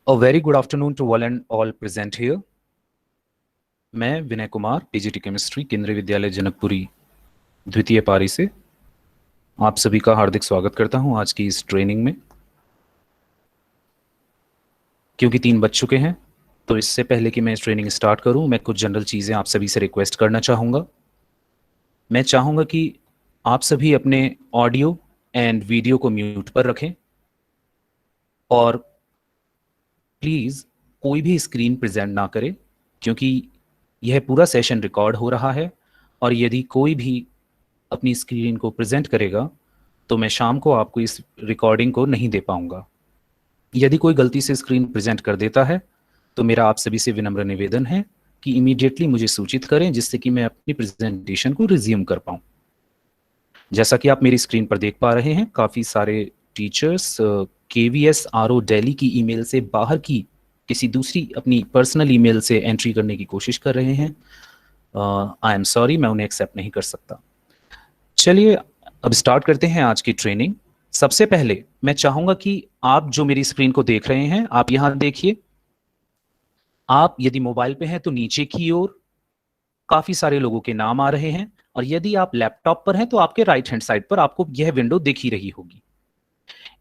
A very good afternoon to one and all present here. मैं Vinay Kumar PGT chemistry केंद्रीय विद्यालय जनकपुरी द्वितीय पारी से आप सभी का हार्दिक स्वागत करता हूं आज की इस ट्रेनिंग में। क्योंकि 3 बज चुके हैं तो इससे पहले कि मैं इस ट्रेनिंग स्टार्ट करूं, मैं कुछ जनरल चीज़ें आप सभी से रिक्वेस्ट करना चाहूँगा। मैं चाहूँगा कि आप सभी अपने ऑडियो एंड वीडियो को म्यूट पर रखें और प्लीज़ कोई भी स्क्रीन प्रेजेंट ना करें, क्योंकि यह पूरा सेशन रिकॉर्ड हो रहा है और यदि कोई भी अपनी स्क्रीन को प्रेजेंट करेगा तो मैं शाम को आपको इस रिकॉर्डिंग को नहीं दे पाऊंगा। यदि कोई गलती से स्क्रीन प्रेजेंट कर देता है तो मेरा आप सभी से विनम्र निवेदन है कि इमीडिएटली मुझे सूचित करें, जिससे कि मैं अपनी प्रेजेंटेशन को रिज्यूम कर पाऊँ। जैसा कि आप मेरी स्क्रीन पर देख पा रहे हैं, काफ़ी सारे टीचर्स KVS RO दिल्ली की ईमेल से बाहर की किसी दूसरी अपनी पर्सनल ईमेल से एंट्री करने की कोशिश कर रहे हैं। आई एम सॉरी, मैं उन्हें एक्सेप्ट नहीं कर सकता। चलिए अब स्टार्ट करते हैं आज की ट्रेनिंग। सबसे पहले मैं चाहूंगा कि आप जो मेरी स्क्रीन को देख रहे हैं, आप यहां देखिए। आप यदि मोबाइल पे हैं तो नीचे की ओर काफी सारे लोगों के नाम आ रहे हैं, और यदि आप लैपटॉप पर हैं तो आपके राइट हैंड साइड पर आपको यह विंडो दिख ही रही होगी।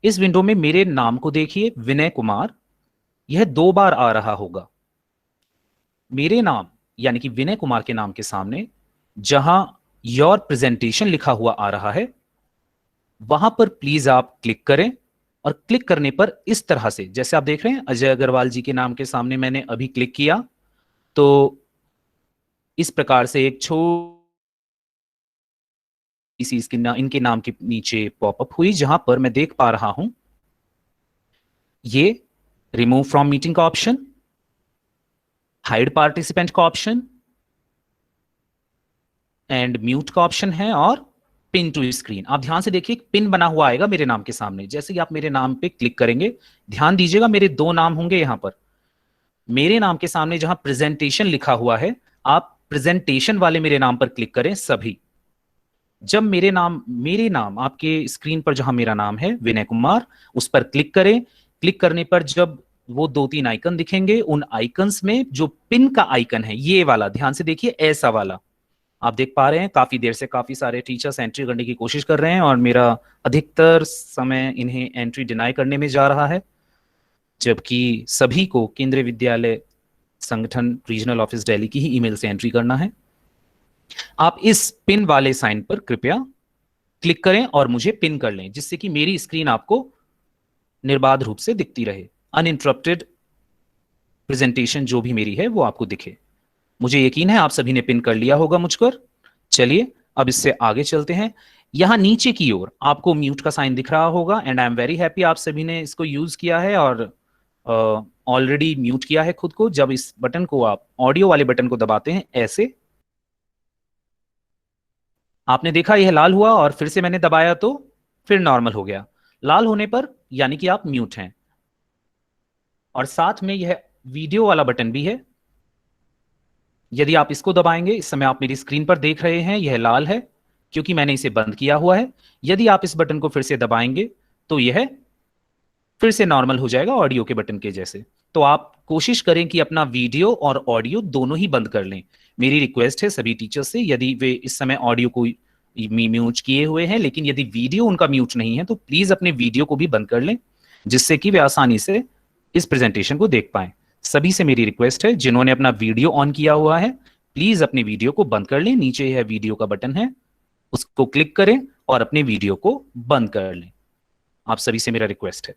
इस विंडो में मेरे नाम को देखिए, विनय कुमार, यह 2 बार आ रहा होगा। मेरे नाम यानी कि विनय कुमार के नाम के सामने जहां योर प्रेजेंटेशन लिखा हुआ आ रहा है, वहां पर प्लीज आप क्लिक करें। और क्लिक करने पर इस तरह से, जैसे आप देख रहे हैं अजय अग्रवाल जी के नाम के सामने मैंने अभी क्लिक किया तो इस प्रकार से एक छोटी सी इनके नाम के नीचे पॉपअप हुई, जहां पर मैं देख पा रहा हूं ये रिमूव फ्रॉम मीटिंग का ऑप्शन, हाइड पार्टिसिपेंट का ऑप्शन एंड म्यूट का ऑप्शन है, और पिन टू स्क्रीन। आप ध्यान से देखिए, पिन बना हुआ आएगा मेरे नाम के सामने। जैसे ही आप मेरे नाम पे क्लिक करेंगे, ध्यान दीजिएगा मेरे 2 नाम होंगे यहां पर। मेरे नाम के सामने जहां प्रेजेंटेशन लिखा हुआ है, आप प्रेजेंटेशन वाले मेरे नाम पर क्लिक करें सभी। जब मेरे नाम आपके स्क्रीन पर जहां मेरा नाम है विनय कुमार, उस पर क्लिक करें। क्लिक करने पर जब वो 2-3 आइकन दिखेंगे, उन आइकन्स में जो पिन का आइकन है, ये वाला, ध्यान से देखिए, ऐसा वाला आप देख पा रहे हैं। काफी देर से काफी सारे टीचर्स एंट्री करने की कोशिश कर रहे हैं और मेरा अधिकतर समय इन्हें एंट्री डिनाई करने में जा रहा है, जबकि सभी को केंद्रीय विद्यालय संगठन रीजनल ऑफिस दिल्ली की ही ईमेल से एंट्री करना है। आप इस पिन वाले साइन पर कृपया क्लिक करें और मुझे पिन कर लें, जिससे कि मेरी स्क्रीन आपको निर्बाध रूप से दिखती रहे। अनइंटरप्टेड प्रेजेंटेशन जो भी मेरी है वो आपको दिखे। मुझे यकीन है आप सभी ने पिन कर लिया होगा मुझ पर। चलिए अब इससे आगे चलते हैं। यहां नीचे की ओर आपको म्यूट का साइन दिख रहा होगा, and I am very happy आप सभी ने इसको यूज किया है और ऑलरेडी म्यूट किया है खुद को। जब इस बटन को आप ऑडियो वाले बटन को दबाते हैं ऐसे, आपने देखा यह लाल हुआ और फिर से मैंने दबाया तो फिर नॉर्मल हो गया। लाल होने पर यानी कि आप म्यूट हैं। और साथ में यह वीडियो वाला बटन भी है। यदि आप इसको दबाएंगे, इस समय आप मेरी स्क्रीन पर देख रहे हैं यह लाल है क्योंकि मैंने इसे बंद किया हुआ है। यदि आप इस बटन को फिर से दबाएंगे तो यह फिर से नॉर्मल हो जाएगा, ऑडियो के बटन के जैसे। तो आप कोशिश करें कि अपना वीडियो और ऑडियो दोनों ही बंद कर लें। मेरी रिक्वेस्ट है सभी टीचर्स से, यदि वे इस समय ऑडियो को म्यूट किए हुए हैं लेकिन यदि वीडियो उनका म्यूट नहीं है तो प्लीज अपने वीडियो को भी बंद कर लें, जिससे कि वे आसानी से इस प्रेजेंटेशन को देख पाएं। सभी से मेरी रिक्वेस्ट है, जिन्होंने अपना वीडियो ऑन किया हुआ है प्लीज अपने वीडियो को बंद कर लें। नीचे यह वीडियो का बटन है, उसको क्लिक करें और अपने वीडियो को बंद कर लें। आप सभी से मेरा रिक्वेस्ट है।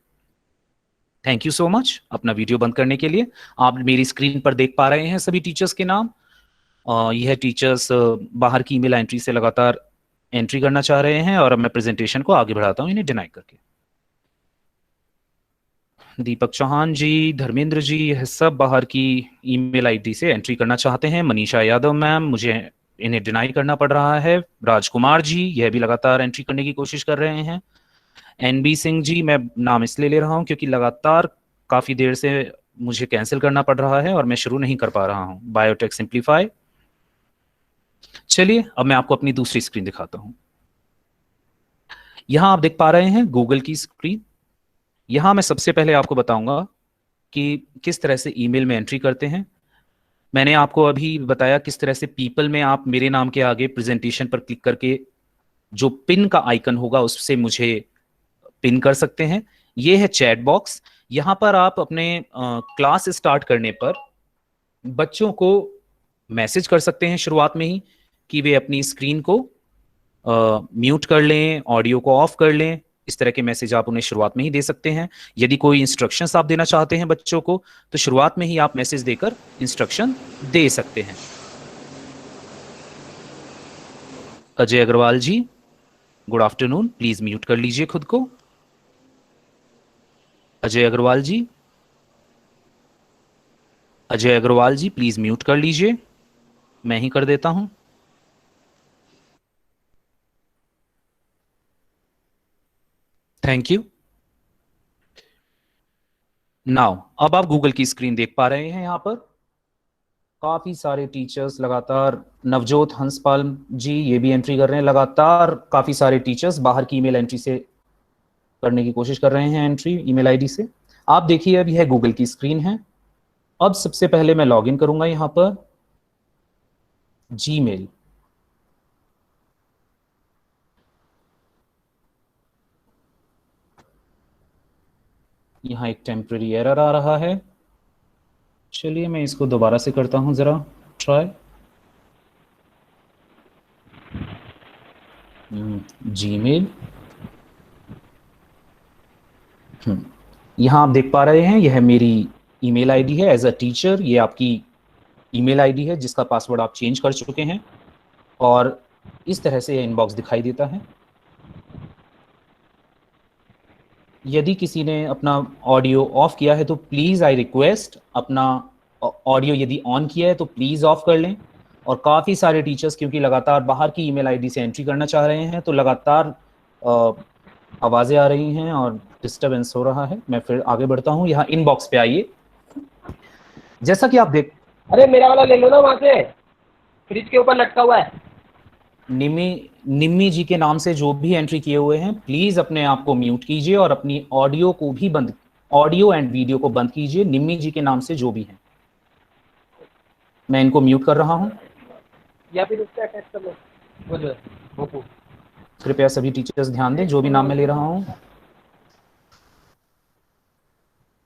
थैंक यू सो मच अपना वीडियो बंद करने के लिए। आप मेरी स्क्रीन पर देख पा रहे हैं सभी टीचर्स के नाम। यह टीचर्स बाहर की ईमेल एंट्री से लगातार एंट्री करना चाह रहे हैं और अब मैं प्रेजेंटेशन को आगे बढ़ाता हूं इन्हें डिनाई करके। दीपक चौहान जी, धर्मेंद्र जी, यह सब बाहर की ईमेल आईडी से एंट्री करना चाहते हैं। मनीषा यादव मैम, मुझे इन्हें डिनाई करना पड़ रहा है। राजकुमार जी, यह भी लगातार एंट्री करने की कोशिश कर रहे हैं। NB सिंह जी, मैं नाम इसलिए ले रहा हूं क्योंकि लगातार काफी देर से मुझे कैंसिल करना पड़ रहा है और मैं शुरू नहीं कर पा रहा हूं। Biotech simplify. चलिए अब मैं आपको अपनी दूसरी स्क्रीन दिखाता हूं। यहां आप देख पा रहे हैं गूगल की स्क्रीन। यहां मैं सबसे पहले आपको बताऊंगा कि किस तरह से ईमेल में एंट्री करते हैं। मैंने आपको अभी बताया किस तरह से पीपल में आप मेरे नाम के आगे प्रेजेंटेशन पर क्लिक करके जो पिन का आइकन होगा उससे मुझे पिन कर सकते हैं। ये है चैट बॉक्स। यहाँ पर आप अपने क्लास स्टार्ट करने पर बच्चों को मैसेज कर सकते हैं शुरुआत में ही कि वे अपनी स्क्रीन को म्यूट कर लें, ऑडियो को ऑफ कर लें। इस तरह के मैसेज आप उन्हें शुरुआत में ही दे सकते हैं। यदि कोई इंस्ट्रक्शंस आप देना चाहते हैं बच्चों को तो शुरुआत में ही आप मैसेज देकर इंस्ट्रक्शन दे सकते हैं। अजय अग्रवाल जी, गुड आफ्टरनून, प्लीज म्यूट कर लीजिए खुद को। अजय अग्रवाल जी, अजय अग्रवाल जी प्लीज म्यूट कर लीजिए, मैं ही कर देता हूं। Thank you. नाउ अब आप गूगल की स्क्रीन देख पा रहे हैं। यहाँ पर काफी सारे टीचर्स लगातार, नवजोत हंसपाल जी ये भी एंट्री कर रहे हैं लगातार। काफी सारे टीचर्स बाहर की ईमेल एंट्री से करने की कोशिश कर रहे हैं, एंट्री ईमेल आईडी से। आप देखिए अब यह गूगल की स्क्रीन है। अब सबसे पहले मैं लॉगिन करूंगा यहां पर जीमेल। यहां एक टेम्पररी एरर आ रहा है। चलिए मैं इसको दोबारा से करता हूं जरा ट्राई। जीमेल। यहां आप देख पा रहे हैं यह मेरी ईमेल आईडी है एज अ टीचर। ये आपकी ईमेल आईडी है जिसका पासवर्ड आप चेंज कर चुके हैं और इस तरह से यह इनबॉक्स दिखाई देता है। यदि किसी ने अपना ऑडियो ऑफ किया है तो प्लीज़ आई रिक्वेस्ट अपना ऑडियो यदि ऑन किया है तो प्लीज़ ऑफ कर लें। और काफ़ी सारे टीचर्स क्योंकि लगातार बाहर की ईमेल आईडी से एंट्री करना चाह रहे हैं तो लगातार आवाज़ें आ रही हैं और डिस्टर्बेंस हो रहा है। मैं फिर आगे बढ़ता हूँ। यहाँ इनबॉक्स पे आइए। जैसा कि आप देख, अरे मेरा वाला ले लो ना, वहां से फ्रिज के ऊपर लटका हुआ है। निम्मी जी के नाम से जो भी एंट्री किए हुए हैं प्लीज अपने आप को म्यूट कीजिए और अपनी ऑडियो को भी बंद, ऑडियो एंड वीडियो को बंद कीजिए। निम्मी जी के नाम से जो भी हैं, मैं इनको म्यूट कर रहा हूं। या फिर उससे अटैच कर लो वो जो है वो। कृपया सभी टीचर्स ध्यान दें जो भी नाम मैं ले रहा हूं।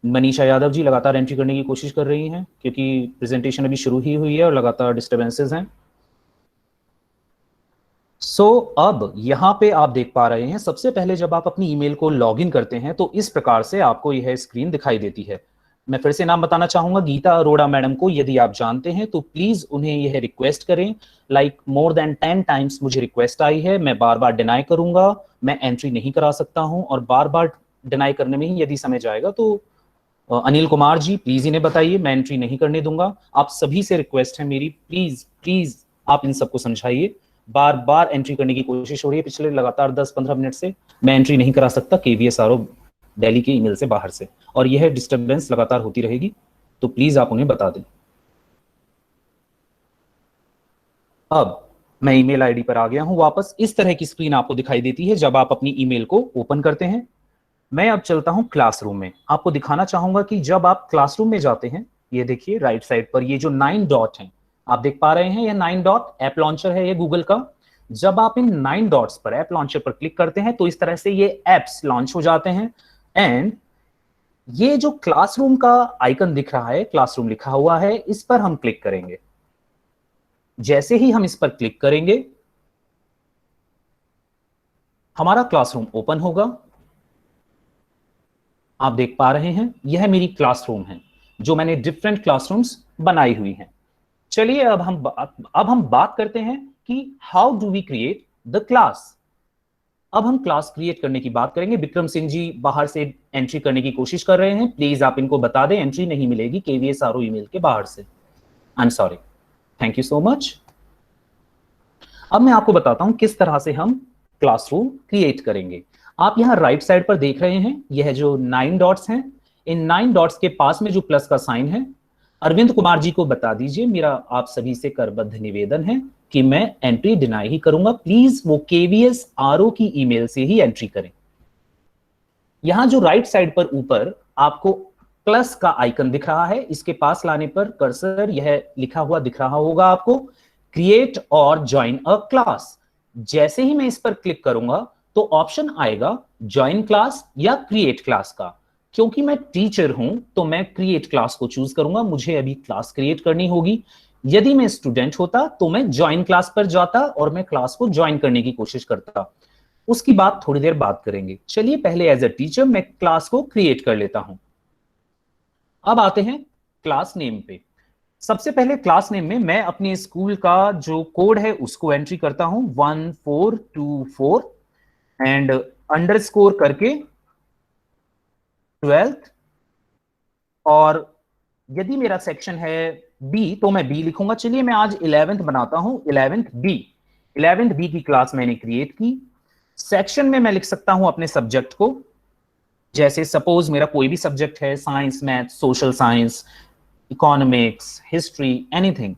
मनीषा यादव जी लगातार एंट्री करने की कोशिश कर रही हैं क्योंकि प्रेजेंटेशन अभी शुरू ही हुई है और लगातार डिस्टर्बेंसेस हैं। अब यहाँ पे आप देख पा रहे हैं सबसे पहले जब आप अपनी ईमेल को लॉगिन करते हैं तो इस प्रकार से आपको यह स्क्रीन दिखाई देती है। मैं फिर से नाम बताना चाहूंगा, गीता अरोड़ा मैडम को यदि आप जानते हैं तो प्लीज उन्हें यह रिक्वेस्ट करें। लाइक मोर देन 10 टाइम्स मुझे रिक्वेस्ट आई है, मैं बार बार डिनाई करूंगा, मैं एंट्री नहीं करा सकता हूं और बार बार डिनाई करने में ही यदि समय जाएगा तो अनिल कुमार जी प्लीज इन्हें बताइए, मैं एंट्री नहीं करने दूंगा। आप सभी से रिक्वेस्ट है मेरी, प्लीज प्लीज आप इन सबको समझाइए। बार बार एंट्री करने की कोशिश हो रही है पिछले लगातार 10-15 मिनट से। मैं एंट्री नहीं करा सकता केवीएस आरओ दिल्ली के ईमेल से बाहर से, और यह डिस्टर्बेंस लगातार होती रहेगी, तो प्लीज आप उन्हें बता दें। अब मैं ईमेल आईडी पर आ गया हूं वापस। इस तरह की स्क्रीन आपको दिखाई देती है जब आप अपनी ईमेल को ओपन करते हैं। मैं अब चलता हूं क्लासरूम में। आपको दिखाना चाहूंगा कि जब आप क्लासरूम में जाते हैं, ये देखिए राइट साइड पर ये जो 9 डॉट हैं आप देख पा रहे हैं, ये 9 डॉट ऐप लॉन्चर है ये गूगल का। जब आप इन 9 डॉट्स पर ऐप लॉन्चर पर क्लिक करते हैं तो इस तरह से ये एप्स लॉन्च हो जाते हैं। एंड ये जो क्लासरूम का आइकन दिख रहा है, क्लासरूम लिखा हुआ है, इस पर हम क्लिक करेंगे। जैसे ही हम इस पर क्लिक करेंगे हमारा क्लासरूम ओपन होगा। आप देख पा रहे हैं यह मेरी क्लासरूम है जो मैंने डिफरेंट क्लासरूम्स बनाई हुई हैं। चलिए अब हम बात करते हैं कि how do we create the class. अब हम क्लास क्रिएट करने की बात करेंगे। विक्रम सिंह जी बाहर से एंट्री करने की कोशिश कर रहे हैं, प्लीज आप इनको बता दें एंट्री नहीं मिलेगी केवीएस आरओ ईमेल के बाहर से। I am sorry, thank you so much. अब मैं आपको बताता हूं किस तरह से हम क्लासरूम क्रिएट करेंगे। आप यहां राइट साइड पर देख रहे हैं यह जो 9 डॉट्स हैं, इन 9 डॉट्स के पास में जो प्लस का साइन है, अरविंद कुमार जी को बता दीजिए, मेरा आप सभी से करबद्ध निवेदन है कि मैं एंट्री डिनाई ही करूंगा। प्लीज वो केवीएस आरओ की ईमेल से ही एंट्री करें। यहां जो राइट साइड पर ऊपर आपको प्लस का आइकन दिख रहा है, इसके पास लाने पर कर्सर यह लिखा हुआ दिख रहा होगा आपको, क्रिएट और ज्वाइन अ क्लास। जैसे ही मैं इस पर क्लिक करूंगा तो ऑप्शन आएगा ज्वाइन क्लास या क्रिएट क्लास का। क्योंकि मैं टीचर हूं तो मैं क्रिएट क्लास को चूज करूंगा, मुझे अभी क्लास क्रिएट करनी होगी। यदि मैं स्टूडेंट होता तो मैं ज्वाइन क्लास पर जाता और मैं क्लास को ज्वाइन करने की कोशिश करता। उसकी बात थोड़ी देर बाद करेंगे। चलिए पहले एज अ टीचर मैं क्लास को क्रिएट कर लेता हूं। अब आते हैं क्लास नेम पे। सबसे पहले क्लास नेम में मैं अपने स्कूल का जो कोड है उसको एंट्री करता हूं 1424 एंड अंडरस्कोर करके 12th। और यदि मेरा सेक्शन है बी तो मैं बी लिखूंगा। चलिए मैं आज 11th बनाता हूं, 11th बी की क्लास मैंने क्रिएट की। सेक्शन में मैं लिख सकता हूं अपने सब्जेक्ट को, जैसे सपोज मेरा कोई भी सब्जेक्ट है, science, math, social science, economics, history, anything,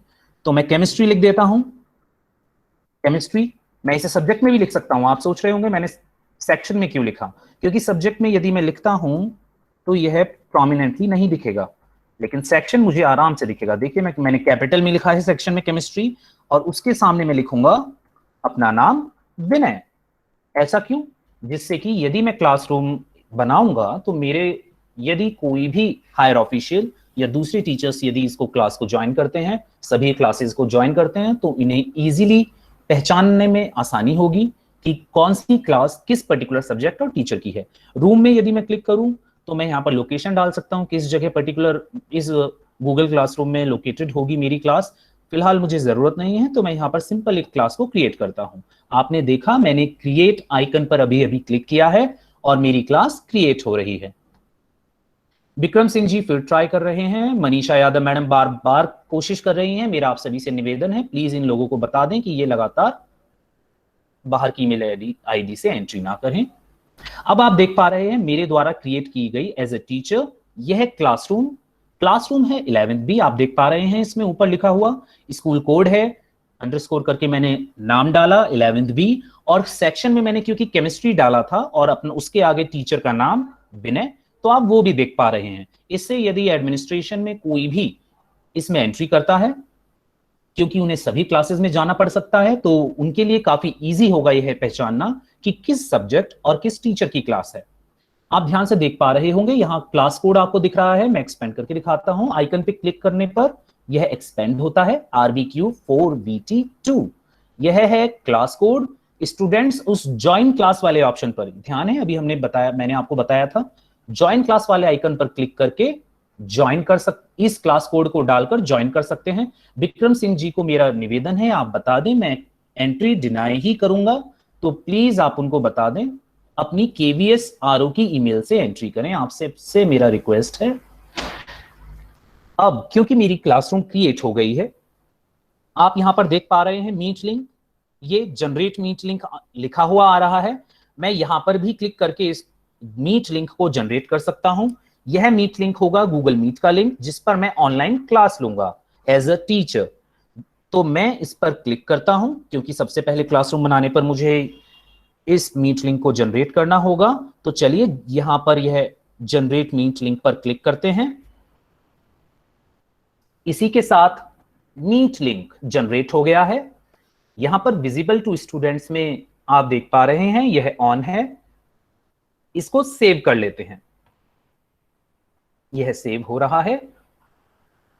तो मैं केमिस्ट्री लिख देता हूं। केमिस्ट्री मैं इसे सब्जेक्ट में भी लिख सकता हूं। आप सोच रहे होंगे मैंने सेक्शन में क्यों लिखा, क्योंकि सब्जेक्ट में यदि मैं लिखता हूं तो यह प्रोमिनेंटली नहीं दिखेगा, लेकिन सेक्शन मुझे आराम से दिखेगा। देखिए मैंने कैपिटल में लिखा है सेक्शन में केमिस्ट्री, और उसके सामने मैं लिखूंगा अपना नाम विनय। ऐसा क्यों? जिससे कि यदि मैं क्लासरूम बनाऊंगा तो मेरे यदि कोई भी हायर ऑफिशियल या दूसरे टीचर्स यदि इसको क्लास को ज्वाइन करते हैं, सभी क्लासेस को ज्वाइन करते हैं, तो इन्हें इजीली पहचानने में आसानी होगी कि कौन सी क्लास किस पर्टिकुलर सब्जेक्ट और टीचर की है। रूम में यदि मैं क्लिक करूं तो मैं यहाँ पर लोकेशन डाल सकता हूँ, किस जगह पर्टिकुलर इस गूगल क्लासरूम में लोकेटेड होगी मेरी क्लास। फिलहाल मुझे जरूरत नहीं है तो मैं यहाँ पर सिंपल एक क्लास को क्रिएट करता हूँ। आपने देखा मैंने क्रिएट आइकन पर अभी अभी क्लिक किया है और मेरी क्लास क्रिएट हो रही है। विक्रम सिंह जी फिर ट्राई कर रहे हैं, मनीषा यादव मैडम बार बार कोशिश कर रही हैं। मेरा आप सभी से निवेदन है प्लीज इन लोगों को बता दें कि ये लगातार बाहर की ईमेल आईडी से एंट्री ना करें। अब आप देख पा रहे हैं मेरे द्वारा क्रिएट की गई एज ए टीचर यह क्लासरूम है 11th बी। आप देख पा रहे हैं इसमें ऊपर लिखा हुआ स्कूल कोड है, अंडरस्कोर करके मैंने नाम डाला 11th बी, और सेक्शन में मैंने क्योंकि केमिस्ट्री डाला था और अपना उसके आगे टीचर का नाम विनय, तो आप वो भी देख पा रहे हैं। इससे यदि एडमिनिस्ट्रेशन में कोई भी इसमें एंट्री करता है, क्योंकि उन्हें सभी क्लासेस में जाना पड़ सकता है, तो उनके लिए काफी इजी होगा यह पहचानना कि किस सब्जेक्ट और किस टीचर की क्लास है। आप ध्यान से देख पा रहे होंगे यहाँ क्लास कोड आपको दिख रहा है। मैं एक्सपेंड करके दिखाता हूं। आइकन पे क्लिक करने पर यह एक्सपेंड होता है RBQ 4VT2। यह है क्लास कोड। स्टूडेंट्स उस ज्वाइन क्लास वाले ऑप्शन पर ध्यान है, अभी मैंने आपको बताया था ज्वाइन क्लास वाले आइकन पर क्लिक करके इस क्लास कोड को डालकर ज्वाइन कर सकते हैं। विक्रम सिंह जी को मेरा निवेदन है आप बता दें, मैं एंट्री डिनाई ही करूंगा, तो प्लीज आप उनको बता दें अपनी KVS RO की ईमेल से एंट्री करें, आपसे मेरा रिक्वेस्ट है। अब क्योंकि मेरी क्लासरूम क्रिएट हो गई है, आप यहां पर देख पा रहे हैं मीट लिंक, ये जनरेट मीट लिंक लिखा हुआ आ रहा है। मैं यहां पर भी क्लिक करके इस मीट लिंक को जनरेट कर सकता हूं। यह मीट लिंक होगा गूगल मीट का लिंक जिस पर मैं ऑनलाइन क्लास लूंगा एज अ टीचर। तो मैं इस पर क्लिक करता हूं क्योंकि सबसे पहले क्लासरूम बनाने पर मुझे इस मीट लिंक को जनरेट करना होगा। तो चलिए यहां पर यह जनरेट मीट लिंक पर क्लिक करते हैं। इसी के साथ मीट लिंक जनरेट हो गया है। यहां पर विजिबल टू स्टूडेंट्स में आप देख पा रहे हैं यह ऑन है। इसको सेव कर लेते हैं। यह सेव हो रहा है।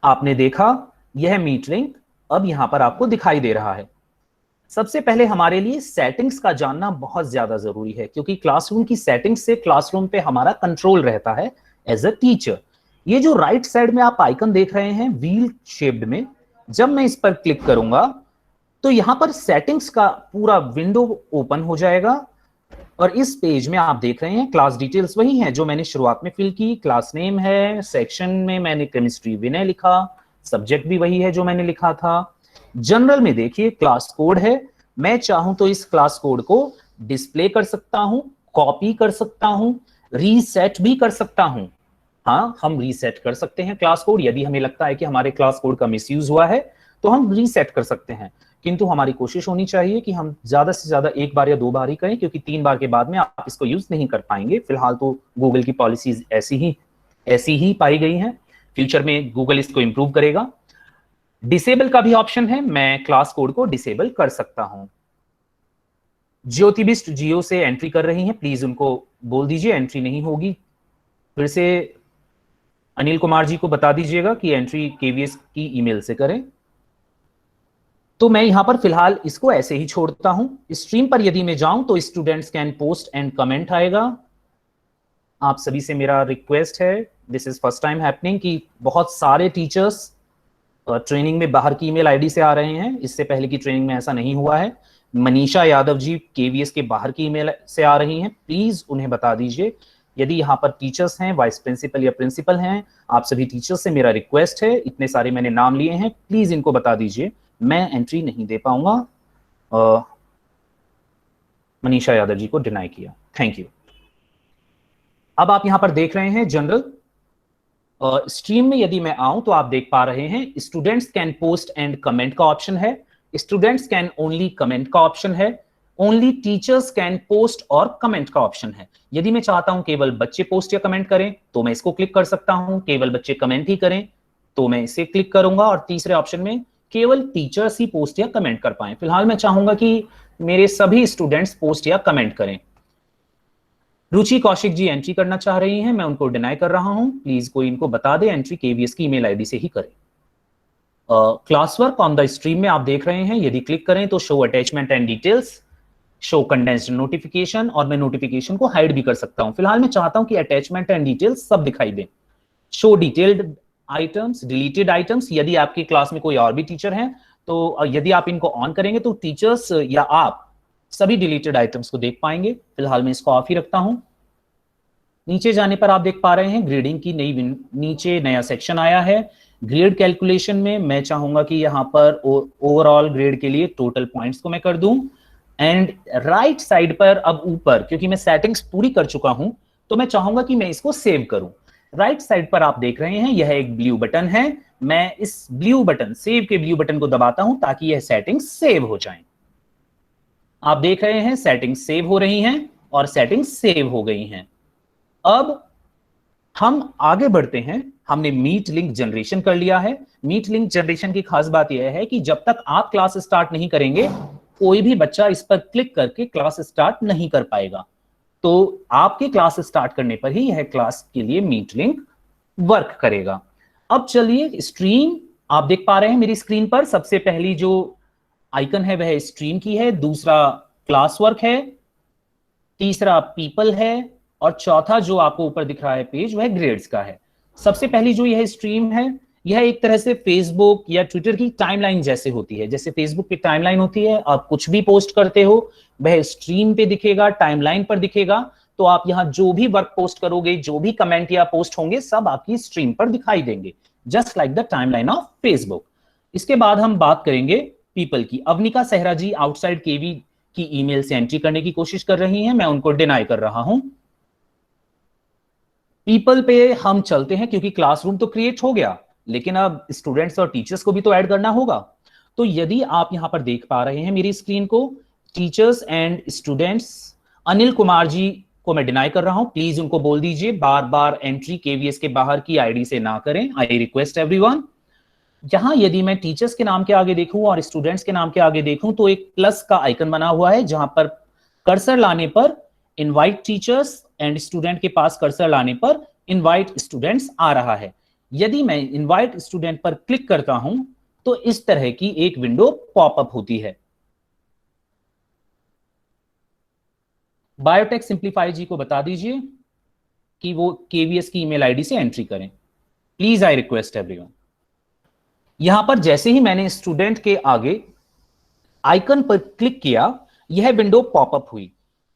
आपने देखा यह मीट लिंक अब यहां पर आपको दिखाई दे रहा है। सबसे पहले हमारे लिए सेटिंग्स का जानना बहुत ज्यादा जरूरी है, क्योंकि क्लासरूम की सेटिंग्स से क्लासरूम पे हमारा कंट्रोल रहता है एज अ टीचर। ये जो राइट साइड में आप आइकन देख रहे हैं व्हील शेप्ड में, जब मैं इस पर क्लिक करूंगा तो यहां पर सेटिंग्स का पूरा विंडो ओपन हो जाएगा। और इस पेज में आप देख रहे हैं क्लास डिटेल्स वही हैं जो मैंने शुरुआत में फिल की। क्लास नेम है, सेक्शन में मैंने केमिस्ट्री विनय लिखा, सब्जेक्ट भी वही है जो मैंने लिखा था। जनरल में देखिए क्लास कोड है। मैं चाहूं तो इस क्लास कोड को डिस्प्ले कर सकता हूं, कॉपी कर सकता हूं, रीसेट भी कर सकता हूं। हाँ, हम रीसेट कर सकते हैं क्लास कोड। यदि हमें लगता है कि हमारे क्लास कोड का मिसयूज हुआ है तो हम रीसेट कर सकते हैं, किंतु हमारी कोशिश होनी चाहिए कि हम ज्यादा से ज्यादा एक बार या दो बार ही करें, क्योंकि 3 बार के बाद में आप इसको यूज नहीं कर पाएंगे। फिलहाल तो गूगल की पॉलिसीज ऐसी ही ऐसी ही पाई गई हैं। फ्यूचर में गूगल इसको इंप्रूव करेगा। डिसेबल का भी ऑप्शन है, मैं क्लास कोड को डिसेबल कर सकता हूं। ज्योति बिस्ट जियो से एंट्री कर रही हैं, प्लीज उनको बोल दीजिए एंट्री नहीं होगी। फिर से अनिल कुमार जी को बता दीजिएगा कि एंट्री केवीएस की ईमेल से करें। तो मैं यहां पर फिलहाल इसको ऐसे ही छोड़ता हूं। स्ट्रीम पर यदि मैं जाऊं तो students can post and comment आएगा। आप सभी से मेरा रिक्वेस्ट है, this is first time happening कि बहुत सारे टीचर्स ट्रेनिंग में बाहर की ईमेल आईडी से आ रहे हैं। इससे पहले की ट्रेनिंग में ऐसा नहीं हुआ है। मनीषा यादव जी केवीएस के बाहर की ईमेल से आ रही हैं, प्लीज उन्हें बता दीजिए। यदि यहाँ पर टीचर्स हैं, वाइस प्रिंसिपल या प्रिंसिपल हैं, आप सभी टीचर्स से मेरा रिक्वेस्ट है, इतने सारे मैंने नाम लिए हैं, प्लीज इनको बता दीजिए। मैं एंट्री नहीं दे पाऊंगा। मनीषा यादव जी को डिनाई किया, थैंक यू। अब आप यहां पर देख रहे हैं जनरल स्ट्रीम में यदि मैं आऊं तो आप देख पा रहे हैं students can post and comment का ऑप्शन है, स्टूडेंट्स कैन ओनली कमेंट का ऑप्शन है, ओनली टीचर्स कैन पोस्ट और कमेंट का ऑप्शन है। यदि मैं चाहता हूं केवल बच्चे पोस्ट या कमेंट करें तो मैं इसको क्लिक कर सकता हूं, केवल बच्चे कमेंट ही करें तो मैं इसे क्लिक करूंगा, और तीसरे ऑप्शन में केवल टीचर्स ही पोस्ट या कमेंट कर पाए। फिलहाल मैं चाहूंगा कि मेरे सभी स्टूडेंट्स पोस्ट या कमेंट करें। रुचि कौशिक जी एंट्री करना चाह रही हैं, मैं उनको डिनाई कर रहा हूं, प्लीज कोई इनको बता दे एंट्री केवीएस की ईमेल आईडी से ही करें। Class work on the stream में आप देख रहे हैं, यदि क्लिक करें तो show attachment and details, show condensed notification, और मैं नोटिफिकेशन को हाइड भी कर सकता हूं। फिलहाल मैं चाहता हूं कि अटैचमेंट एंड डिटेल्स सब दिखाई दें। Show detailed items, deleted items, यदि आपकी क्लास में कोई और भी टीचर हैं तो यदि आप इनको ऑन करेंगे तो टीचर्स या आप सभी डिलीटेड आइटम्स को देख पाएंगे। फिलहाल मैं इसको ऑफ ही रखता हूं। नीचे जाने पर आप देख पा रहे हैं ग्रेडिंग की नीचे नया सेक्शन आया है। ग्रेड कैलकुलेशन में मैं चाहूंगा कि यहां पर ओवरऑल ग्रेड के लिए टोटल पॉइंट्स को मैं कर दूं, एंड राइट साइड पर अब ऊपर, क्योंकि मैं सेटिंग्स पूरी कर चुका हूं तो मैं चाहूंगा कि मैं इसको सेव करूं। राइट साइड पर आप देख रहे हैं यह एक ब्लू बटन है, मैं इस ब्लू बटन, सेव के ब्लू बटन को दबाता हूं ताकि यह सेटिंग्स सेव हो जाएं। आप देख रहे हैं सेटिंग्स सेव हो रही हैं और सेटिंग्स सेव हो गई हैं। अब हम आगे बढ़ते हैं। हमने मीट लिंक जनरेशन कर लिया है। मीट लिंक जनरेशन की खास बात यह है कि जब तक आप क्लास स्टार्ट नहीं करेंगे कोई भी बच्चा इस पर क्लिक करके क्लास स्टार्ट नहीं कर पाएगा। तो आपके क्लास स्टार्ट करने पर ही यह क्लास के लिए मीट लिंक वर्क करेगा। अब चलिए स्ट्रीम, आप देख पा रहे हैं मेरी स्क्रीन पर सबसे पहली जो आइकन है वह स्ट्रीम की है, दूसरा क्लास वर्क है, तीसरा पीपल है, और चौथा जो आपको ऊपर दिख रहा है पेज वह ग्रेड्स का है। सबसे पहली जो यह स्ट्रीम है यह एक तरह से फेसबुक या ट्विटर की टाइमलाइन जैसे होती है। जैसे फेसबुक पे टाइमलाइन होती है, आप कुछ भी पोस्ट करते हो वह स्ट्रीम पे दिखेगा, टाइमलाइन पर दिखेगा। तो आप यहाँ जो भी वर्क पोस्ट करोगे, जो भी कमेंट या पोस्ट होंगे, सब आपकी स्ट्रीम पर दिखाई देंगे, just like the timeline of Facebook. इसके बाद हम बात करेंगे पीपल की। अवनिका सहरा जी आउटसाइड केवी की ईमेल से एंट्री करने की कोशिश कर रही हैं, मैं उनको डिनाई कर रहा हूं। पीपल पे हम चलते हैं क्योंकि क्लासरूम तो क्रिएट हो गया, लेकिन अब स्टूडेंट्स और टीचर्स को भी तो ऐड करना होगा। तो यदि आप यहां पर देख पा रहे हैं मेरी स्क्रीन को, teachers and students, Anil Kumar ji को मैं डिनाई कर रहा हूं, प्लीज उनको बोल दीजिए बार बार एंट्री केवीएस के बाहर की आईडी से ना करें। आई रिक्वेस्ट एवरीवन। यहां यदि मैं टीचर्स के नाम के आगे देखूं और स्टूडेंट्स के नाम के आगे देखूं तो एक प्लस का आइकन बना हुआ है, जहां पर कर्सर लाने पर इनवाइट टीचर्स एंड स्टूडेंट के पास कर्सर लाने पर इनवाइट स्टूडेंट्स आ रहा है। यदि मैं इनवाइट स्टूडेंट पर क्लिक करता हूं तो इस तरह की एक विंडो पॉपअप होती है। बायोटेक सिंप्लीफाई जी को बता दीजिए कि वो केवीएस की ईमेल आईडी से एंट्री करें, प्लीज। I request everyone. यहां पर जैसे ही मैंने स्टूडेंट के आगे आइकन पर क्लिक किया यह विंडो पॉपअप हुई।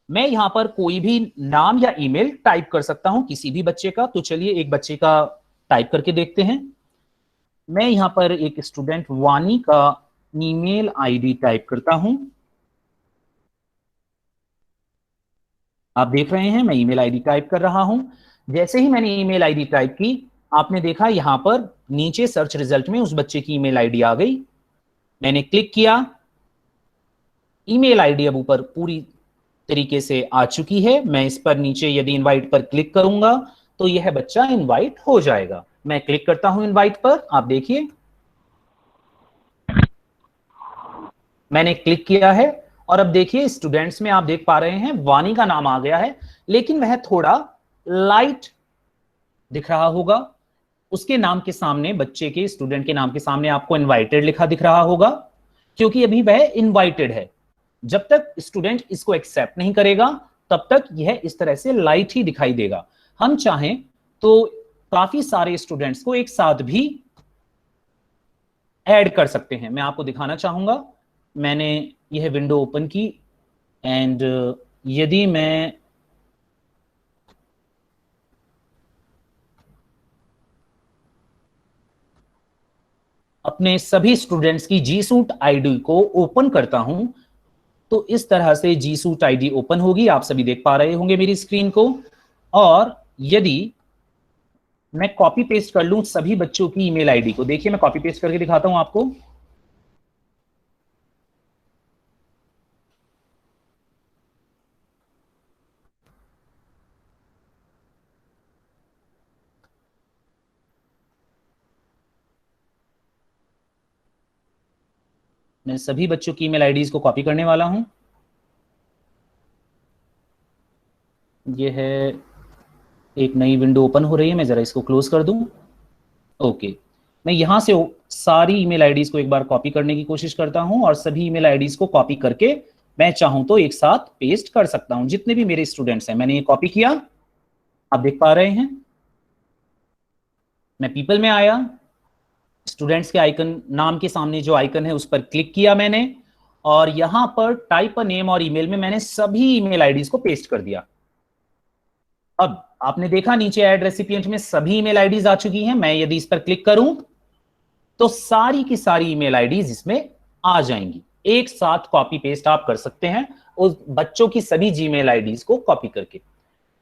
मैं यहां पर कोई भी नाम या ईमेल टाइप कर सकता हूं किसी भी बच्चे का। तो चलिए एक बच्चे का टाइप करके देखते हैं। मैं यहां पर एक स्टूडेंट वानी का ईमेल आईडी टाइप करता हूं। आप देख रहे हैं मैं ईमेल आईडी टाइप कर रहा हूं। जैसे ही मैंने ईमेल आईडी टाइप की, आपने देखा यहां पर नीचे सर्च रिजल्ट में उस बच्चे की ईमेल आईडी आ गई। मैंने क्लिक किया, ईमेल आईडी अब ऊपर पूरी तरीके से आ चुकी है। मैं इस पर नीचे यदि इनवाइट पर क्लिक करूंगा तो यह बच्चा इनवाइट हो जाएगा। मैं क्लिक करता हूं इनवाइट पर, आप देखिए मैंने क्लिक किया है और अब देखिए स्टूडेंट्स में आप देख पा रहे हैं वानी का नाम आ गया है, लेकिन वह थोड़ा लाइट दिख रहा होगा। उसके नाम के सामने, बच्चे के स्टूडेंट के नाम के सामने आपको इनवाइटेड लिखा दिख रहा होगा, क्योंकि अभी वह इनवाइटेड है। जब तक स्टूडेंट इसको एक्सेप्ट नहीं करेगा तब तक यह इस तरह से लाइट ही दिखाई देगा। हम चाहें तो काफी सारे स्टूडेंट्स को एक साथ भी ऐड कर सकते हैं। मैं आपको दिखाना चाहूंगा, मैंने यह विंडो ओपन की एंड यदि मैं अपने सभी स्टूडेंट्स की जी सूट आईडी को ओपन करता हूं तो इस तरह से जी सूट आईडी ओपन होगी, आप सभी देख पा रहे होंगे मेरी स्क्रीन को। और यदि मैं कॉपी पेस्ट कर लूं सभी बच्चों की ईमेल आईडी को, देखिए मैं कॉपी पेस्ट करके दिखाता हूं आपको। मैं सभी बच्चों की ईमेल आईडीज को कॉपी करने वाला हूं। ये है, एक नई विंडो ओपन हो रही है, मैं जरा इसको क्लोज कर दूं। ओके, मैं यहां से सारी ईमेल आईडीज को एक बार कॉपी करने की कोशिश करता हूं और सभी ईमेल आईडीज को कॉपी करके मैं चाहूं तो एक साथ पेस्ट कर सकता हूं। जितने भी मेरे स्टूडेंट्स हैं मैंने ये कॉपी किया, आप देख पा रहे हैं। मैं पीपल में आया, स्टूडेंट्स के आइकन, नाम के सामने जो आइकन है उस पर क्लिक किया मैंने, और यहां पर टाइप अ नेम और ईमेल में मैंने सभी ईमेल आईडीज को पेस्ट कर दिया। अब आपने देखा नीचे ऐड रेसिपिएंट में सभी ईमेल आईडीज आ चुकी हैं। मैं यदि इस पर क्लिक करूं तो सारी की सारी ईमेल आईडीज इसमें आ जाएंगी। एक साथ कॉपी पेस्ट आप कर सकते हैं उस बच्चों की सभी जीमेल आईडीज को कॉपी करके।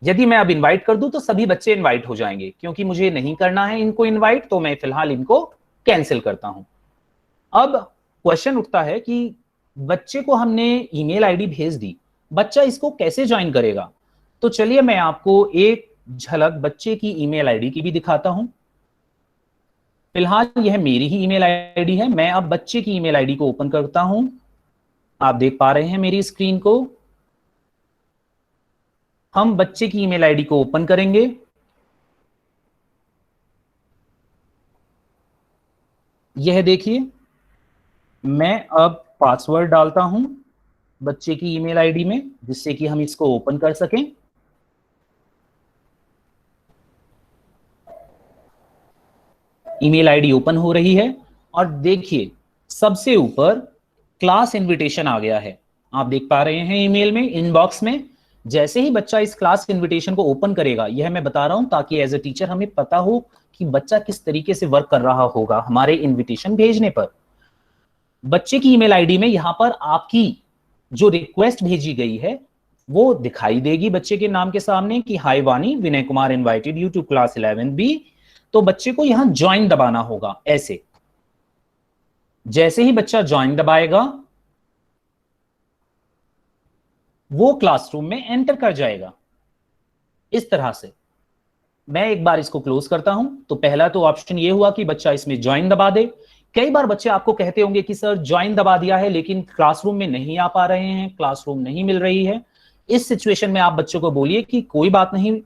यदि मैं अब इनवाइट कर दूं तो सभी बच्चे इनवाइट हो जाएंगे, क्योंकि मुझे नहीं करना है इनको इनवाइट, तो मैं फिलहाल इनको कैंसिल करता हूं। अब क्वेश्चन उठता है कि बच्चे को हमने ईमेल आईडी भेज दी, बच्चा इसको कैसे ज्वाइन करेगा? तो चलिए मैं आपको एक झलक बच्चे की ईमेल आईडी की भी दिखाता हूं। फिलहाल यह मेरी ही ईमेल आईडी है। मैं अब बच्चे की ईमेल आईडी को ओपन करता हूं, आप देख पा रहे हैं मेरी स्क्रीन को। हम बच्चे की ईमेल आईडी को ओपन करेंगे। यह देखिए, मैं अब पासवर्ड डालता हूं बच्चे की ईमेल आईडी में, जिससे कि हम इसको ओपन कर सकें। ईमेल आईडी ओपन हो रही है और देखिए सबसे ऊपर क्लास इनविटेशन आ गया है, आप देख पा रहे हैं ईमेल में, इनबॉक्स में। जैसे ही बच्चा इस क्लास इनविटेशन को ओपन करेगा, यह मैं बता रहा हूं ताकि एज ए टीचर हमें पता हो कि बच्चा किस तरीके से वर्क कर रहा होगा हमारे इनविटेशन भेजने पर। बच्चे की ईमेल आईडी में यहां पर आपकी जो रिक्वेस्ट भेजी गई है वो दिखाई देगी बच्चे के नाम के सामने कि hi Vani, Vinay Kumar invited you to class 11 B. तो बच्चे को यहां ज्वाइन दबाना होगा ऐसे। जैसे ही बच्चा ज्वाइन दबाएगा वो क्लासरूम में एंटर कर जाएगा इस तरह से। मैं एक बार इसको क्लोज करता हूं तो पहला तो ऑप्शन ये हुआ कि बच्चा इसमें ज्वाइन दबा दे। कई बार बच्चे आपको कहते होंगे कि सर ज्वाइन दबा दिया है लेकिन क्लासरूम में नहीं आ पा रहे हैं, क्लासरूम नहीं मिल रही है। इस सिचुएशन में आप बच्चों को बोलिए कि कोई बात नहीं,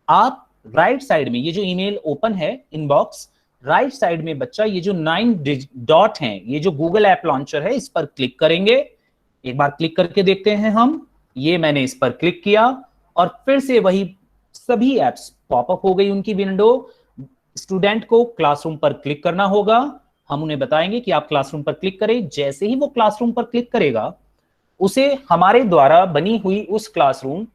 आप राइट साइड में ये जो ईमेल ओपन है इनबॉक्स, राइट साइड में बच्चा ये जो 9 डॉट हैं, ये जो गूगल ऐप लॉन्चर है, इस पर क्लिक करेंगे। एक बार क्लिक करके देखते हैं हम। ये मैंने इस पर क्लिक किया और फिर से वही सभी एप्स पॉपअप हो गई उनकी विंडो। स्टूडेंट को क्लासरूम पर क्लिक करना होगा, हम उन्हें बताएंगे कि आप क्लासरूम पर क्लिक करें। जैसे ही वो क्लासरूम पर क्लिक करेगा उसे हमारे द्वारा बनी हुई उस क्लासरूम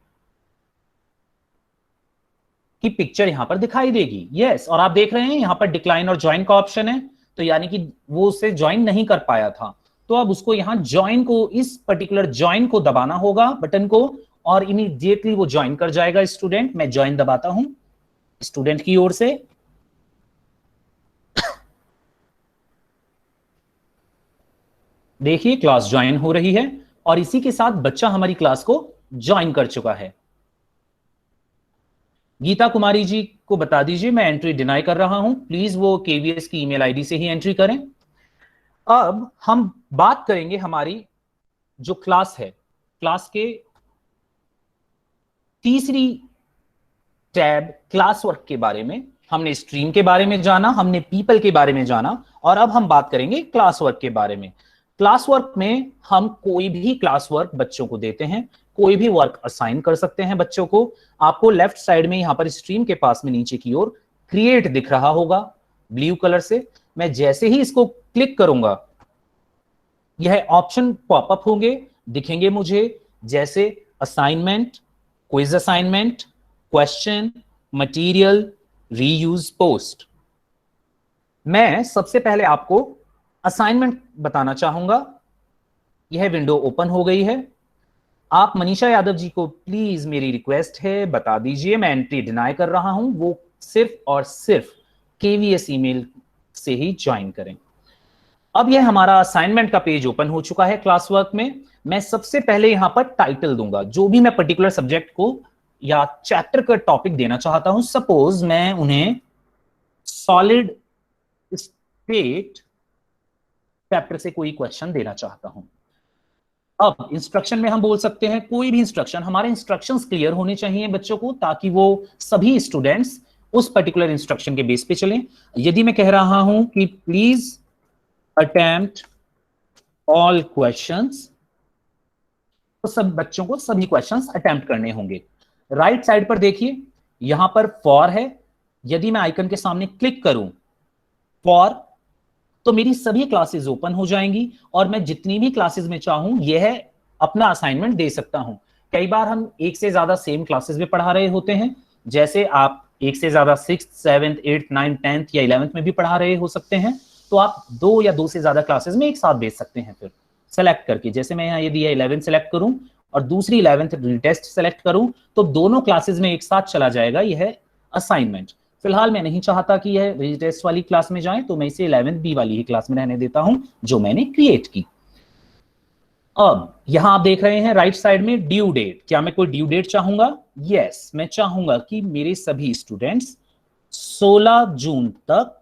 की पिक्चर यहां पर दिखाई देगी। यस, और आप देख रहे हैं यहां पर डिक्लाइन और ज्वाइन का ऑप्शन है, तो यानी कि वो उसे ज्वाइन नहीं कर पाया था, तो अब उसको यहां ज्वाइन को, इस पर्टिकुलर ज्वाइन को दबाना होगा बटन को, और इमीडिएटली वो ज्वाइन कर जाएगा स्टूडेंट। मैं ज्वाइन दबाता हूं स्टूडेंट की ओर से। देखिए क्लास ज्वाइन हो रही है और इसी के साथ बच्चा हमारी क्लास को ज्वाइन कर चुका है। गीता कुमारी जी को बता दीजिए मैं एंट्री डिनाई कर रहा हूं, प्लीज वो केवीएस की ईमेल आईडी से ही एंट्री करें। अब हम बात करेंगे हमारी जो क्लास है, क्लास के तीसरी टैब क्लास वर्क के बारे में। हमने स्ट्रीम के बारे में जाना, हमने पीपल के बारे में जाना, और अब हम बात करेंगे क्लास वर्क के बारे में। क्लास वर्क में हम कोई भी क्लास वर्क बच्चों को देते हैं, कोई भी वर्क असाइन कर सकते हैं बच्चों को। आपको लेफ्ट साइड में यहां पर स्ट्रीम के पास में नीचे की ओर क्रिएट दिख रहा होगा ब्लू कलर से। मैं जैसे ही इसको क्लिक करूंगा, यह ऑप्शन पॉपअप होंगे, दिखेंगे मुझे, जैसे assignment, quiz assignment, question, material, reuse post. मैं सबसे पहले आपको असाइनमेंट बताना चाहूंगा। यह विंडो ओपन हो गई है। आप मनीषा यादव जी को प्लीज मेरी रिक्वेस्ट है, बता दीजिए मैं एंट्री डिनाई कर रहा हूं, वो सिर्फ और सिर्फ केवीएस ईमेल से ही ज्वाइन करें। अब यह हमारा असाइनमेंट का पेज ओपन हो चुका है क्लास वर्क में। मैं सबसे पहले यहां पर टाइटल दूंगा, जो भी मैं पर्टिकुलर सब्जेक्ट को या चैप्टर का टॉपिक देना चाहता हूं। सपोज मैं उन्हें सॉलिड स्टेट चैप्टर से कोई क्वेश्चन देना चाहता हूं। अब इंस्ट्रक्शन में हम बोल सकते हैं कोई भी इंस्ट्रक्शन, हमारे इंस्ट्रक्शंस क्लियर होने चाहिए बच्चों को, ताकि वो सभी स्टूडेंट्स उस पर्टिकुलर इंस्ट्रक्शन के बेस पे चलें। यदि मैं कह रहा हूं कि प्लीज अटेम्प्ट ऑल क्वेश्चंस, तो सब बच्चों को सभी क्वेश्चंस अटेम्प्ट करने होंगे। राइट साइड पर देखिए, यहां पर फॉर है। यदि मैं आइकन के सामने क्लिक करूं फॉर, तो मेरी सभी क्लासेस ओपन हो जाएंगी और मैं जितनी भी क्लासेस में चाहूं यह अपना असाइनमेंट दे सकता हूं। कई बार हम एक से ज्यादा सेम क्लासेस में पढ़ा रहे होते हैं, जैसे आप एक से ज्यादा 6th 7th 8th 9th 10th या 11th में भी पढ़ा रहे हो सकते हैं, तो आप दो या दो से ज्यादा क्लासेस में एक साथ भेज सकते हैं। फिर सेलेक्ट करके, जैसे मैं यहाँ यदि 11th सेलेक्ट करूं और दूसरी 11th रीटेस्ट सेलेक्ट करूं, तो दोनों क्लासेस में एक साथ चला जाएगा यह असाइनमेंट। फिलहाल मैं नहीं चाहता कि यह रीटेस्ट वाली क्लास में जाए, तो मैं इसे 11th बी वाली ही क्लास में रहने देता हूं जो मैंने क्रिएट की। अब यहां आप देख रहे हैं राइट साइड में ड्यू डेट। क्या मैं कोई ड्यू डेट चाहूंगा? यस, मैं चाहूंगा कि मेरे सभी स्टूडेंट्स 16 जून तक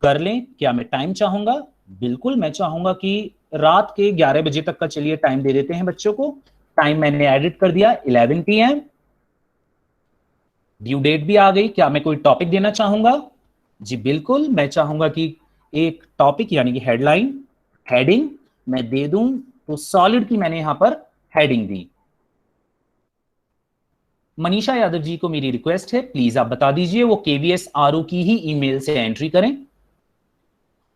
कर लें। क्या मैं टाइम चाहूंगा? बिल्कुल, मैं चाहूंगा कि रात के 11 बजे तक का, चलिए टाइम दे देते हैं बच्चों को। टाइम मैंने एडिट कर दिया 11 PM। ड्यू डेट भी आ गई। क्या मैं कोई टॉपिक देना चाहूंगा? जी बिल्कुल, मैं चाहूंगा कि एक टॉपिक यानी कि हेडलाइन, हेडिंग मैं दे दूं, तो सॉलिड की मैंने यहां पर हेडिंग दी। मनीषा यादव जी को मेरी रिक्वेस्ट है, प्लीज आप बता दीजिए वो केवीएस आरओ की ही ईमेल से एंट्री करें।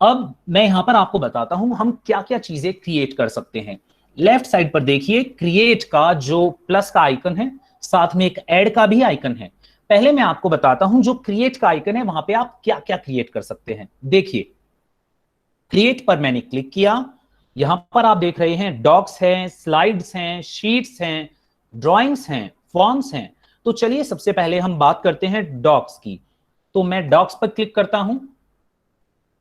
अब मैं यहां पर आपको बताता हूं हम क्या क्या चीजें क्रिएट कर सकते हैं। लेफ्ट साइड पर देखिए क्रिएट का जो प्लस का आइकन है, साथ में एक ऐड का भी आइकन है। पहले मैं आपको बताता हूं जो क्रिएट का आइकन है वहां पे आप क्या क्या क्रिएट कर सकते हैं। देखिए क्रिएट पर मैंने क्लिक किया, यहां पर आप देख रहे हैं डॉक्स हैं, स्लाइड्स हैं, शीट्स हैं, ड्राइंग्स हैं, फॉर्म्स हैं। तो चलिए सबसे पहले हम बात करते हैं डॉक्स की। तो मैं डॉक्स पर क्लिक करता हूं,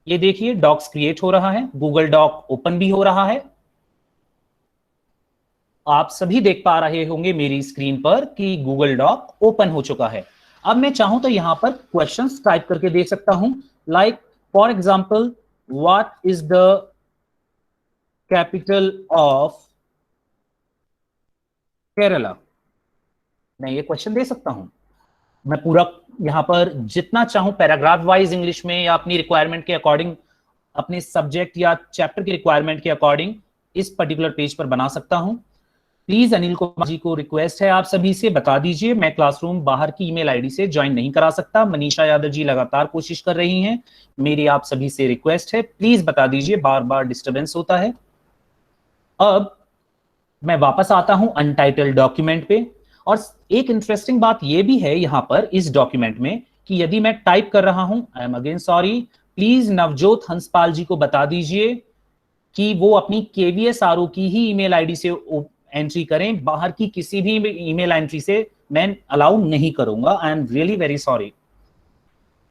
ये देखिए डॉक्स क्रिएट हो रहा है, गूगल डॉक ओपन भी हो रहा है। आप सभी देख पा रहे होंगे मेरी स्क्रीन पर कि गूगल डॉक ओपन हो चुका है। अब मैं चाहूं तो यहां पर क्वेश्चंस टाइप करके दे सकता हूं, like for example what is the capital of Kerala. मैं ये क्वेश्चन दे सकता हूं। मैं पूरा यहां पर जितना चाहूं पैराग्राफ वाइज इंग्लिश में या अपनी रिक्वायरमेंट के अकॉर्डिंग, अपने सब्जेक्ट या चैप्टर की रिक्वायरमेंट के अकॉर्डिंग इस पर्टिकुलर पेज पर बना सकता हूं। प्लीज अनिल कुमार जी को रिक्वेस्ट है, आप सभी से बता दीजिए मैं क्लासरूम बाहर की ईमेल आईडी से ज्वाइन नहीं करा सकता। मनीषा यादव जी लगातार कोशिश कर रही हैं, मेरी आप सभी से रिक्वेस्ट है प्लीज बता दीजिए, बार बार डिस्टर्बेंस होता है। अब मैं वापस आता हूं अनटाइटल्ड डॉक्यूमेंट पे, और एक इंटरेस्टिंग बात यह भी है यहां पर इस डॉक्यूमेंट में कि यदि मैं टाइप कर रहा हूं, I am again sorry, please Navjot Hanspal ji को बता दीजिए कि वो अपनी केवीएस आरओ की ही ईमेल आईडी से एंट्री करें, बाहर की किसी भी ईमेल एंट्री से मैं अलाउ नहीं करूंगा। आई एम रियली वेरी सॉरी।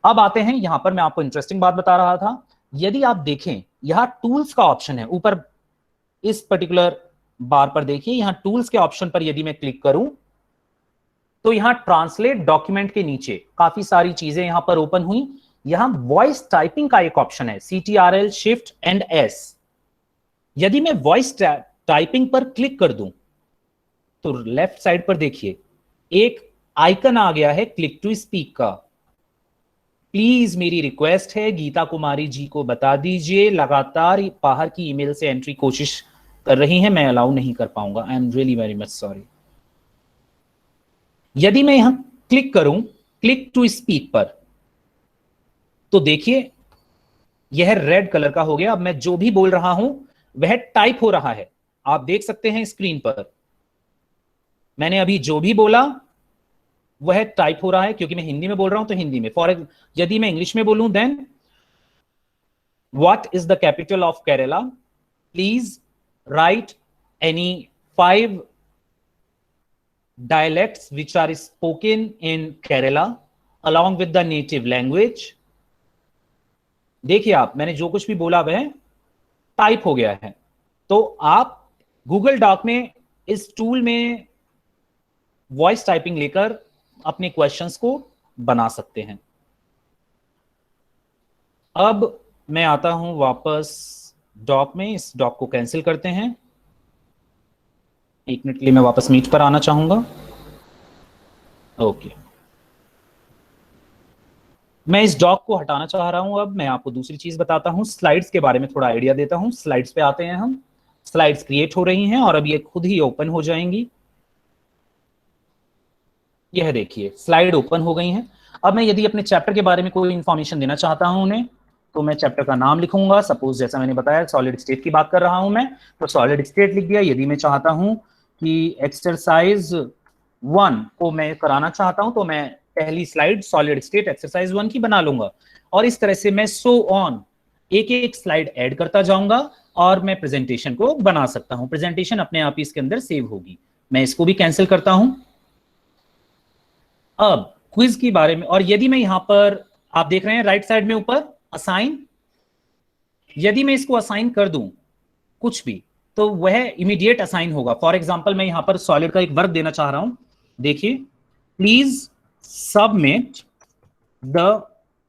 अब आते हैं यहां पर, मैं आपको इंटरेस्टिंग बात बता रहा था, यदि आप देखें यहां टूल्स का ऑप्शन है ऊपर, इस पर्टिकुलर बार पर देखिए यहां टूल्स के ऑप्शन पर यदि मैं क्लिक करूं तो यहां ट्रांसलेट डॉक्यूमेंट के नीचे काफी सारी चीजें यहां पर ओपन हुई। यहां वॉइस टाइपिंग का एक ऑप्शन है, CTRL शिफ्ट एंड S। यदि मैं वॉइस टाइपिंग पर क्लिक कर दूं तो लेफ्ट साइड पर देखिए एक आइकन आ गया है क्लिक टू स्पीक का। प्लीज मेरी रिक्वेस्ट है गीता कुमारी जी को बता दीजिए, लगातार बाहर की ईमेल से एंट्री कोशिश कर रही हैं, मैं अलाउ नहीं कर पाऊंगा, आई am really very much sorry. यदि मैं यहां क्लिक करूं क्लिक टू स्पीक पर तो देखिए यह रेड कलर का हो गया। अब मैं जो भी बोल रहा हूं वह टाइप हो रहा है, आप देख सकते हैं स्क्रीन पर। मैंने अभी जो भी बोला वह टाइप हो रहा है, क्योंकि मैं हिंदी में बोल रहा हूं तो हिंदी में। यदि मैं इंग्लिश में बोलूं then what is the capital of Kerala, please write any 5 dialects which are spoken in Kerala along with the native language। देखिए आप, मैंने जो कुछ भी बोला वह टाइप हो गया है। तो आप गूगल डॉक में इस टूल में वॉइस टाइपिंग लेकर अपने क्वेश्चंस को बना सकते हैं। अब मैं आता हूं वापस डॉक में, इस डॉक को कैंसिल करते हैं। 1 मिनट के लिए मैं वापस मीट पर आना चाहूंगा। ओके, मैं इस डॉक को हटाना चाह रहा हूं। अब मैं आपको दूसरी चीज बताता हूं, स्लाइड्स के बारे में थोड़ा आइडिया देता हूं। स्लाइड्स पे आते हैं हम। स्लाइड्स क्रिएट हो रही हैं और अब ये खुद ही ओपन हो जाएंगी। यह देखिए स्लाइड ओपन हो गई हैं। अब मैं यदि अपने चैप्टर के बारे में कोई इंफॉर्मेशन देना चाहता हूं उन्हें, तो मैं चैप्टर का नाम लिखूंगा। सपोज जैसा मैंने बताया सॉलिड स्टेट की बात कर रहा हूं मैं, तो सॉलिड स्टेट लिख दिया। यदि मैं चाहता हूं कि एक्सरसाइज 1 को मैं कराना चाहता हूं तो मैं पहली स्लाइड सॉलिड स्टेट एक्सरसाइज 1 की बना लूंगा। और इस तरह से मैं सो ऑन एक एक स्लाइड ऐड करता जाऊंगा और मैं प्रेजेंटेशन को बना सकता हूं। प्रेजेंटेशन अपने आप ही इसके अंदर सेव होगी। मैं इसको भी कैंसिल करता हूं। अब क्विज के बारे में, और यदि मैं यहां पर आप देख रहे हैं राइट साइड में ऊपर असाइन, यदि मैं इसको असाइन कर दूं कुछ भी तो वह इमीडिएट असाइन होगा। फॉर एग्जांपल मैं यहां पर सॉलिड का एक वर्क देना चाह रहा हूं। देखिए, please submit the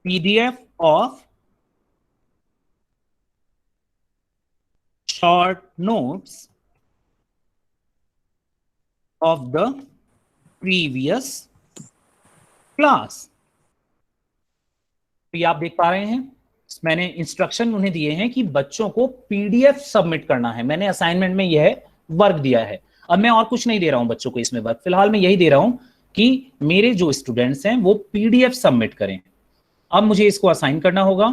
PDF of short notes of the previous class. तो ये आप देख पा रहे हैं, मैंने इंस्ट्रक्शन उन्हें दिए हैं कि बच्चों को PDF सबमिट करना है। मैंने असाइनमेंट में यह वर्क दिया है। अब मैं और कुछ नहीं दे रहा हूं बच्चों को इसमें वर्क, फिलहाल मैं यही दे रहा हूं कि मेरे जो स्टूडेंट्स हैं वो PDF सबमिट करें। अब मुझे इसको असाइन करना होगा,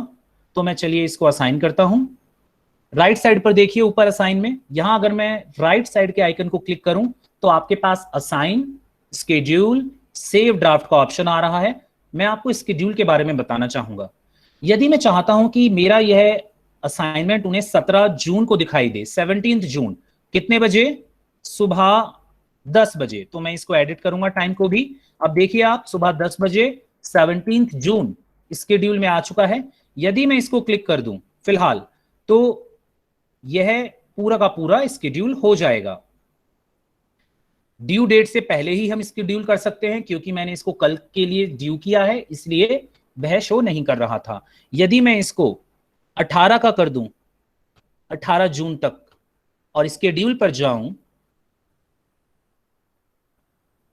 तो मैं चलिए इसको असाइन करता हूं। राइट साइड पर देखिए ऊपर असाइन में, यहां अगर मैं राइट साइड के आइकन को क्लिक करूं तो आपके पास असाइन, स्केड्यूल, सेव ड्राफ्ट का ऑप्शन आ रहा है। मैं आपको स्केड्यूल के बारे में बताना चाहूंगा। यदि मैं चाहता हूं कि मेरा यह असाइनमेंट उन्हें 17 जून को दिखाई दे, 17 जून, कितने बजे? सुबह 10 बजे, तो मैं इसको एडिट करूंगा टाइम को भी। अब देखिए आप, सुबह 10 बजे 17 जून स्केड्यूल में आ चुका है। यदि मैं इसको क्लिक कर दूं फिलहाल तो यह पूरा का पूरा स्केड्यूल हो जाएगा। ड्यू डेट से पहले ही हम स्केड्यूल कर सकते हैं, क्योंकि मैंने इसको कल के लिए ड्यू किया है, इसलिए वह शो नहीं कर रहा था। यदि मैं इसको 18 का कर दूं, 18 जून तक, और स्केड्यूल पर जाऊं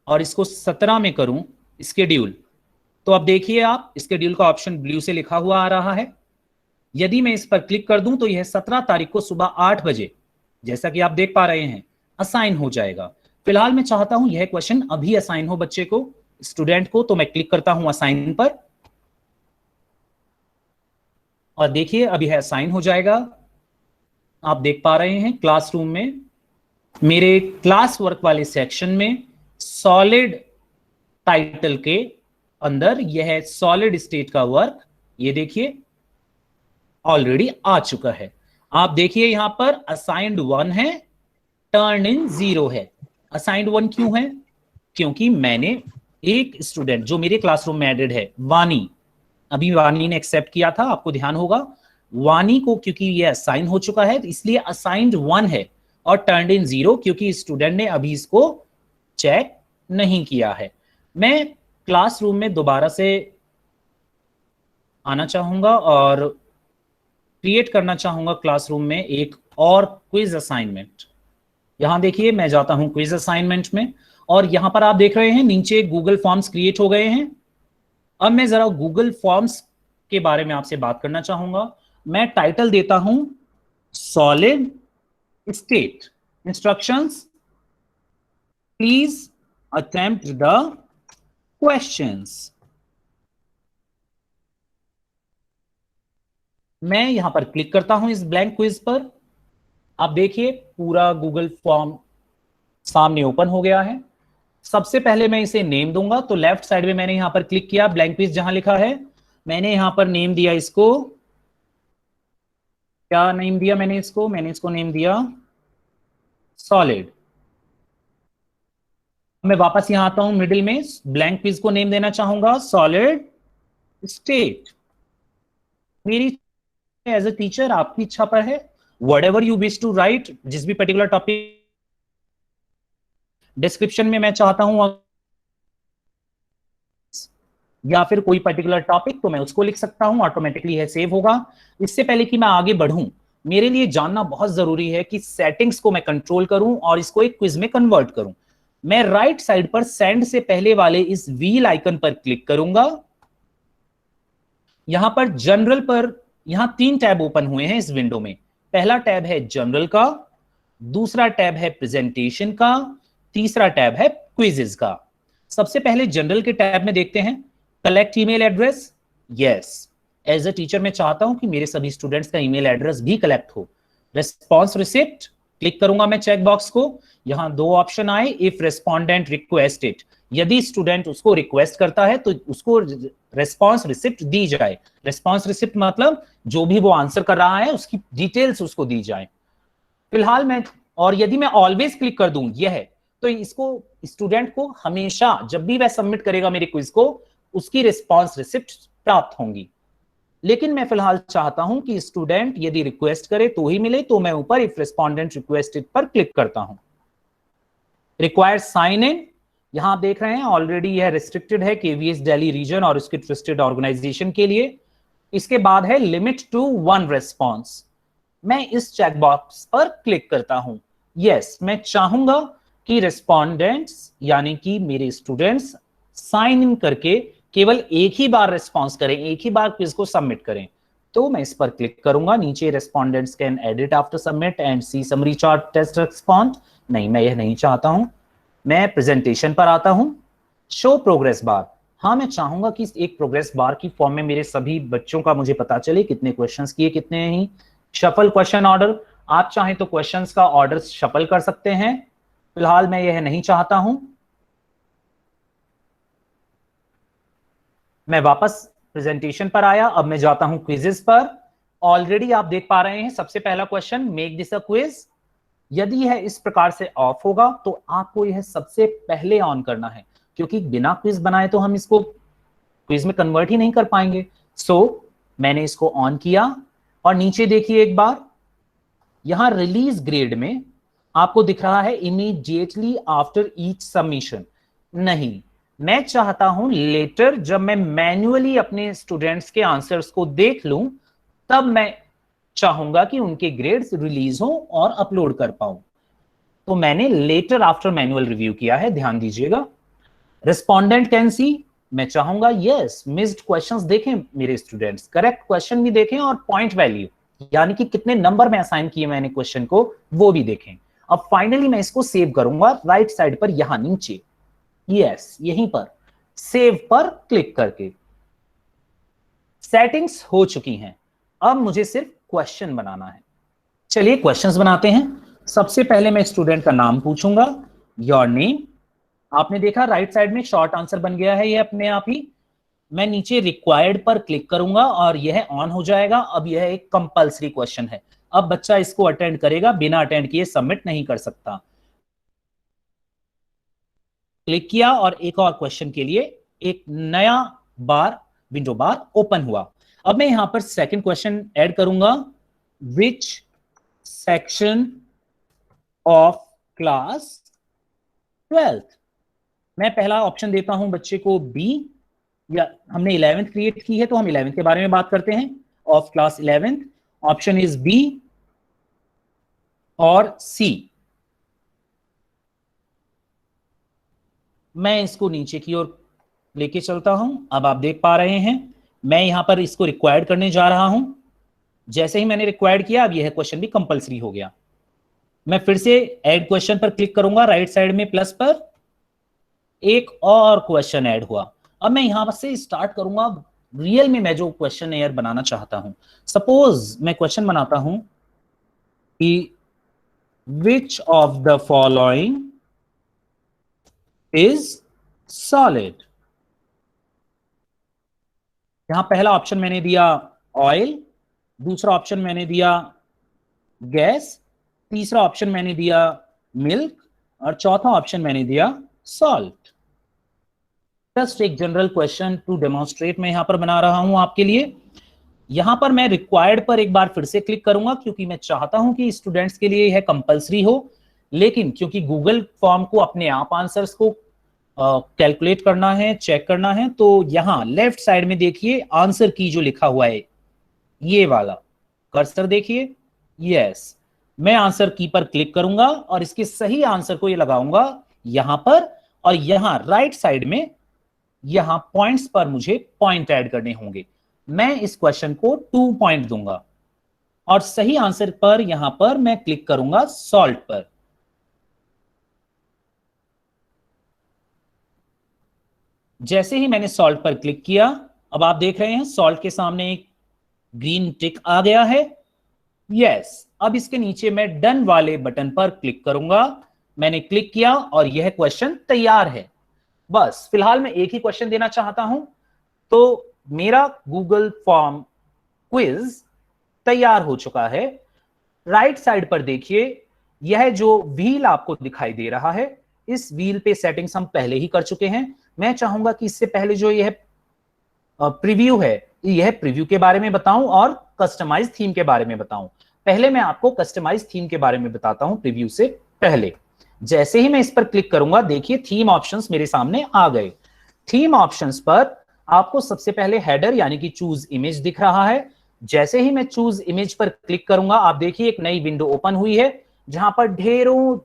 और इसको 17 में करूं स्केड्यूल, तो अब देखिए आप स्केड्यूल का ऑप्शन ब्लू से लिखा हुआ आ रहा है। यदि मैं इस पर क्लिक कर दूं तो यह 17 तारीख को सुबह 8 बजे, जैसा कि आप देख पा रहे हैं, असाइन हो जाएगा। फिलहाल मैं चाहता हूं यह क्वेश्चन अभी असाइन हो बच्चे को, स्टूडेंट को, तो मैं क्लिक करता हूं असाइन पर और देखिए अभी है असाइन हो जाएगा। आप देख पा रहे हैं क्लासरूम में मेरे क्लास वर्क वाले सेक्शन में सॉलिड टाइटल के अंदर यह सॉलिड स्टेट का वर्क, ये देखिए ऑलरेडी आ चुका है। आप देखिए यहां पर असाइंड 1 है, टर्न इन 0 है। असाइंड 1 क्यों है? क्योंकि मैंने एक स्टूडेंट जो मेरे क्लासरूम में एडेड है, वानी, अभी वानी ने एक्सेप्ट किया था, आपको ध्यान होगा, वानी को क्योंकि ये असाइन हो चुका है इसलिए असाइंड 1 है, और टर्न इन 0 क्योंकि स्टूडेंट ने अभी इसको चेक नहीं किया है। मैं क्लासरूम में दोबारा से आना चाहूंगा और क्रिएट करना चाहूंगा क्लासरूम में एक और क्विज असाइनमेंट। यहां देखिए मैं जाता हूं क्विज असाइनमेंट में, और यहां पर आप देख रहे हैं नीचे गूगल फॉर्म्स क्रिएट हो गए हैं। अब मैं जरा गूगल फॉर्म्स के बारे में आपसे बात करना चाहूंगा। मैं टाइटल देता हूं solid state instructions, please attempt the questions. मैं यहां पर क्लिक करता हूं इस ब्लैंक क्विज पर। आप देखिए पूरा गूगल फॉर्म सामने ओपन हो गया है। सबसे पहले मैं इसे नेम दूंगा, तो लेफ्ट साइड में मैंने यहां पर क्लिक किया, ब्लैंक क्विज जहां लिखा है, मैंने यहां पर नेम दिया इसको, क्या नेम दिया मैंने इसको नेम दिया सॉलिड। मैं वापस यहां आता हूं मिडिल में, ब्लैंक क्विज को नेम देना चाहूंगा सॉलिड स्टेट। मेरी एज ए टीचर आपकी इच्छा पर है, whatever you wish to write, जिस भी पर्टिकुलर टॉपिक डिस्क्रिप्शन में मैं चाहता हूं या फिर कोई पर्टिकुलर टॉपिक, तो मैं उसको लिख सकता हूं, ऑटोमेटिकली है सेव होगा। इससे पहले कि मैं आगे बढ़ूं, मेरे लिए जानना बहुत जरूरी है कि सेटिंग्स को मैं कंट्रोल करूं और इसको एक क्विज में कन्वर्ट करूं। मैं राइट साइड पर सेंड से पहले वाले इस व्हील आइकन पर क्लिक करूंगा। यहां पर जनरल पर, यहां 3 टैब ओपन हुए हैं इस विंडो में। पहला टैब है जनरल का, दूसरा टैब है प्रेजेंटेशन का, तीसरा टैब है क्विजेस का। सबसे पहले जनरल के टैब में देखते हैं, collect email address. Yes, as a teacher मैं चाहता हूं कि मेरे सभी स्टूडेंट्स का ईमेल एड्रेस भी कलेक्ट हो। रिस्पॉन्स रिसिप्ट, क्लिक करूंगा मैं चेक बॉक्स को। यहां 2 ऑप्शन आए, इफ रेस्पोंडेंट रिक्वेस्टेड, यदि स्टूडेंट उसको रिक्वेस्ट करता है तो उसको रेस्पॉन्स रिसिप्ट दी जाए। रेस्पॉन्स रिसिप्ट मतलब जो भी वो आंसर कर रहा है उसकी डिटेल्स उसको दी जाए। फिलहाल मैं, और यदि मैं ऑलवेज क्लिक कर दूं यह, तो इसको स्टूडेंट को हमेशा जब भी वह सबमिट करेगा मेरे क्विज को, उसकी रिस्पॉन्स रिसिप्ट प्राप्त होंगी। लेकिन मैं फिलहाल चाहता हूं कि स्टूडेंट यदि रिक्वेस्ट करे तो ही मिले, तो मैं ऊपर इफ रेस्पोंडेंट रिक्वेस्टेड पर क्लिक करता हूं। रिक्वायर्ड साइन इन, यहां आप देख रहे हैं ऑलरेडी यह रिस्ट्रिक्टेड है केवीएस दिल्ली रीजन और उसके ट्रस्टेड ऑर्गेनाइजेशन के लिए। इसके बाद है लिमिट टू 1 रेस्पॉन्स, मैं इस चेक बॉक्स पर क्लिक करता हूं। यस, मैं चाहूंगा कि रेस्पोंडेंट्स यानी कि मेरे स्टूडेंट्स साइन इन करके केवल एक ही बार रिस्पॉन्स करें, एक ही बार क्विज को सबमिट करें। तो मैं इस पर क्लिक करूंगा। नीचे respondents can edit after submit and see summary chart test respond, नहीं मैं यह नहीं चाहता हूं। मैं प्रेजेंटेशन पर आता हूं, शो प्रोग्रेस बार। हाँ, मैं चाहूंगा कि एक प्रोग्रेस बार की फॉर्म में मेरे सभी बच्चों का मुझे पता चले कितने क्वेश्चंस किए कितने नहीं। शफल क्वेश्चन ऑर्डर, आप चाहें तो क्वेश्चंस का ऑर्डर शफल कर सकते हैं, फिलहाल मैं यह नहीं चाहता हूं। मैं वापस प्रेजेंटेशन पर आया, अब मैं जाता हूं क्विजेस पर। ऑलरेडी आप देख पा रहे हैं सबसे पहला question, make this a quiz. यदि यह इस प्रकार से ऑफ होगा तो आपको यह सबसे पहले ऑन करना है, क्योंकि बिना क्विज बनाए तो हम इसको क्विज में कन्वर्ट ही नहीं कर पाएंगे। सो मैंने इसको ऑन किया और नीचे देखिए एक बार, यहां रिलीज ग्रेड में आपको दिख रहा है इमीडिएटली आफ्टर ईच सबमिशन। नहीं, मैं चाहता हूं लेटर जब मैं मैन्युअली अपने स्टूडेंट्स के आंसर्स को देख लूं, तब मैं चाहूंगा कि उनके ग्रेड्स रिलीज हो और अपलोड कर पाऊं। तो मैंने लेटर आफ्टर मैनुअल रिव्यू किया है, ध्यान दीजिएगा। रिस्पोंडेंट कैन सी, मैं चाहूंगा यस मिस्ड क्वेश्चंस देखें मेरे स्टूडेंट्स, करेक्ट क्वेश्चन भी देखें और पॉइंट वैल्यू यानी कि कितने नंबर में असाइन किए मैंने क्वेश्चन को वो भी देखें। अब फाइनली मैं इसको सेव करूंगा राइट साइड पर यहां नीचे, यस यहीं पर सेव पर क्लिक करके। सेटिंग्स हो चुकी हैं, अब मुझे सिर्फ क्वेश्चन बनाना है। चलिए क्वेश्चंस बनाते हैं। सबसे पहले मैं स्टूडेंट का नाम पूछूंगा, योर नेम। आपने देखा राइट साइड में शॉर्ट आंसर बन गया है ये अपने आप ही। मैं नीचे रिक्वायर्ड पर क्लिक करूंगा और यह ऑन हो जाएगा। अब यह एक कंपल्सरी क्वेश्चन है, अब बच्चा इसको अटेंड करेगा, बिना अटेंड किए सबमिट नहीं कर सकता। क्लिक किया और एक और क्वेश्चन के लिए एक नया बार, विंडो बार ओपन हुआ। अब मैं यहां पर सेकंड क्वेश्चन ऐड करूंगा, which section of class 12th। मैं पहला ऑप्शन देता हूं बच्चे को बी, या हमने 11th क्रिएट की है तो हम 11th के बारे में बात करते हैं, of class 11th। Option is B और सी। मैं इसको नीचे की ओर लेके चलता हूं। अब आप देख पा रहे हैं मैं यहां पर इसको रिक्वायर्ड करने जा रहा हूं। जैसे ही मैंने रिक्वायर्ड किया, अब यह क्वेश्चन भी कंपलसरी हो गया। मैं फिर से ऐड क्वेश्चन पर क्लिक करूंगा, राइट साइड में प्लस पर एक और क्वेश्चन ऐड हुआ। अब मैं यहां से स्टार्ट करूंगा रियल में मैं जो क्वेश्चन एयर बनाना चाहता हूं। सपोज मैं क्वेश्चन बनाता हूं कि which of the following is solid. यहां पहला ऑप्शन मैंने दिया ऑयल, दूसरा ऑप्शन मैंने दिया गैस, तीसरा ऑप्शन मैंने दिया मिल्क और चौथा ऑप्शन मैंने दिया सॉल्ट। जस्ट एक जनरल क्वेश्चन टू डेमोन्स्ट्रेट मैं यहां पर बना रहा हूं आपके लिए। यहां पर मैं रिक्वायर्ड पर एक बार फिर से क्लिक करूंगा क्योंकि मैं चाहता हूं कि स्टूडेंट्स के लिए यह कंपलसरी हो, लेकिन क्योंकि गूगल फॉर्म को अपने आप आंसर्स को कैलकुलेट करना है, चेक करना है, तो यहां लेफ्ट साइड में देखिए आंसर की जो लिखा हुआ है ये वाला कर्सर देखिए, यस। मैं आंसर की पर क्लिक करूंगा और इसके सही आंसर को ये लगाऊंगा यहां पर, और यहां राइट साइड में यहां पॉइंट्स पर मुझे पॉइंट ऐड करने होंगे। मैं इस क्वेश्चन को 2 पॉइंट दूंगा और सही आंसर पर यहां पर मैं क्लिक करूंगा सॉल्ट पर। जैसे ही मैंने सॉल्ट पर क्लिक किया, अब आप देख रहे हैं सॉल्ट के सामने एक ग्रीन टिक आ गया है, यस। अब इसके नीचे मैं डन वाले बटन पर क्लिक करूंगा। मैंने क्लिक किया और यह क्वेश्चन तैयार है। बस फिलहाल मैं एक ही क्वेश्चन देना चाहता हूं, तो मेरा गूगल फॉर्म क्विज तैयार हो चुका है। राइट साइड पर देखिए यह जो व्हील आपको दिखाई दे रहा है, इस व्हील पे सेटिंग्स हम पहले ही कर चुके हैं। मैं चाहूंगा कि इससे पहले जो यह प्रीव्यू है, यह प्रीव्यू के बारे में बताऊं और कस्टमाइज थीम के बारे में बताऊं। पहले मैं आपको कस्टमाइज थीम के बारे में बताता हूं प्रीव्यू से पहले। जैसे ही मैं इस पर क्लिक करूंगा, देखिए थीम ऑप्शंस मेरे सामने आ गए। थीम ऑप्शंस पर आपको सबसे पहले हेडर यानी कि चूज इमेज दिख रहा है। जैसे ही मैं चूज इमेज पर क्लिक करूंगा, आप देखिए एक नई विंडो ओपन हुई है जहां पर ढेरों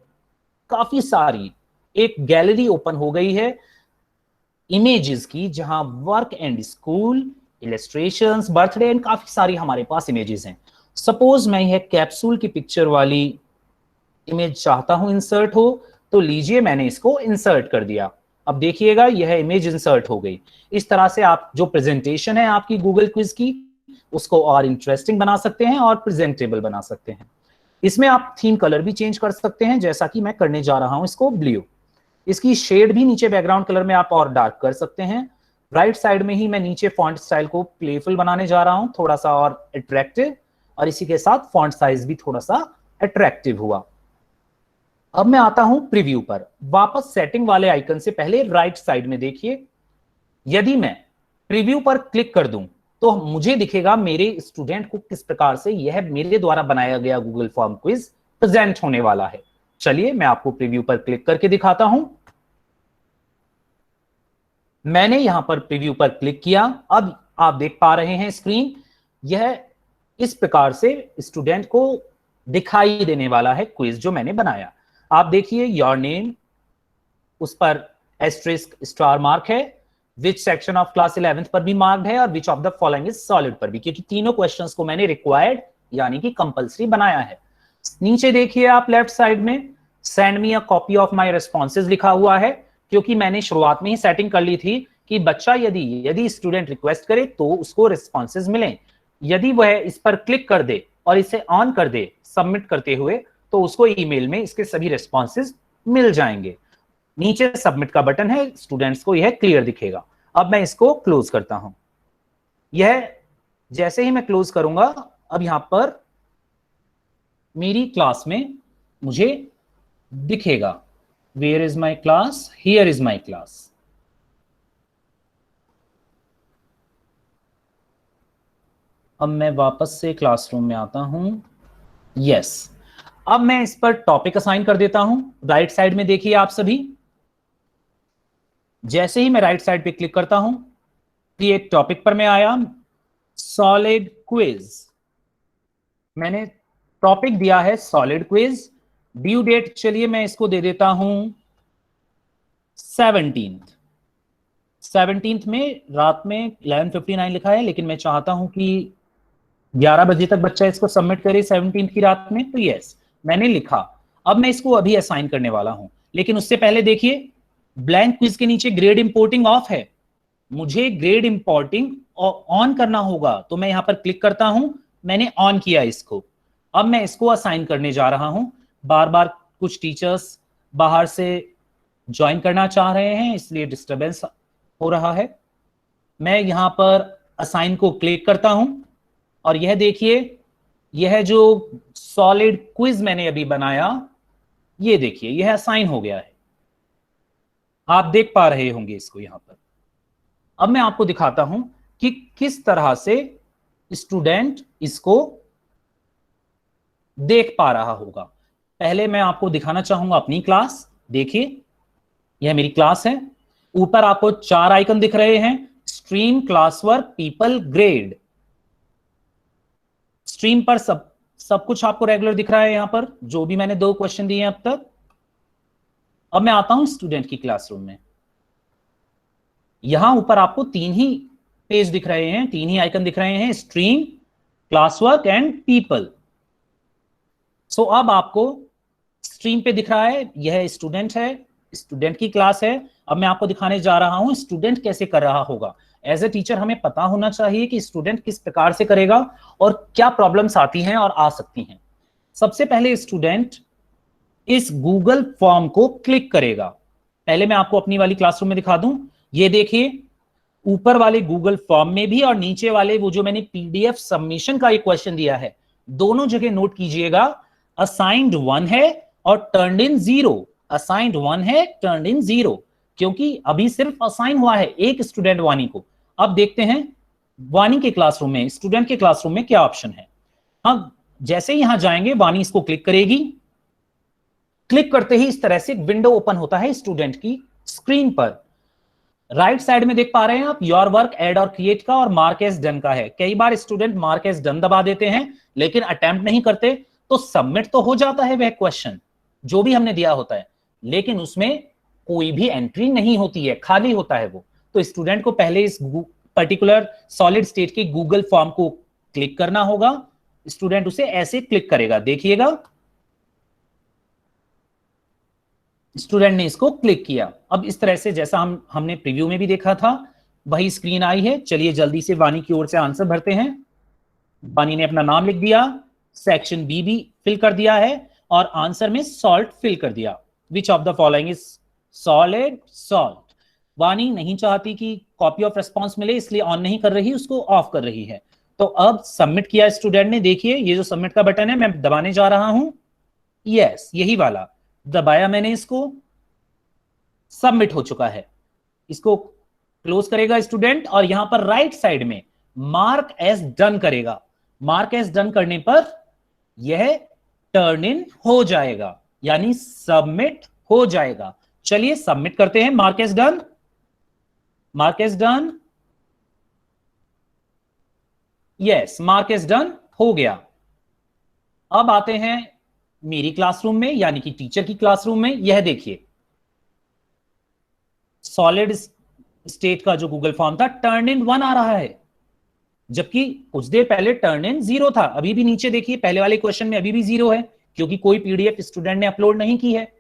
काफी सारी एक गैलरी ओपन हो गई है इमेजेस की, जहां work and school, illustrations, birthday and काफी सारी हमारे पास इमेजेस हैं। सपोज मैं यह कैप्सूल की पिक्चर वाली इमेज चाहता हूं इंसर्ट हो, तो लीजिए मैंने इसको इंसर्ट कर दिया। अब देखिएगा यह इमेज इंसर्ट हो गई। इस तरह से आप जो प्रेजेंटेशन है आपकी गूगल क्विज की, उसको और इंटरेस्टिंग बना सकते हैं और प्रेजेंटेबल बना सकते हैं। इसमें आप थीम कलर भी चेंज कर सकते हैं, जैसा कि मैं करने जा रहा हूं इसको ब्लू। इसकी शेड भी नीचे बैकग्राउंड कलर में आप और डार्क कर सकते हैं। राइट साइड में ही मैं नीचे फॉन्ट स्टाइल को प्लेफुल बनाने जा रहा हूं, थोड़ा सा और अट्रैक्टिव, और इसी के साथ फॉन्ट साइज भी थोड़ा सा अट्रैक्टिव हुआ। अब मैं आता हूं प्रीव्यू पर। वापस सेटिंग वाले आइकन से पहले राइट साइड में देखिए, यदि मैं प्रीव्यू पर क्लिक कर दूं तो मुझे दिखेगा मेरे स्टूडेंट को किस प्रकार से यह मेरे द्वारा बनाया गया गूगल फॉर्म क्विज प्रेजेंट होने वाला है। चलिए मैं आपको प्रीव्यू पर क्लिक करके दिखाता हूं। मैंने यहां पर प्रीव्यू पर क्लिक किया। अब आप देख पा रहे हैं स्क्रीन, यह इस प्रकार से स्टूडेंट को दिखाई देने वाला है क्विज जो मैंने बनाया। आप देखिए योर नेम, उस पर एस्ट्रिस्क स्टार मार्क है, which section of class 11th पर भी मार्क्ड है, और which of the following is solid पर भी, क्योंकि तीनों क्वेश्चंस को मैंने रिक्वायर्ड यानी कि कंपलसरी बनाया है। नीचे देखिए आप लेफ्ट साइड में send me a copy of my responses लिखा हुआ है, क्योंकि मैंने शुरुआत में ही सेटिंग कर ली थी कि बच्चा यदि स्टूडेंट रिक्वेस्ट करे तो उसको रिस्पॉन्सेज मिले। यदि वह इस पर क्लिक कर दे और इसे ऑन कर दे सबमिट करते हुए, तो उसको ईमेल में इसके सभी रिस्पॉन्सेज मिल जाएंगे। नीचे सबमिट का बटन है, स्टूडेंट्स को यह क्लियर दिखेगा। अब मैं इसको क्लोज करता हूं। यह जैसे ही मैं क्लोज करूंगा, अब यहां पर मेरी क्लास में मुझे दिखेगा where is my class, here is my class. अब मैं वापस से क्लासरूम में आता हूं, यस। अब मैं इस पर टॉपिक असाइन कर देता हूं। राइट साइड में देखिए आप सभी, जैसे ही मैं राइट साइड पे क्लिक करता हूं, क्रिएट टॉपिक पर मैं आया, सॉलिड क्विज, मैंने टॉपिक दिया है सॉलिड क्विज। ड्यू डेट चलिए मैं इसको दे देता हूं 17th में रात में 11:59 लिखा है, लेकिन मैं चाहता हूं कि 11 बजे तक बच्चा इसको सबमिट करे 17th की रात में, तो यस मैंने लिखा। अब मैं इसको अभी असाइन करने वाला हूं, लेकिन उससे पहले देखिए ब्लैंक क्विज के नीचे ग्रेड इंपोर्टिंग ऑफ है, मुझे ग्रेड इंपोर्टिंग ऑन करना होगा, तो मैं यहां पर क्लिक करता हूं, मैंने ऑन किया इसको। अब मैं इसको असाइन करने जा रहा हूं। बार बार कुछ टीचर्स बाहर से ज्वाइन करना चाह रहे हैं, इसलिए डिस्टरबेंस हो रहा है। मैं यहां पर असाइन को क्लिक करता हूं और यह देखिए, यह जो सॉलिड क्विज मैंने अभी बनाया, ये देखिए यह असाइन हो गया है, आप देख पा रहे होंगे इसको यहां पर। अब मैं आपको दिखाता हूं कि किस तरह से स्टूडेंट इसको देख पा रहा होगा। पहले मैं आपको दिखाना चाहूंगा अपनी क्लास। देखिए यह मेरी क्लास है, ऊपर आपको 4 आइकन दिख रहे हैं, stream, class work, people, grade. Stream पर सब कुछ आपको रेगुलर दिख रहा है यहां पर, जो भी मैंने 2 क्वेश्चन दिए हैं अब तक। अब मैं आता हूं स्टूडेंट की क्लासरूम में। यहां ऊपर आपको 3 ही पेज दिख रहे हैं, 3 ही आइकन दिख रहे हैं, stream, class work and people. So अब आपको स्ट्रीम पे दिख रहा है, यह स्टूडेंट है, स्टूडेंट की क्लास है। अब मैं आपको दिखाने जा रहा हूं स्टूडेंट कैसे कर रहा होगा। एज ए टीचर हमें पता होना चाहिए कि स्टूडेंट किस प्रकार से करेगा और क्या प्रॉब्लम्स आती हैं और आ सकती हैं। सबसे पहले स्टूडेंट इस गूगल फॉर्म को क्लिक करेगा। पहले मैं आपको अपनी वाली क्लासरूम में दिखा दूं, ये देखिए ऊपर वाले गूगल फॉर्म में भी और नीचे वाले वो जो मैंने पीडीएफ सबमिशन का एक क्वेश्चन दिया है, दोनों जगह नोट कीजिएगा असाइंड 1 है और टर्न्ड इन 0। असाइंड 1 है, टर्न्ड इन 0, क्योंकि अभी सिर्फ असाइन हुआ है एक स्टूडेंट वानी को। अब देखते हैं वानी के क्लासरूम में, स्टूडेंट के क्लासरूम में क्या ऑप्शन है। हाँ, जैसे ही यहां जाएंगे वानी इसको क्लिक करेगी। क्लिक करते ही इस तरह से एक विंडो ओपन होता है स्टूडेंट की स्क्रीन पर। राइट साइड में देख पा रहे हैं आप योर वर्क, एड और क्रिएट का और मार्क एज डन का है। कई बार स्टूडेंट मार्क एज डन दबा देते हैं लेकिन अटेम्प्ट नहीं करते, तो सबमिट तो हो जाता है वह क्वेश्चन जो भी हमने दिया होता है, लेकिन उसमें कोई भी एंट्री नहीं होती है, खाली होता है वो। तो स्टूडेंट को पहले इस पर्टिकुलर सॉलिड स्टेट के गूगल फॉर्म को क्लिक करना होगा। स्टूडेंट उसे ऐसे क्लिक करेगा, देखिएगा स्टूडेंट ने इसको क्लिक किया। अब इस तरह से जैसा हमने प्रीव्यू में भी देखा था वही स्क्रीन आई है। चलिए जल्दी से वानी की ओर से आंसर भरते हैं। वानी ने अपना नाम लिख दिया, सेक्शन बी भी फिल कर दिया है और आंसर में सॉल्ट फिल कर दिया। Which of the following is solid salt. वानी नहीं चाहती कि कॉपी ऑफ रेस्पॉन्स मिले, इसलिए ऑन नहीं कर रही, उसको ऑफ कर रही है। तो अब सबमिट किया स्टूडेंट ने। देखिए ये जो सबमिट का बटन है मैं दबाने जा रहा हूं, यस यही वाला दबाया मैंने, इसको सबमिट हो चुका है। इसको क्लोज करेगा स्टूडेंट और यहां पर राइट साइड में मार्क एज डन करेगा। मार्क एज डन करने पर यह टर्न इन हो जाएगा, यानी सबमिट हो जाएगा। चलिए सबमिट करते हैं। Mark as done, mark as done, yes mark as done हो गया। अब आते हैं मेरी क्लासरूम में, यानी कि टीचर की क्लासरूम में। यह देखिए सॉलिड स्टेट का जो गूगल फॉर्म था टर्न इन 1 आ रहा है, जबकि कुछ देर पहले टर्न इन 0 था। अभी भी नीचे देखिए पहले वाले क्वेश्चन में अभी भी 0 है, क्योंकि कोई पीडीएफ स्टूडेंट ने अपलोड नहीं की है।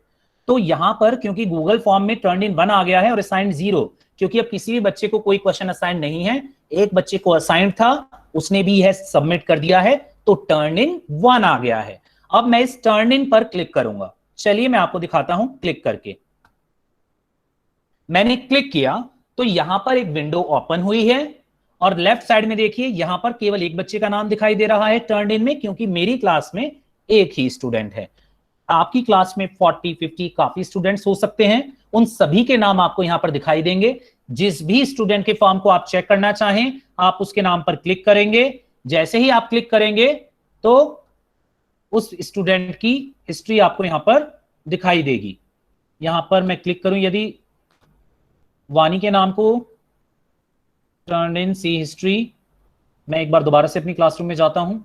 तो यहां पर क्योंकि गूगल फॉर्म में टर्न इन 1 आ गया है और असाइंड 0, क्योंकि अब किसी भी बच्चे को कोई क्वेश्चन असाइंड नहीं है, एक बच्चे को असाइंड था, उसने भी यह सबमिट कर दिया है, तो टर्न इन 1 आ गया है। अब मैं इस टर्न इन पर क्लिक करूंगा। चलिए मैं आपको दिखाता हूं क्लिक करके। मैंने क्लिक किया तो यहां पर एक विंडो ओपन हुई है और लेफ्ट साइड में देखिए यहां पर केवल एक बच्चे का नाम दिखाई दे रहा है टर्न इन में, क्योंकि मेरी क्लास में एक ही स्टूडेंट है। आपकी क्लास में 40-50 काफी स्टूडेंट्स हो सकते हैं, उन सभी के नाम आपको यहां पर दिखाई देंगे। जिस भी स्टूडेंट के फॉर्म को आप चेक करना चाहें आप उसके नाम पर क्लिक करेंगे। जैसे ही आप क्लिक करेंगे तो उस स्टूडेंट की हिस्ट्री आपको यहां पर दिखाई देगी। यहां पर मैं क्लिक करूं, यदि वानी के नाम को टर्न इन सी हिस्ट्री। मैं एक बार दोबारा से अपनी क्लासरूम में जाता हूं,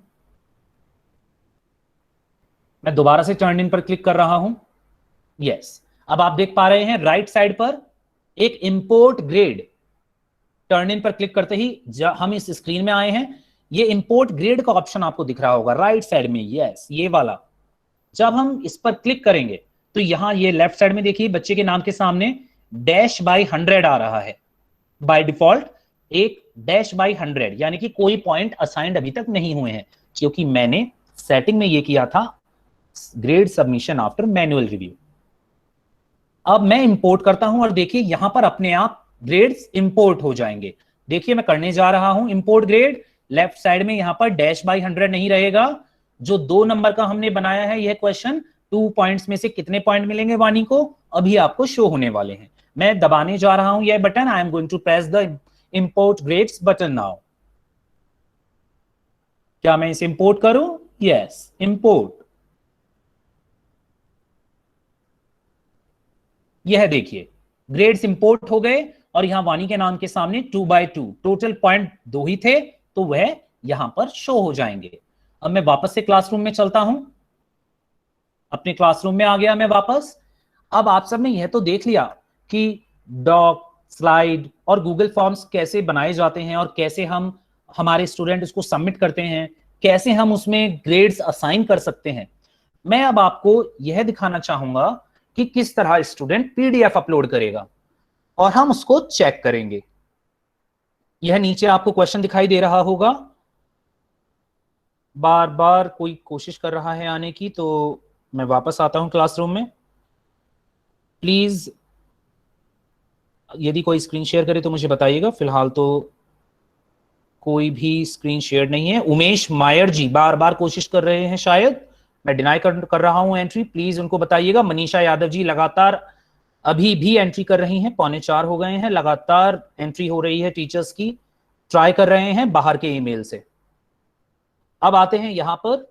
मैं दोबारा से टर्न इन पर क्लिक कर रहा हूं। यस, अब आप देख पा रहे हैं राइट साइड पर एक इंपोर्ट ग्रेड। टर्न इन पर क्लिक करते ही हम इस स्क्रीन में आए हैं। ये इंपोर्ट ग्रेड का ऑप्शन आपको दिख रहा होगा राइट साइड में, यस ये वाला। जब हम इस पर क्लिक करेंगे तो यहां ये लेफ्ट साइड में देखिए बच्चे के नाम के सामने डैश बाई 100 आ रहा है। बाय डिफॉल्ट एक डैश बाई 100, यानी कि कोई पॉइंट असाइंड अभी तक नहीं हुए हैं, क्योंकि मैंने सेटिंग में ये किया था grade submission after manual review. अब मैं इंपोर्ट करता हूं और देखिए यहां पर अपने आप ग्रेड्स इंपोर्ट हो जाएंगे। देखिए मैं करने जा रहा हूं इंपोर्ट ग्रेड। लेफ्ट साइड में यहां पर डैश बाई 100 नहीं रहेगा। जो 2 नंबर का हमने बनाया है यह क्वेश्चन, 2 पॉइंट्स में से कितने पॉइंट मिलेंगे वानी को, अभी आपको शो होने वाले हैं। मैं दबाने जा रहा हूं यह button. I am going to press the import grades button now. क्या मैं इसे इंपोर्ट करूं? Yes, import. यह देखिए ग्रेड्स इंपोर्ट हो गए और यहां वानी के नाम के सामने 2/2 टोटल पॉइंट 2 ही थे, तो वह यहां पर शो हो जाएंगे। अब मैं वापस से क्लासरूम में चलता हूं, अपने क्लासरूम में आ गया मैं वापस। अब आप सबने यह तो देख लिया कि डॉक, स्लाइड और गूगल फॉर्म्स कैसे बनाए जाते हैं और कैसे हम हमारे स्टूडेंट उसको सबमिट करते हैं, कैसे हम उसमें ग्रेड्स असाइन कर सकते हैं। मैं अब आपको यह दिखाना चाहूंगा कि किस तरह स्टूडेंट पीडीएफ अपलोड करेगा और हम उसको चेक करेंगे। यह नीचे आपको क्वेश्चन दिखाई दे रहा होगा। बार बार कोई कोशिश कर रहा है आने की, तो मैं वापस आता हूं क्लासरूम में। प्लीज यदि कोई स्क्रीन शेयर करे तो मुझे बताइएगा। फिलहाल तो कोई भी स्क्रीन शेयर नहीं है। उमेश मायर जी बार बार कोशिश कर रहे हैं, शायद मैं डिनाई कर रहा हूं एंट्री, प्लीज उनको बताइएगा। मनीषा यादव जी लगातार अभी भी एंट्री कर रही हैं, 3:45 हो गए हैं, लगातार एंट्री हो रही है टीचर्स की, ट्राई कर रहे हैं बाहर के ईमेल से। अब आते हैं यहां पर,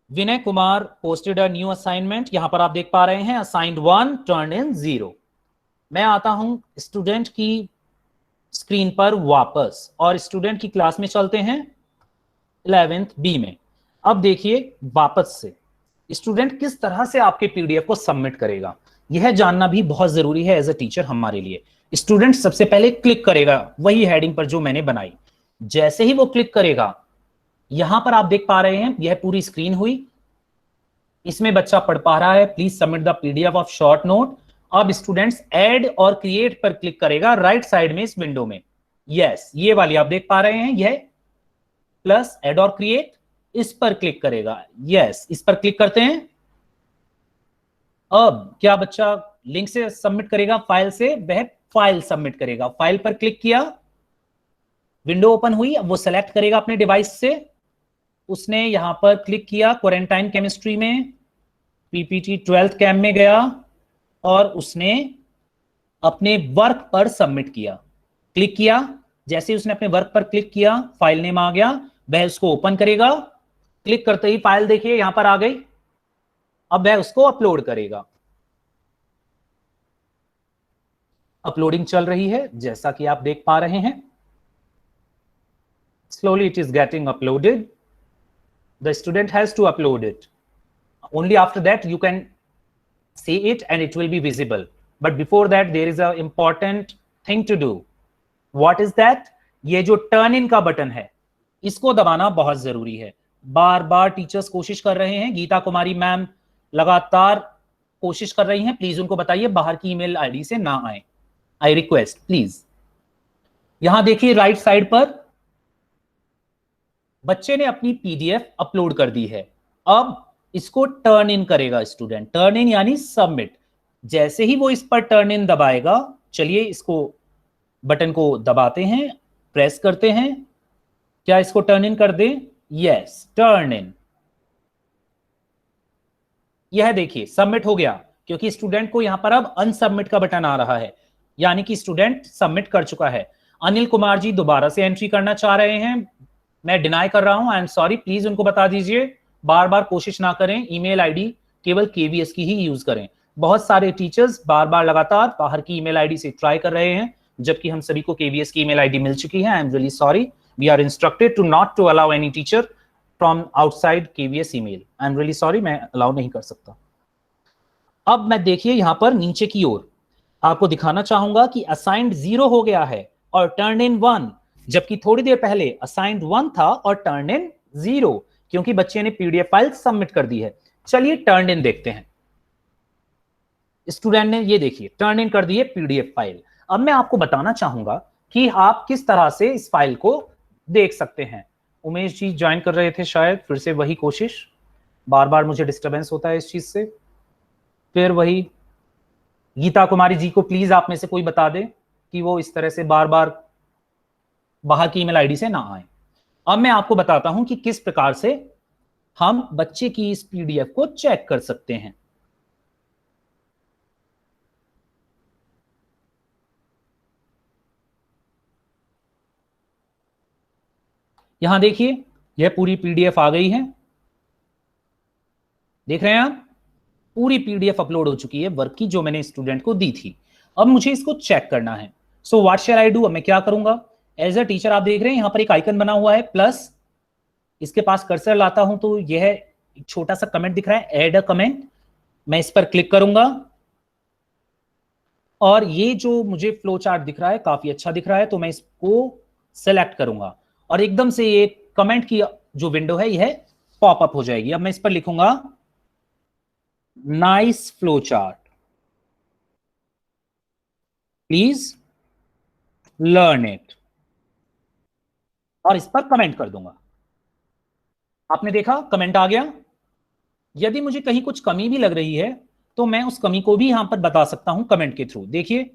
Vinay Kumar posted a new assignment. यहां पर आप देख पा रहे हैं असाइंड 1 टर्न इन 0। मैं आता हूं स्टूडेंट की स्क्रीन पर वापस और स्टूडेंट की क्लास में चलते हैं 11th बी में। अब देखिए वापस से स्टूडेंट किस तरह से आपके पीडीएफ को सबमिट करेगा, यह जानना भी बहुत जरूरी है एज अ टीचर हमारे लिए। स्टूडेंट सबसे पहले क्लिक करेगा वही हेडिंग पर जो मैंने बनाई। जैसे ही वो क्लिक करेगा, यहां पर आप देख पा रहे हैं यह पूरी स्क्रीन हुई, इसमें बच्चा पढ़ पा रहा है please submit the PDF of short note. अब स्टूडेंट्स ऐड और क्रिएट पर क्लिक करेगा राइट साइड में इस विंडो में। यस, ये वाली आप देख पा रहे हैं, यह प्लस ऐड और क्रिएट, इस पर क्लिक करेगा। यस, इस पर क्लिक करते हैं। अब क्या बच्चा लिंक से सबमिट करेगा, फाइल से? वह फाइल सबमिट करेगा। फाइल पर क्लिक किया, विंडो ओपन हुई। अब वो सेलेक्ट करेगा अपने डिवाइस से। उसने यहां पर क्लिक किया क्वारंटाइन केमिस्ट्री में, पीपीटी 12th कैम में गया और उसने अपने वर्क पर सबमिट किया। क्लिक किया, जैसे उसने अपने वर्क पर क्लिक किया फाइल नेम आ गया, वह उसको ओपन करेगा। क्लिक करते ही फाइल देखिए यहां पर आ गई। अब वह उसको अपलोड करेगा। अपलोडिंग चल रही है जैसा कि आप देख पा रहे हैं। Slowly it is getting uploaded. The student has to upload it. Only after that you can see it and it will be visible. But before that there is a important thing to do. What is that? ये जो turn in का button है इसको दबाना बहुत जरूरी है। बार बार teachers कोशिश कर रहे हैं, गीता कुमारी मैम लगातार कोशिश कर रही हैं, प्लीज उनको बताइए बाहर की ईमेल आईडी से ना आए। आई रिक्वेस्ट प्लीज। यहां देखिए राइट साइड पर बच्चे ने अपनी पीडीएफ अपलोड कर दी है। अब इसको टर्न इन करेगा स्टूडेंट, टर्न इन यानी सबमिट। जैसे ही वो इस पर टर्न इन दबाएगा, चलिए इसको बटन को दबाते हैं, प्रेस करते हैं। क्या इसको टर्न इन कर दें? Yes, turn in. यह देखिए सबमिट हो गया, क्योंकि स्टूडेंट को यहां पर अब अनसबमिट का बटन आ रहा है, यानी कि स्टूडेंट सबमिट कर चुका है। अनिल कुमार जी दोबारा से एंट्री करना चाह रहे हैं, मैं डिनाई कर रहा हूं, आई एम सॉरी, प्लीज उनको बता दीजिए। बार बार कोशिश ना करें, ईमेल आईडी केवल केवीएस की ही यूज करें। बहुत सारे टीचर्स बार बार लगातार बाहर की ईमेल आईडी से ट्राई कर रहे हैं, जबकि हम सभी को केवीएस की ईमेल आईडी मिल चुकी है। I am really sorry, we are instructed to not to allow any teacher from outside KVS email. I am really sorry, मैं अलाउ नहीं कर सकता। अब मैं देखिए यहां पर नीचे की ओर आपको दिखाना चाहूंगा कि असाइंड 0 हो गया है और टर्न इन 1, जबकि थोड़ी देर पहले असाइंड 1 था और टर्न इन 0, क्योंकि बच्चे ने पीडीएफ फाइल सबमिट कर दी है। चलिए टर्न इन देखते हैं। स्टूडेंट ने ये देखिए टर्न इन कर दी है पीडीएफ फाइल। अब मैं आपको बताना चाहूंगा कि आप किस तरह से इस फाइल को देख सकते हैं। उमेश जी ज्वाइन कर रहे थे शायद, फिर से वही कोशिश, बार बार मुझे डिस्टरबेंस होता है इस चीज से। फिर वही गीता कुमारी जी को प्लीज आप में से कोई बता दे कि वो इस तरह से बार बार बाहर की ईमेल आईडी से ना आए। अब मैं आपको बताता हूं कि किस प्रकार से हम बच्चे की इस पीडीएफ को चेक कर सकते हैं। यहां देखिए यह पूरी पीडीएफ आ गई है, देख रहे हैं आप, पूरी पीडीएफ अपलोड हो चुकी है वर्क की जो मैंने स्टूडेंट को दी थी। अब मुझे इसको चेक करना है। So what shell I do, अब मैं क्या करूंगा। एज अ टीचर आप देख रहे हैं यहां पर एक आइकन बना हुआ है प्लस, इसके पास कर्सर लाता हूं तो यह एक छोटा सा कमेंट दिख रहा है, ऐड अ कमेंट। मैं इस पर क्लिक करूंगा और ये जो मुझे फ्लो चार्ट दिख रहा है काफी अच्छा दिख रहा है, तो मैं इसको सेलेक्ट करूंगा और एकदम से ये कमेंट की जो विंडो है यह पॉपअप हो जाएगी। अब मैं इस पर लिखूंगा nice flow chart, please learn it, और इस पर कमेंट कर दूंगा। आपने देखा कमेंट आ गया। यदि मुझे कहीं कुछ कमी भी लग रही है तो मैं उस कमी को भी यहां पर बता सकता हूं कमेंट के थ्रू। देखिए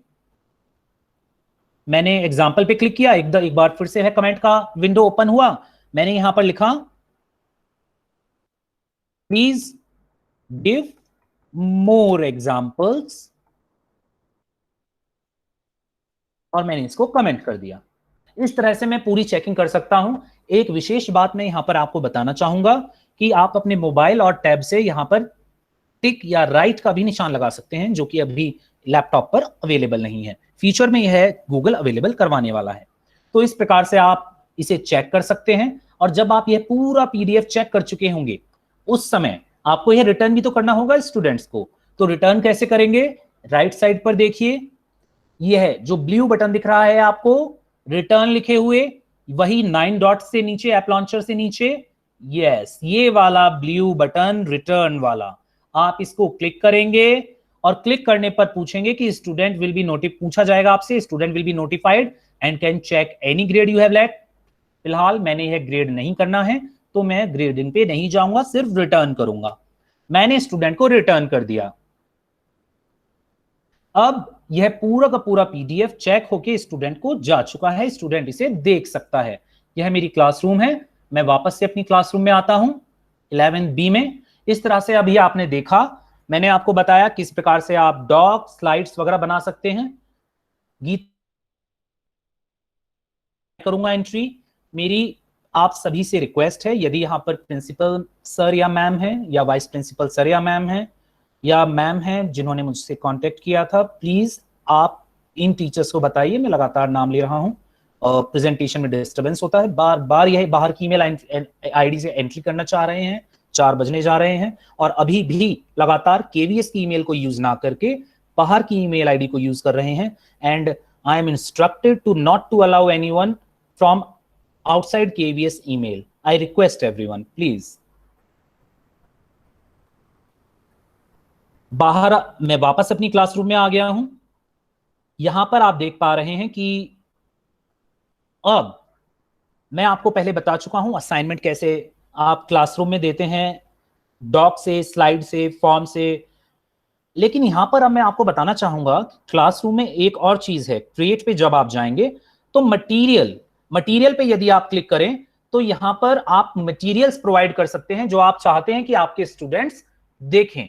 मैंने एग्जाम्पल पे क्लिक किया, एक बार फिर से है कमेंट का विंडो ओपन हुआ। मैंने यहां पर लिखा प्लीज गिव मोर एग्जाम्पल्स और मैंने इसको कमेंट कर दिया। इस तरह से मैं पूरी चेकिंग कर सकता हूं। एक विशेष बात मैं यहां पर आपको बताना चाहूंगा कि आप अपने मोबाइल और टैब से यहां पर टिक या राइट का भी निशान लगा सकते हैं, जो कि अभी लैपटॉप पर अवेलेबल नहीं है। फ्यूचर में यह गूगल अवेलेबल करवाने वाला है। तो इस प्रकार से आप इसे चेक कर सकते हैं और जब आप यह पूरा पीडीएफ चेक कर चुके होंगे उस समय आपको यह रिटर्न भी तो करना होगा स्टूडेंट्स को। तो रिटर्न कैसे करेंगे, राइट साइड पर देखिए यह है जो ब्लू बटन दिख रहा है आपको रिटर्न लिखे हुए, वही 9 डॉट से नीचे ऐप लॉन्चर से नीचे, यस ये वाला ब्लू बटन रिटर्न वाला, आप इसको क्लिक करेंगे और क्लिक करने पर पूछेंगे कि स्टूडेंट विल बी पूछा जाएगा आपसे student will be notified and can check any grade you have left. फिलहाल मैंने यह ग्रेड नहीं करना है तो मैं ग्रेडिंग पे नहीं जाऊंगा, सिर्फ रिटर्न करूंगा। मैंने स्टूडेंट को रिटर्न कर दिया। अब यह पूरा का पूरा पीडीएफ चेक होके स्टूडेंट को जा चुका है, स्टूडेंट इसे देख सकता है। यह मेरी क्लासरूम है। मैं वापस से अपनी क्लासरूम में आता हूं 11B में। इस तरह से अभी आपने देखा, मैंने आपको बताया किस प्रकार से आप डॉक स्लाइड्स वगैरह बना सकते हैं। गीत करूंगा एंट्री। मेरी आप सभी से रिक्वेस्ट है, यदि यहां पर प्रिंसिपल सर या मैम है या वाइस प्रिंसिपल सर या मैम है या मैम हैं जिन्होंने मुझसे कांटेक्ट किया था, प्लीज आप इन टीचर्स को बताइए। मैं लगातार नाम ले रहा हूं और प्रेजेंटेशन में डिस्टरबेंस होता है, बार बार यह बाहर की ईमेल आईडी से एंट्री करना चाह रहे हैं, 4 बजने जा रहे हैं और अभी भी लगातार केवीएस की ईमेल को यूज ना करके बाहर की ईमेल आईडी को यूज कर रहे हैं। And I am instructed to not to allow anyone from outside KVS email. I request everyone please. बाहर मैं वापस अपनी क्लासरूम में आ गया हूं। यहां पर आप देख पा रहे हैं कि अब मैं आपको पहले बता चुका हूं असाइनमेंट कैसे आप क्लासरूम में देते हैं, डॉक से, स्लाइड से, फॉर्म से। लेकिन यहां पर अब मैं आपको बताना चाहूंगा क्लासरूम में एक और चीज है। क्रिएट पे जब आप जाएंगे तो मटीरियल पे यदि आप क्लिक करें तो यहां पर आप मटीरियल्स प्रोवाइड कर सकते हैं जो आप चाहते हैं कि आपके स्टूडेंट्स देखें।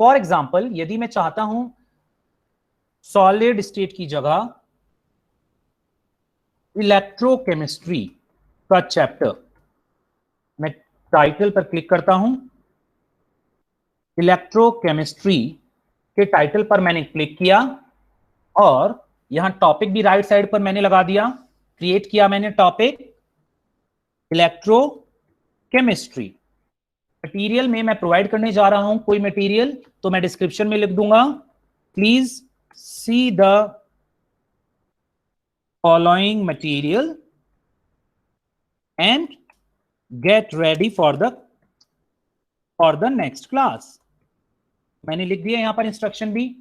फॉर एग्जाम्पल यदि मैं चाहता हूं सॉलिड स्टेट की जगह इलेक्ट्रोकेमिस्ट्री का चैप्टर, मैं टाइटल पर क्लिक करता हूं इलेक्ट्रोकेमिस्ट्री के टाइटल पर मैंने क्लिक किया और यहां टॉपिक भी राइट साइड पर मैंने लगा दिया। क्रिएट किया मैंने टॉपिक इलेक्ट्रोकेमिस्ट्री। मटेरियल में मैं प्रोवाइड करने जा रहा हूं कोई मटेरियल, तो मैं डिस्क्रिप्शन में लिख दूंगा please see the following material and get ready for the next class. मैंने लिख दिया यहां पर इंस्ट्रक्शन भी।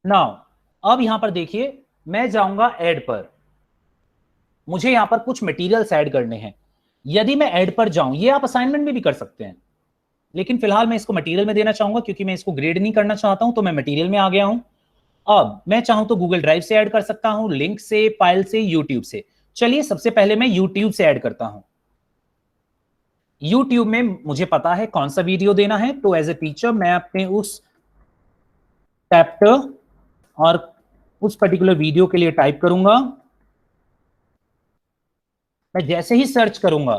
नाउ अब यहां पर देखिए, मैं जाऊंगा ऐड पर। मुझे यहां पर कुछ मटेरियल्स ऐड करने हैं। यदि मैं ऐड पर जाऊं, ये आप असाइनमेंट में भी कर सकते हैं, लेकिन फिलहाल मैं इसको मटेरियल में देना चाहूंगा क्योंकि मैं इसको ग्रेड नहीं करना चाहता हूं, तो मैं मटेरियल में आ गया हूं। अब मैं चाहूं तो गूगल ड्राइव से ऐड कर सकता हूं, लिंक से, फाइल से, यूट्यूब से। चलिए सबसे पहले मैं यूट्यूब से ऐड करता हूं। यूट्यूब में मुझे पता है कौन सा वीडियो देना है, तो एज ए टीचर मैं अपने उस चैप्टर और उस पर्टिकुलर वीडियो के लिए टाइप करूंगा। मैं जैसे ही सर्च करूंगा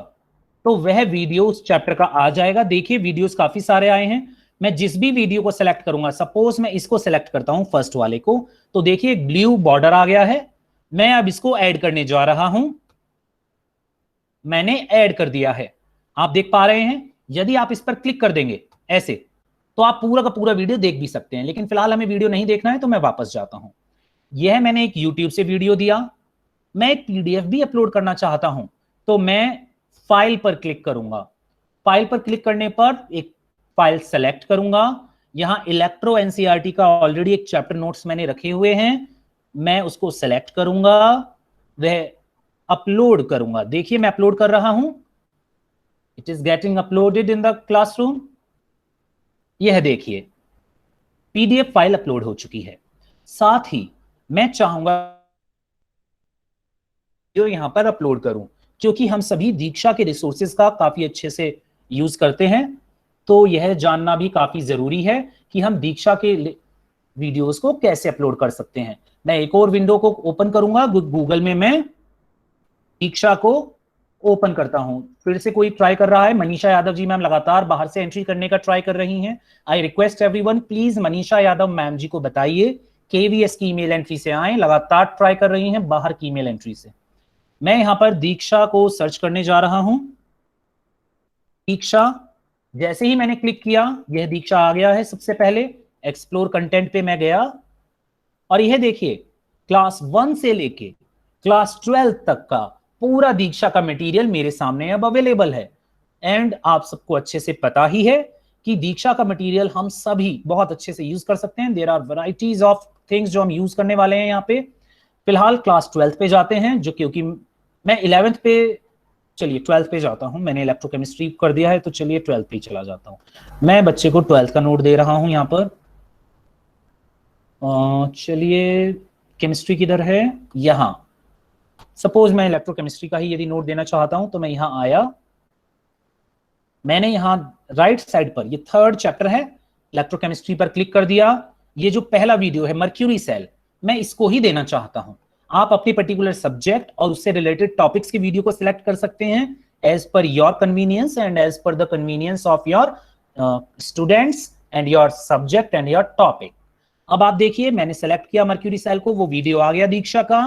तो वह वीडियो उस चैप्टर का आ जाएगा। देखिए वीडियोस काफी सारे आए हैं। मैं जिस भी वीडियो को सिलेक्ट करूंगा, सपोज मैं इसको सिलेक्ट करता हूं फर्स्ट वाले को, तो देखिए ब्लू बॉर्डर आ गया है। मैं अब इसको ऐड करने जा रहा हूं। मैंने ऐड कर दिया है, आप देख पा रहे हैं। यदि आप इस पर क्लिक कर देंगे ऐसे, तो आप पूरा का पूरा वीडियो देख भी सकते हैं, लेकिन फिलहाल हमें वीडियो नहीं देखना है तो मैं वापस जाता हूं। यह मैंने एक यूट्यूब से वीडियो दिया। मैं एक पीडीएफ भी अपलोड करना चाहता हूं, तो मैं फाइल पर क्लिक करूंगा। फाइल पर क्लिक करने पर एक फाइल सेलेक्ट करूंगा। यहां इलेक्ट्रो एनसीईआरटी का ऑलरेडी एक चैप्टर नोट्स मैंने रखे हुए हैं, मैं उसको सेलेक्ट करूंगा, वह अपलोड करूंगा। देखिए मैं अपलोड कर रहा हूं, it is getting uploaded in the classroom. यह देखिए पीडीएफ फाइल अपलोड हो चुकी है। साथ ही मैं चाहूंगा जो यहां पर अपलोड करूं, क्योंकि हम सभी दीक्षा के रिसोर्सेज का काफी अच्छे से यूज करते हैं, तो यह जानना भी काफी जरूरी है कि हम दीक्षा के वीडियोस को कैसे अपलोड कर सकते हैं। मैं एक और विंडो को ओपन करूंगा। गूगल में मैं दीक्षा को ओपन करता हूं। फिर से कोई ट्राई कर रहा है, मनीषा यादव जी मैम लगातार बाहर से एंट्री करने का ट्राई कर रही हैं। I request everyone, please Manisha Yadav ma'am ji को बताइए केवीएस की ईमेल एंट्री से आए, लगातार ट्राई कर रही हैं बाहर की ईमेल एंट्री से। मैं यहां पर दीक्षा को सर्च करने जा रहा हूं। दीक्षा, जैसे ही मैंने क्लिक किया यह दीक्षा आ गया है। सबसे पहले एक्सप्लोर कंटेंट पे मैं गया और यह देखिए क्लास 1 से लेके क्लास 12 तक का पूरा दीक्षा का मटेरियल मेरे सामने अब अवेलेबल है। एंड आप सबको अच्छे से पता ही है कि दीक्षा का मटेरियल हम सभी बहुत अच्छे से यूज कर सकते हैं। There are varieties of things जो हम यूज करने वाले हैं यहाँ पे। फिलहाल क्लास 12 पे जाते हैं, जो क्योंकि मैं 11th पे, चलिए 12th पे जाता हूं। मैंने इलेक्ट्रोकेमिस्ट्री कर दिया है, तो चलिए 12th पे चला जाता हूं। मैं बच्चे को 12th का नोट दे रहा हूं यहाँ पर। चलिए केमिस्ट्री किधर है, यहाँ। सपोज मैं इलेक्ट्रोकेमिस्ट्री का ही यदि नोट देना चाहता हूं, तो मैं यहाँ आया। मैंने यहाँ राइट साइड पर, ये 3rd चैप्टर है, इलेक्ट्रोकेमिस्ट्री पर क्लिक कर दिया। ये जो पहला वीडियो है मर्क्यूरी सेल, मैं इसको ही देना चाहता हूं। आप अपनी पर्टिकुलर सब्जेक्ट और उससे रिलेटेड टॉपिक्स की वीडियो को सिलेक्ट कर सकते हैं as per your convenience and as per the convenience of your students and your subject and your topic. अब आप देखिए मैंने सेलेक्ट किया मर्क्यूरी सेल को, वो वीडियो आ गया दीक्षा का।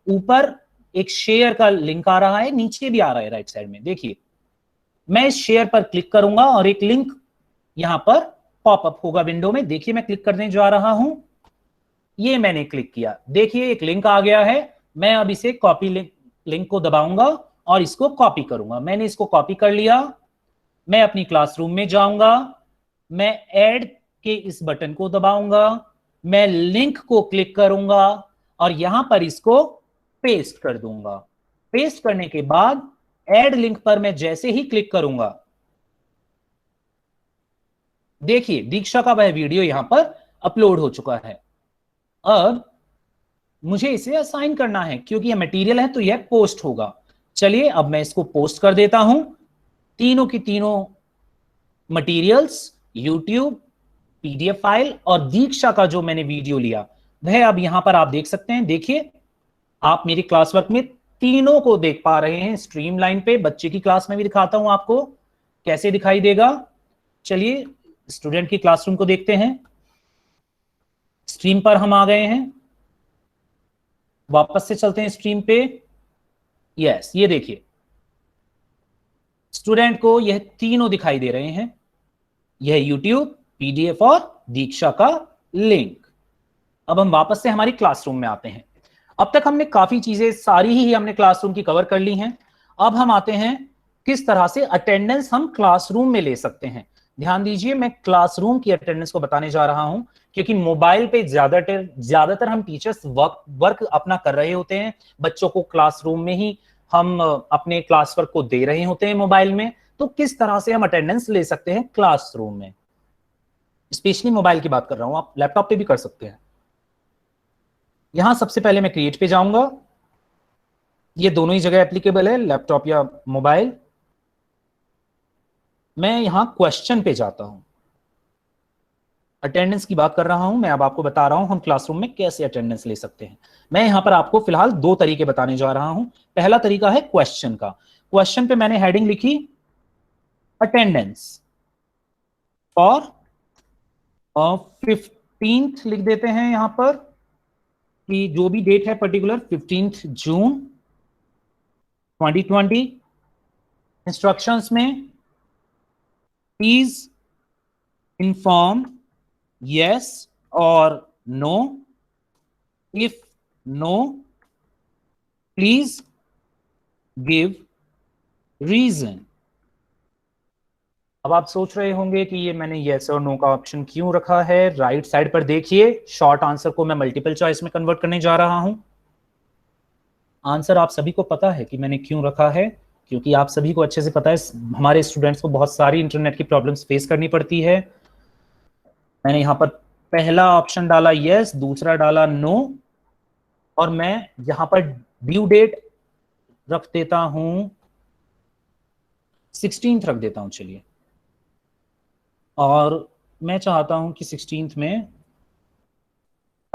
ऊपर एक शेयर का लिंक आ रहा है, नीचे भी आ रहा है राइट साइड में। देखिए मैं इस शेयर पर क्लिक करूंगा और एक लिंक यहां पर पॉपअप होगा विंडो में। देखिए मैं क्लिक करने जा रहा हूं, ये मैंने क्लिक किया, देखिए एक लिंक आ गया है। मैं अब इसे कॉपी लिंक को दबाऊंगा और इसको कॉपी करूंगा। मैंने इसको कॉपी कर लिया। मैं अपनी क्लासरूम में जाऊंगा, मैं ऐड के इस बटन को दबाऊंगा, मैं लिंक को क्लिक करूंगा और यहां पर इसको पेस्ट कर दूंगा। पेस्ट करने के बाद ऐड लिंक पर मैं जैसे ही क्लिक करूंगा, देखिए दीक्षा का वह वीडियो यहां पर अपलोड हो चुका है। अब मुझे इसे असाइन करना है, क्योंकि यह मटेरियल है तो यह पोस्ट होगा। चलिए अब मैं इसको पोस्ट कर देता हूं। तीनों की तीनों मटेरियल्स, यूट्यूब, पीडीएफ फाइल और दीक्षा का जो मैंने वीडियो लिया, वह अब यहां पर आप देख सकते हैं। देखिए आप मेरी क्लास वर्क में तीनों को देख पा रहे हैं स्ट्रीमलाइन पे। बच्चे की क्लास में भी दिखाता हूं आपको कैसे दिखाई देगा। चलिए स्टूडेंट की क्लासरूम को देखते हैं। स्ट्रीम पर हम आ गए हैं, वापस से चलते हैं स्ट्रीम पे। यस, ये देखिए स्टूडेंट को यह तीनों दिखाई दे रहे हैं, यह यूट्यूब, पीडीएफ और दीक्षा का लिंक। अब हम वापस से हमारी क्लासरूम में आते हैं। अब तक हमने काफी चीजें सारी ही हमने क्लासरूम की कवर कर ली हैं। अब हम आते हैं किस तरह से अटेंडेंस हम क्लासरूम में ले सकते हैं। ध्यान दीजिए, मैं क्लासरूम की अटेंडेंस को बताने जा रहा हूं, क्योंकि मोबाइल पे ज्यादातर हम टीचर्स वर्क अपना कर रहे होते हैं। बच्चों को क्लासरूम में ही हम अपने क्लास वर्क को दे रहे होते हैं मोबाइल में। तो किस तरह से हम अटेंडेंस ले सकते हैं क्लासरूम में, स्पेशली मोबाइल की बात कर रहा हूं, आप लैपटॉप पे भी कर सकते हैं। यहां सबसे पहले मैं क्रिएट पे जाऊंगा। ये दोनों ही जगह एप्लीकेबल है, लैपटॉप या मोबाइल। मैं यहां क्वेश्चन पे जाता हूं, अटेंडेंस की बात कर रहा हूं मैं। अब आपको बता रहा हूं हम क्लासरूम में कैसे अटेंडेंस ले सकते हैं। मैं यहां पर आपको फिलहाल दो तरीके बताने जा रहा हूं। पहला तरीका है क्वेश्चन का। क्वेश्चन पे मैंने हेडिंग लिखी अटेंडेंस और 15th लिख देते हैं यहां पर, कि जो भी डेट है पर्टिकुलर 15 जून 2020। इंस्ट्रक्शंस में please inform yes or no. If no, please give reason. अब आप सोच रहे होंगे कि ये मैंने yes और no का ऑप्शन क्यों रखा है। राइट साइड पर देखिए, शॉर्ट आंसर को मैं मल्टीपल चॉइस में कन्वर्ट करने जा रहा हूं। आंसर आप सभी को पता है कि मैंने क्यों रखा है, क्योंकि आप सभी को अच्छे से पता है हमारे स्टूडेंट्स को बहुत सारी इंटरनेट की प्रॉब्लम्स फेस करनी पड़ती है। मैंने यहां पर पहला ऑप्शन डाला यस, दूसरा डाला नो, और मैं यहां पर ड्यू डेट रख देता हूं 16th रख देता हूं। चलिए, और मैं चाहता हूं कि 16th में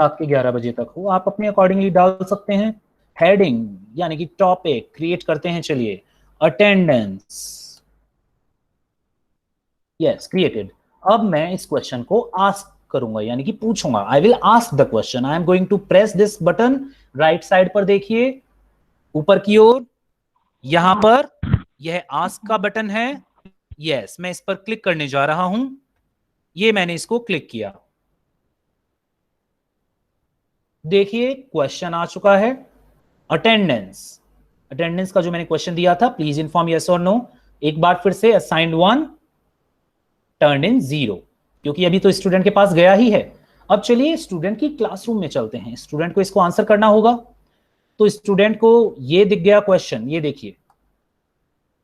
रात के 11 बजे तक हो। आप अपने अकॉर्डिंगली डाल सकते हैं। हेडिंग यानी कि टॉपिक क्रिएट करते हैं। चलिए, अटेंडेंस, यस क्रिएटेड। अब मैं इस क्वेश्चन को आस्क करूंगा, यानी कि पूछूंगा। I will ask the question. I am going to press this button. Right side पर देखिए ऊपर की ओर, यहां पर यह आस्क का बटन है। यस, मैं इस पर क्लिक करने जा रहा हूं। ये मैंने इसको क्लिक किया, देखिए क्वेश्चन आ चुका है अटेंडेंस। अटेंडेंस का जो मैंने क्वेश्चन दिया था, प्लीज इन्फॉर्म यस और नो, एक बार फिर से असाइन्ड 1 टर्न इन 0, क्योंकि अभी तो स्टूडेंट के पास गया ही है। अब चलिए स्टूडेंट की क्लासरूम में चलते हैं। स्टूडेंट को इसको आंसर करना होगा। तो स्टूडेंट को ये दिख गया क्वेश्चन, ये देखिए,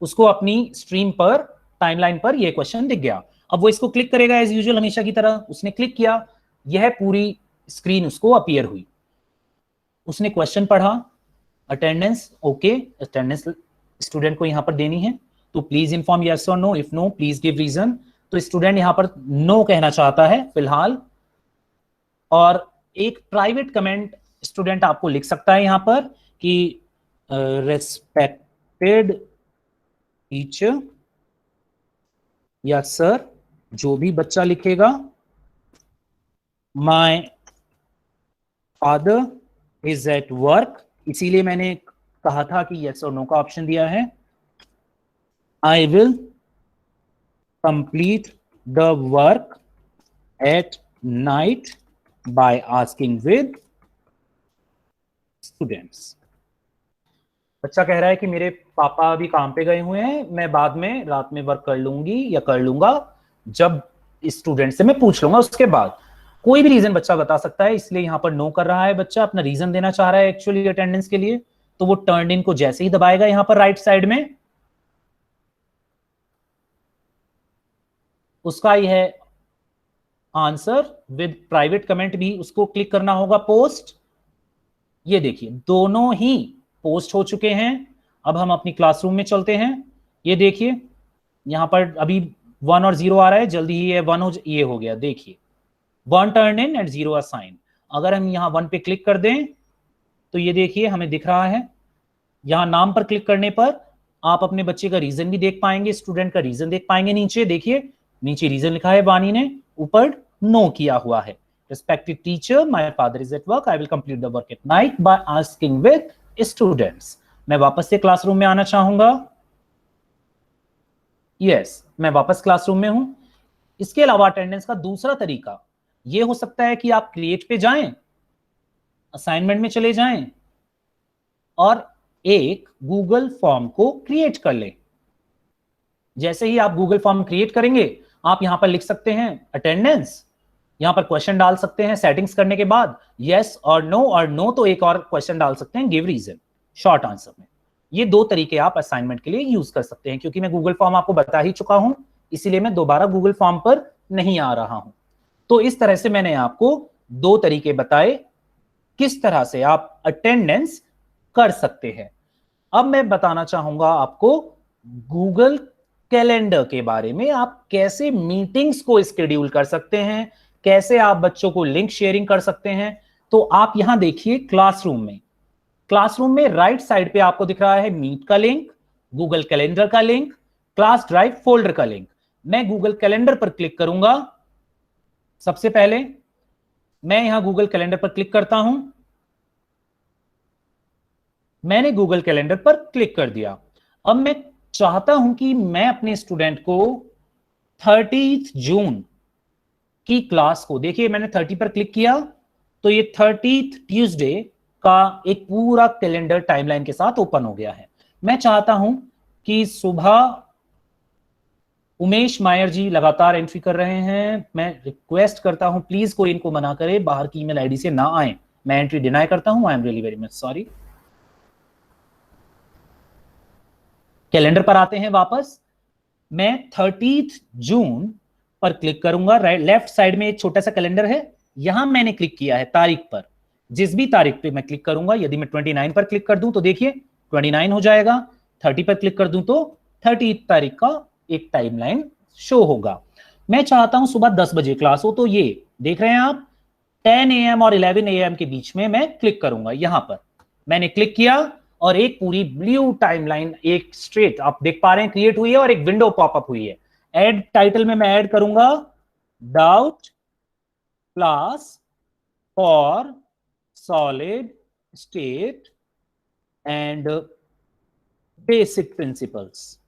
उसको अपनी स्ट्रीम पर, टाइमलाइन पर ये क्वेश्चन दिख गया। अब वो इसको क्लिक करेगा एज यूजुअल, हमेशा की तरह। उसने क्लिक किया, यह पूरी स्क्रीन उसको अपीयर हुई। उसने क्वेश्चन पढ़ा, अटेंडेंस, ओके, अटेंडेंस स्टूडेंट को यहां पर देनी है। तो प्लीज इन्फॉर्म यस और no, if no please give reason. तो स्टूडेंट यहां पर नो कहना चाहता है फिलहाल। और एक प्राइवेट कमेंट स्टूडेंट आपको लिख सकता है यहां पर कि रेस्पेक्टेड टीचर या सर, जो भी बच्चा लिखेगा, my father is at work. इसीलिए मैंने कहा था कि यस और नो का ऑप्शन दिया है। I will complete the work at night by asking with students. बच्चा कह रहा है कि मेरे पापा अभी काम पे गए हुए हैं, मैं बाद में रात में वर्क कर लूंगी या कर लूंगा, जब स्टूडेंट से मैं पूछ लूंगा उसके बाद। कोई भी रीजन बच्चा बता सकता है, इसलिए यहां पर नो कर रहा है बच्चा, अपना रीजन देना चाह रहा है एक्चुअली अटेंडेंस के लिए। तो वो टर्न इन को जैसे ही दबाएगा यहां पर राइट साइड में, उसका यह आंसर विद प्राइवेट कमेंट भी उसको क्लिक करना होगा, पोस्ट। ये देखिए दोनों ही पोस्ट हो चुके हैं। अब हम अपनी क्लासरूम में चलते हैं। ये देखिए यहां पर अभी 1 और 0 आ रहा है, जल्दी ही ये 1 ये हो गया। देखिए 1 टर्न इन एंड 0 असाइन। अगर हम यहां 1 पे क्लिक कर दें तो ये देखिए हमें दिख रहा है। यहां नाम पर क्लिक करने पर आप अपने बच्चे का रीजन भी देख पाएंगे, स्टूडेंट का रीजन देख पाएंगे। नीचे देखिए नीचे रीजन लिखा है वानी ने, ऊपर नो किया हुआ है। Respected teacher, my father is at work, I will complete the work at night by asking with students. मैं वापस से क्लासरूम में आना चाहूंगा। यस, मैं वापस क्लासरूम में हूं। इसके अलावा अटेंडेंस का दूसरा तरीका ये हो सकता है कि आप क्रिएट पे जाएं, असाइनमेंट में चले जाएं और एक गूगल फॉर्म को क्रिएट कर लें। जैसे ही आप गूगल फॉर्म क्रिएट करेंगे, आप यहां पर लिख सकते हैं अटेंडेंस, यहां पर क्वेश्चन डाल सकते हैं सेटिंग्स करने के बाद, यस और नो तो एक और क्वेश्चन डाल सकते हैं, गिव रीजन शॉर्ट आंसर में। ये दो तरीके आप असाइनमेंट के लिए यूज कर सकते हैं। क्योंकि मैं गूगल फॉर्म आपको बता ही चुका हूं, इसीलिए मैं दोबारा गूगल फॉर्म पर नहीं आ रहा हूं। तो इस तरह से मैंने आपको दो तरीके बताए किस तरह से आप अटेंडेंस कर सकते हैं। अब मैं बताना चाहूंगा आपको गूगल कैलेंडर के बारे में। आप कैसे मीटिंग्स को शेड्यूल कर सकते हैं, कैसे आप बच्चों को लिंक शेयरिंग कर सकते हैं। तो आप यहां देखिए क्लासरूम में राइट साइड पे आपको दिख रहा है मीट का लिंक, गूगल कैलेंडर का लिंक, क्लास ड्राइव फोल्डर का लिंक। मैं गूगल कैलेंडर पर क्लिक करूंगा। सबसे पहले मैं यहां गूगल कैलेंडर पर क्लिक करता हूं। मैंने गूगल कैलेंडर पर क्लिक कर दिया। अब मैं चाहता हूं कि मैं अपने स्टूडेंट को 30 जून की क्लास को, देखिए मैंने 30 पर क्लिक किया तो ये 30 ट्यूसडे का एक पूरा कैलेंडर टाइमलाइन के साथ ओपन हो गया है। मैं चाहता हूं कि सुबह उमेश मायर जी लगातार एंट्री कर रहे हैं। मैं रिक्वेस्ट करता हूं प्लीज कोई इनको मना करे, बाहर की ईमेल आईडी से ना आए। मैं एंट्री डिनाई करता हूं, I am really very much sorry. Calendar पर आते हैं वापस। मैं 30 जून पर क्लिक करूंगा। राइट लेफ्ट साइड में एक छोटा सा कैलेंडर है, यहां मैंने क्लिक किया है तारीख पर। जिस भी तारीख पे मैं क्लिक करूंगा, यदि मैं 29 पर क्लिक कर दूं तो देखिए 29 हो जाएगा। 30 पर क्लिक कर दूं तो 30 तारीख का एक टाइमलाइन शो होगा। मैं चाहता हूं सुबह 10 बजे क्लास हो, तो ये देख रहे हैं आप 10 AM और 11 AM के बीच में मैं क्लिक करूंगा। यहां पर मैंने क्लिक किया और एक पूरी ब्लू टाइमलाइन एक स्ट्रेट आप देख पा रहे हैं क्रिएट हुई है और एक विंडो पॉपअप हुई है। ऐड टाइटल में मैं ऐड करूंगा doubt class for solid state and basic principles.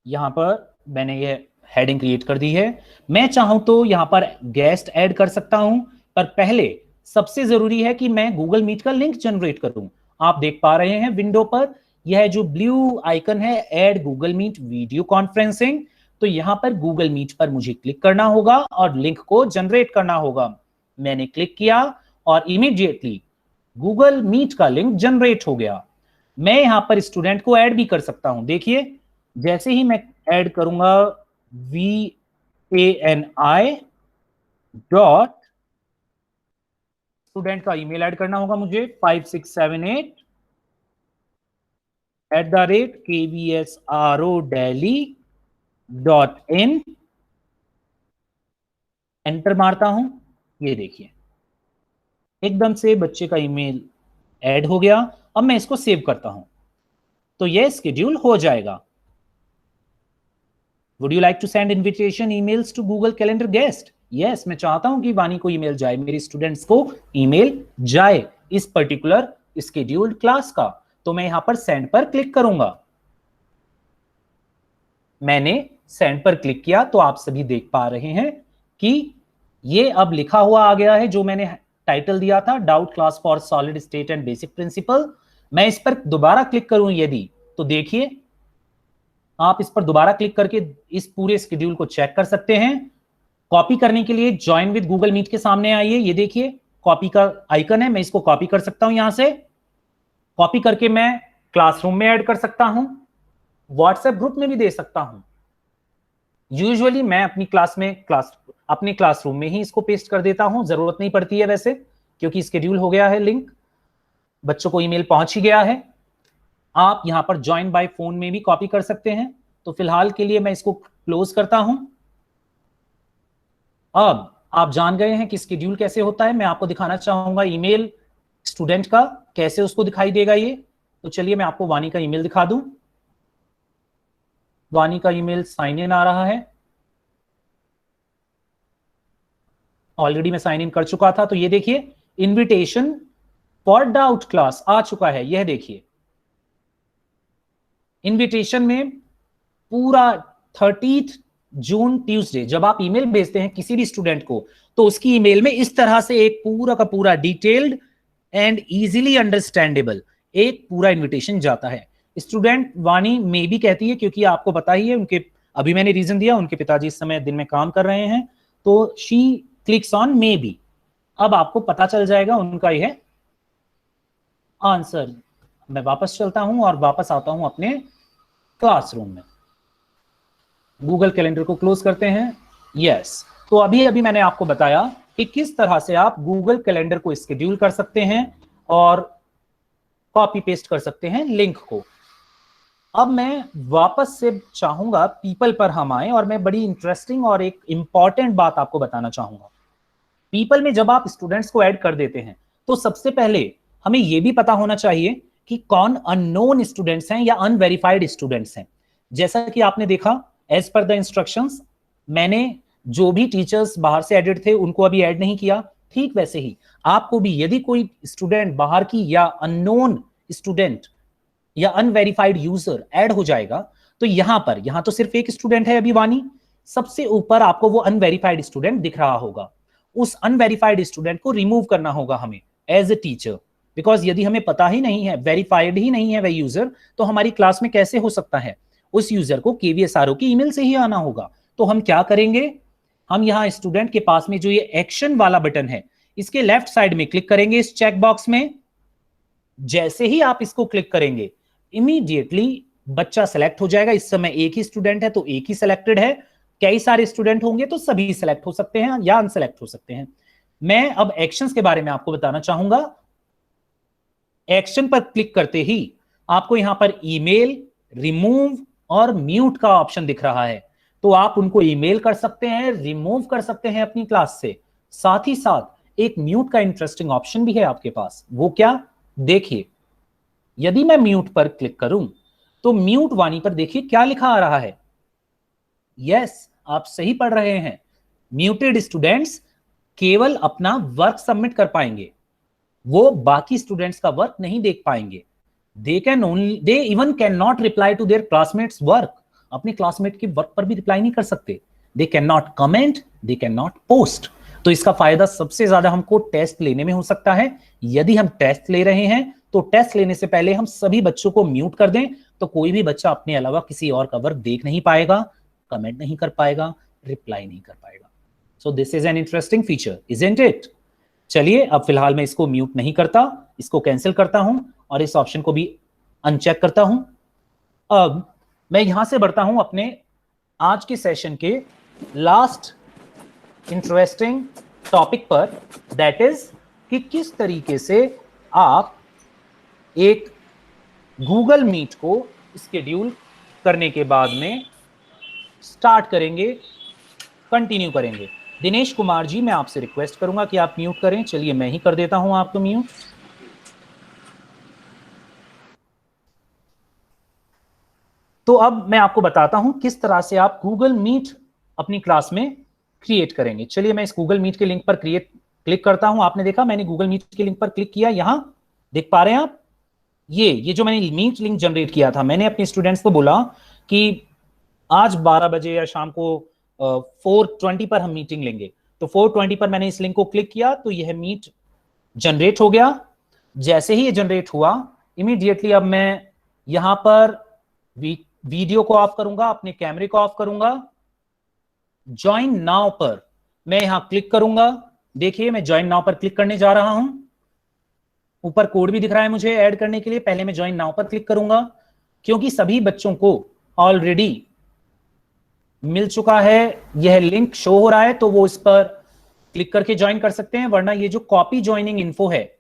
यहां पर मैंने ये हेडिंग क्रिएट कर दी है। मैं चाहूं तो यहां पर गेस्ट ऐड कर सकता हूं, पर पहले सबसे जरूरी है कि मैं गूगल मीट का लिंक जनरेट करूं। आप देख पा रहे हैं विंडो पर यह जो ब्लू आइकन है add Google Meet video conferencing, तो यहां पर गूगल मीट पर मुझे क्लिक करना होगा और लिंक को जनरेट करना होगा। मैंने क्लिक किया और इमीडिएटली गूगल मीट का लिंक जनरेट हो गया। मैं यहां पर स्टूडेंट को ऐड भी कर सकता हूं। देखिए जैसे ही मैं ऐड करूंगा VANI डॉट स्टूडेंट का ईमेल ऐड करना होगा मुझे 5678@kvsrodelhi.in। एंटर मारता हूं, ये देखिए एकदम से बच्चे का ईमेल ऐड हो गया। अब मैं इसको सेव करता हूं तो यह शेड्यूल हो जाएगा। Would you like to send invitation emails to Google Calendar guest? Yes, मैं चाहता हूं कि वानी को ईमेल जाए, मेरे स्टूडेंट्स को ईमेल जाए इस पर्टिकुलर स्केड्यूल्ड क्लास का। तो मैं यहां पर सेंड पर क्लिक करूंगा। मैंने सेंड पर क्लिक किया तो आप सभी देख पा रहे हैं कि ये अब लिखा हुआ आ गया है जो मैंने टाइटल दिया था, doubt class for solid state and basic principle. मैं इस पर दोबारा क्लिक करूं यदि, तो देखिए आप इस पर दोबारा क्लिक करके इस पूरे शेड्यूल को चेक कर सकते हैं। कॉपी करने के लिए ज्वाइन विद गूगल मीट के सामने आइए, ये देखिए कॉपी का आइकन है, मैं इसको कॉपी कर सकता हूं। यहां से कॉपी करके मैं क्लासरूम में ऐड कर सकता हूं, व्हाट्सएप ग्रुप में भी दे सकता हूं। यूजुअली मैं अपने क्लासरूम में ही इसको पेस्ट कर देता हूं, जरूरत नहीं पड़ती है वैसे, क्योंकि शेड्यूल हो गया है, लिंक बच्चों को ईमेल पहुंच ही गया है। आप यहां पर ज्वाइन बाय फोन में भी कॉपी कर सकते हैं। तो फिलहाल के लिए मैं इसको क्लोज करता हूं। अब आप जान गए हैं कि शेड्यूल कैसे होता है। मैं आपको दिखाना चाहूंगा ईमेल स्टूडेंट का कैसे उसको दिखाई देगा। ये तो चलिए मैं आपको वानी का ईमेल दिखा दूं। वानी का ईमेल साइन इन आ रहा है, ऑलरेडी मैं साइन इन कर चुका था। तो ये देखिए इनविटेशन फॉर डाउट क्लास आ चुका है। यह देखिए इनविटेशन में पूरा 30 जून ट्यूसडे जब आप ईमेल भेजते हैं किसी भी स्टूडेंट को, तो उसकी ईमेल में इस तरह से एक पूरा का पूरा डिटेल्ड एंड इजीली अंडरस्टैंडेबल एक पूरा इनविटेशन जाता है। स्टूडेंट वानी मे भी कहती है, क्योंकि आपको पता ही है उनके, अभी मैंने रीजन दिया, उनके पिताजी इस समय दिन में काम कर रहे हैं, तो she clicks on may be. अब आपको पता चल जाएगा उनका यह आंसर। मैं वापस चलता हूं और वापस आता हूं अपने क्लासरूम में। गूगल कैलेंडर को क्लोज करते हैं। यस, तो अभी अभी मैंने आपको बताया कि किस तरह से आप गूगल कैलेंडर को स्केड्यूल कर सकते हैं और कॉपी पेस्ट कर सकते हैं लिंक को। अब मैं वापस से चाहूंगा पीपल पर हम आए और मैं बड़ी इंटरेस्टिंग और एक इंपॉर्टेंट बात आपको बताना चाहूंगा। पीपल में जब आप स्टूडेंट्स को ऐड कर देते हैं तो सबसे पहले हमें यह भी पता होना चाहिए कि कौन अननोन स्टूडेंट्स हैं या अनवेरिफाइड स्टूडेंट्स हैं। जैसा कि आपने देखा एज पर द इंस्ट्रक्शंस, मैंने जो भी टीचर्स बाहर से एडेड थे उनको अभी ऐड नहीं किया। ठीक वैसे ही आपको भी यदि कोई स्टूडेंट बाहर की या अननोन स्टूडेंट या अनवेरिफाइड यूजर ऐड हो जाएगा, तो यहां तो सिर्फ एक स्टूडेंट है अभी वानी, सबसे ऊपर आपको वो अनवेरिफाइड स्टूडेंट दिख रहा होगा। उस अनवेरिफाइड स्टूडेंट को रिमूव करना होगा हमें एज ए टीचर, बिकॉज यदि हमें पता ही नहीं है, वेरीफाइड ही नहीं है वह यूजर, तो हमारी क्लास में कैसे हो सकता है। उस यूजर को KVSRO की ईमेल से ही आना होगा। तो हम क्या करेंगे, हम यहाँ स्टूडेंट के पास में जो ये एक्शन वाला बटन है इसके लेफ्ट साइड में क्लिक करेंगे इस चेक बॉक्स में। जैसे ही आप इसको क्लिक करेंगे इमीडिएटली बच्चा सेलेक्ट हो जाएगा। इस समय एक ही स्टूडेंट है तो एक ही सिलेक्टेड है, कई सारे स्टूडेंट होंगे तो सभी सिलेक्ट हो सकते हैं या अनसेलेक्ट हो सकते हैं। मैं अब एक्शंस के बारे में आपको बताना चाहूंगा। एक्शन पर क्लिक करते ही आपको यहां पर ईमेल, रिमूव और म्यूट का ऑप्शन दिख रहा है। तो आप उनको ईमेल कर सकते हैं, रिमूव कर सकते हैं अपनी क्लास से। साथ ही साथ एक म्यूट का इंटरेस्टिंग ऑप्शन भी है आपके पास। वो क्या, देखिए यदि मैं म्यूट पर क्लिक करूं तो म्यूट वानी पर देखिए क्या लिखा आ रहा है। यस, आप सही पढ़ रहे हैं। म्यूटेड स्टूडेंट्स केवल अपना वर्क सबमिट कर पाएंगे, वो बाकी स्टूडेंट्स का वर्क नहीं देख पाएंगे। they even cannot reply to their classmates work, अपने क्लासमेट के वर्क पर भी रिप्लाई नहीं कर सकते। they cannot comment, they cannot post। तो इसका फायदा सबसे ज्यादा हमको टेस्ट लेने में हो सकता है। यदि हम टेस्ट ले रहे हैं तो टेस्ट लेने से पहले हम सभी बच्चों को म्यूट कर दें, तो कोई भी बच्चा अपने अलावा किसी और का वर्क देख नहीं पाएगा, कमेंट नहीं कर पाएगा, रिप्लाई नहीं कर पाएगा। So this is an interesting feature, isn't it. चलिए अब फिलहाल मैं इसको म्यूट नहीं करता, इसको कैंसिल करता हूं और इस ऑप्शन को भी अनचेक करता हूं। अब मैं यहां से बढ़ता हूं अपने आज के सेशन के लास्ट इंटरेस्टिंग टॉपिक पर, दैट इज कि किस तरीके से आप एक गूगल मीट को स्केड्यूल करने के बाद में स्टार्ट करेंगे, कंटिन्यू करेंगे। दिनेश कुमार जी, मैं आपसे रिक्वेस्ट करूंगा कि आप म्यूट करें। चलिए मैं ही कर देता हूं आपको म्यूट। तो अब मैं आपको बताता हूं किस तरह से आप गूगल मीट अपनी क्लास में क्रिएट करेंगे। चलिए मैं इस गूगल मीट के लिंक पर क्लिक करता हूं। आपने देखा मैंने गूगल मीट के लिंक पर क्लिक किया, यहां देख पा रहे हैं आप, ये जो मैंने मीट लिंक जनरेट किया था, मैंने अपने स्टूडेंट्स को बोला कि आज 12 बजे या शाम को 4:20 पर हम मीटिंग लेंगे। तो 4:20 पर मैंने इस लिंक को क्लिक किया तो यह मीट जनरेट हो गया। जैसे ही ये जनरेट हुआ इमीडिएटली अब मैं यहां पर वीडियो को ऑफ करूंगा, अपने कैमरे को ऑफ करूंगा। ज्वाइन नाउ पर मैं यहां क्लिक करूंगा। देखिए मैं ज्वाइन नाउ पर क्लिक करने जा रहा हूं। ऊपर कोड भी दिख रहा है मुझे ऐड करने के लिए। पहले मैं ज्वाइन नाउ पर क्लिक करूंगा क्योंकि सभी बच्चों को ऑलरेडी मिल चुका है, यह लिंक शो हो रहा है, तो वो इस पर क्लिक करके ज्वाइन कर सकते हैं। वरना ये जो कॉपी ज्वाइनिंग इन्फो है,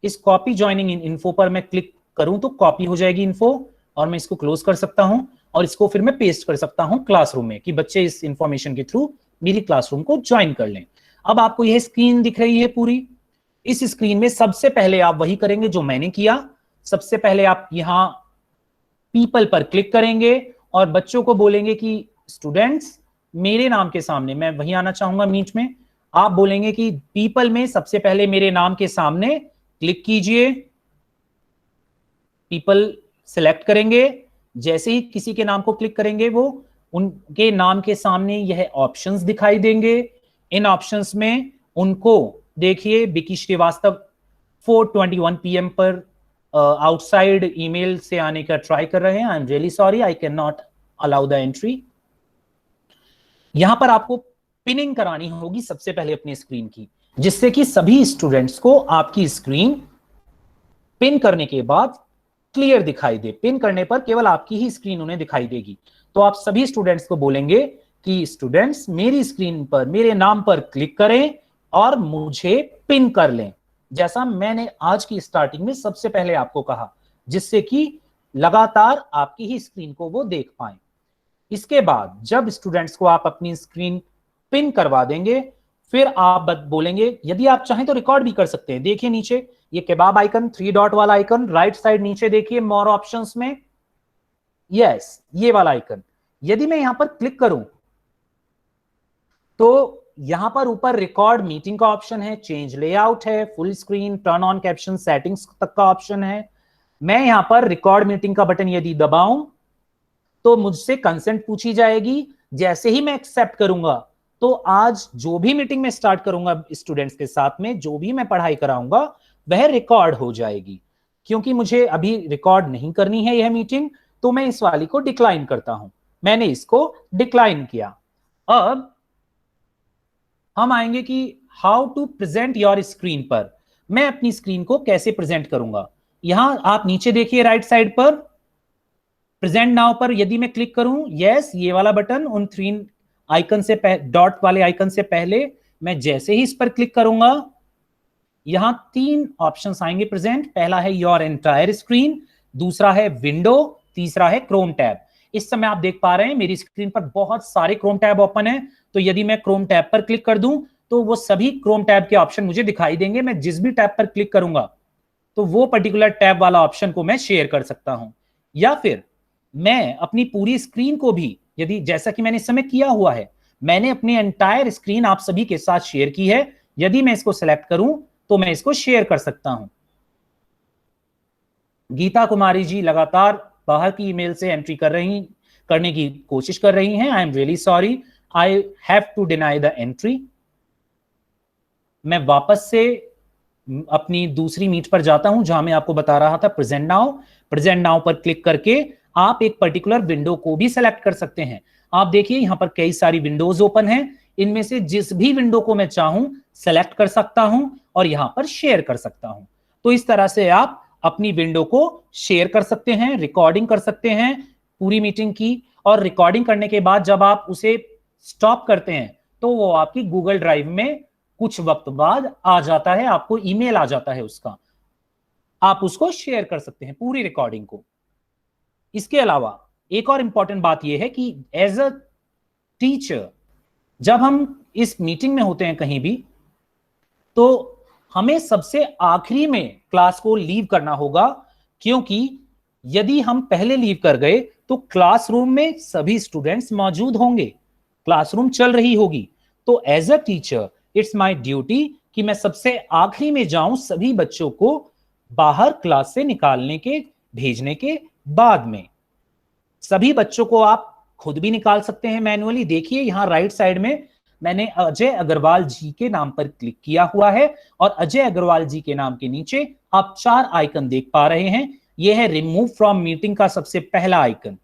इस कॉपी ज्वाइनिंग इन्फो पर मैं क्लिक करूं तो कॉपी हो जाएगी इन्फो और मैं इसको क्लोज कर सकता हूं और इसको फिर मैं पेस्ट कर सकता हूं क्लासरूम में कि बच्चे इस इंफॉर्मेशन के थ्रू मेरी क्लासरूम को ज्वाइन कर लें। अब आपको यह स्क्रीन दिख रही है पूरी। इस स्क्रीन में सबसे पहले आप वही करेंगे जो मैंने किया। सबसे पहले आप यहां पीपल पर क्लिक करेंगे और बच्चों को बोलेंगे कि स्टूडेंट्स मेरे नाम के सामने, मैं वहीं आना चाहूंगा मीट में, आप बोलेंगे कि पीपल में सबसे पहले मेरे नाम के सामने क्लिक कीजिए। पीपल सेलेक्ट करेंगे, जैसे ही किसी के नाम को क्लिक करेंगे वो उनके नाम के सामने यह ऑप्शंस दिखाई देंगे। इन ऑप्शंस में उनको देखिए, विकी श्रीवास्तव 4:21 PM पर आउटसाइड ईमेल से आने का ट्राई कर रहे हैं। I am really sorry, I can not allow the entry. यहां पर आपको पिनिंग करानी होगी सबसे पहले अपनी स्क्रीन की, जिससे कि सभी स्टूडेंट्स को आपकी स्क्रीन पिन करने के बाद क्लियर दिखाई दे। पिन करने पर केवल आपकी ही स्क्रीन उन्हें दिखाई देगी। तो आप सभी स्टूडेंट्स को बोलेंगे कि स्टूडेंट्स मेरी स्क्रीन पर मेरे नाम पर क्लिक करें और मुझे पिन कर लें, जैसा मैंने आज की स्टार्टिंग में सबसे पहले आपको कहा, जिससे कि लगातार आपकी ही स्क्रीन को वो देख पाए। इसके बाद जब स्टूडेंट्स को आप अपनी स्क्रीन पिन करवा देंगे, फिर आप बोलेंगे, यदि आप चाहें तो रिकॉर्ड भी कर सकते हैं। देखिए नीचे ये केबाब आइकन, 3 डॉट वाला आइकन, राइट साइड नीचे देखिए मोर ऑप्शंस में, यस ये वाला आइकन। यदि मैं यहां पर क्लिक करूं तो यहां पर ऊपर रिकॉर्ड मीटिंग का ऑप्शन है, चेंज लेआउट है, full screen, turn on caption, settings तक का ऑप्शन है। मैं यहां पर रिकॉर्ड मीटिंग का बटन यदि दबाऊं तो मुझसे कंसेंट पूछी जाएगी। जैसे ही मैं एक्सेप्ट करूंगा तो आज जो भी मीटिंग में स्टार्ट करूंगा स्टूडेंट्स के साथ में, जो भी मैं पढ़ाई कराऊंगा वह रिकॉर्ड हो जाएगी। क्योंकि मुझे अभी रिकॉर्ड नहीं करनी है यह मीटिंग, तो मैं इस वाली को डिक्लाइन करता हूं। मैंने इसको डिक्लाइन किया। अब हम आएंगे कि how to present your screen पर। मैं अपनी स्क्रीन को कैसे प्रेजेंट करूंगा। यहां आप नीचे देखिए राइट साइड पर प्रेजेंट नाउ पर यदि मैं क्लिक करूं, यस ये वाला बटन उन 3 आइकन से डॉट वाले आइकन से पहले मैं जैसे ही इस पर क्लिक करूंगा, यहां 3 ऑप्शंस आएंगे प्रेजेंट। पहला है योर एंटायर स्क्रीन, दूसरा है विंडो, तीसरा है क्रोम टैब। इस समय आप देख पा रहे हैं मेरी स्क्रीन पर बहुत सारे क्रोम टैब ओपन है। तो यदि मैं क्रोम टैब पर क्लिक कर दूं तो वो सभी क्रोम टैब के ऑप्शन मुझे दिखाई देंगे। मैं जिस भी टैब पर क्लिक करूंगा तो वो पर्टिकुलर टैब वाला ऑप्शन को मैं शेयर कर सकता हूं, या फिर मैं अपनी पूरी स्क्रीन को भी, यदि जैसा कि मैंने इस समय किया हुआ है, मैंने अपनी एंटायर स्क्रीन आप सभी के साथ शेयर की है। यदि मैं इसको सेलेक्ट करूं तो मैं इसको शेयर कर सकता हूं। गीता कुमारी जी लगातार बाहर की ईमेल से एंट्री करने की कोशिश कर रही हैं। I am really sorry, I have to deny the entry. मैं वापस से अपनी दूसरी मीट पर जाता हूं जहां मैं आपको बता रहा था प्रेजेंट नाउ। प्रेजेंट नाउ पर क्लिक करके आप एक पर्टिकुलर विंडो को भी सेलेक्ट कर सकते हैं। आप देखिए यहां पर कई सारी विंडोज ओपन हैं। इनमें से जिस भी विंडो को मैं चाहूं सेलेक्ट कर सकता हूं और यहां पर शेयर कर सकता हूं। तो इस तरह से आप अपनी विंडो को शेयर कर सकते हैं, रिकॉर्डिंग कर सकते हैं पूरी मीटिंग की। और रिकॉर्डिंग करने के बाद जब आप उसे स्टॉप करते हैं तो वो आपकी गूगल ड्राइव में कुछ वक्त बाद आ जाता है, आपको ईमेल आ जाता है उसका। आप उसको शेयर कर सकते हैं पूरी रिकॉर्डिंग को। इसके अलावा एक और इंपॉर्टेंट बात यह है कि एज अ टीचर जब हम इस मीटिंग में होते हैं कहीं भी, तो हमें सबसे आखिरी में क्लास को लीव करना होगा। क्योंकि यदि हम पहले लीव कर गए तो क्लासरूम में सभी स्टूडेंट्स मौजूद होंगे, क्लासरूम चल रही होगी। तो as a teacher it's my duty कि मैं सबसे आखिरी में जाऊं सभी बच्चों को बाहर क्लास से निकालने के, भेजने के बाद में। सभी बच्चों को आप खुद भी निकाल सकते हैं मैन्युअली। देखिए यहां राइट साइड में मैंने अजय अग्रवाल जी के नाम पर क्लिक किया हुआ है और अजय अग्रवाल जी के नाम के नीचे आप 4 आइकन देख पा रहे हैं। यह है रिमूव फ्रॉम मीटिंग का सबसे पहला आइकन।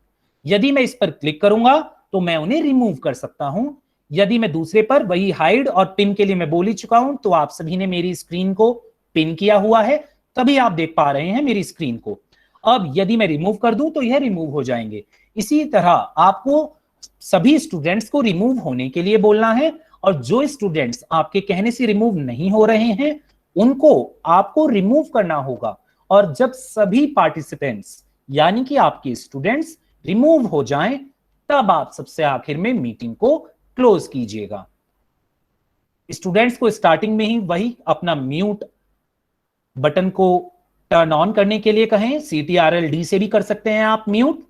यदि मैं इस पर क्लिक करूंगा तो मैं उन्हें रिमूव कर सकता हूं। यदि मैं दूसरे पर, वही हाइड और पिन के लिए मैं बोल ही चुका हूं, तो आप सभी ने मेरी स्क्रीन को पिन किया हुआ है, तभी आप देख पा रहे हैं मेरी स्क्रीन को। अब यदि मैं रिमूव कर दूं तो यह रिमूव हो जाएंगे। इसी तरह आपको सभी स्टूडेंट्स को रिमूव होने के लिए बोलना है, और जो स्टूडेंट्स आपके कहने से रिमूव नहीं हो रहे हैं उनको आपको रिमूव करना होगा। और जब सभी पार्टिसिपेंट्स यानी कि आपके स्टूडेंट्स रिमूव हो जाएं, तब आप सबसे आखिर में मीटिंग को क्लोज कीजिएगा। स्टूडेंट्स को स्टार्टिंग में ही वही अपना म्यूट बटन को टर्न ऑन करने के लिए कहें CTRL-D से भी कर सकते हैं आप म्यूट।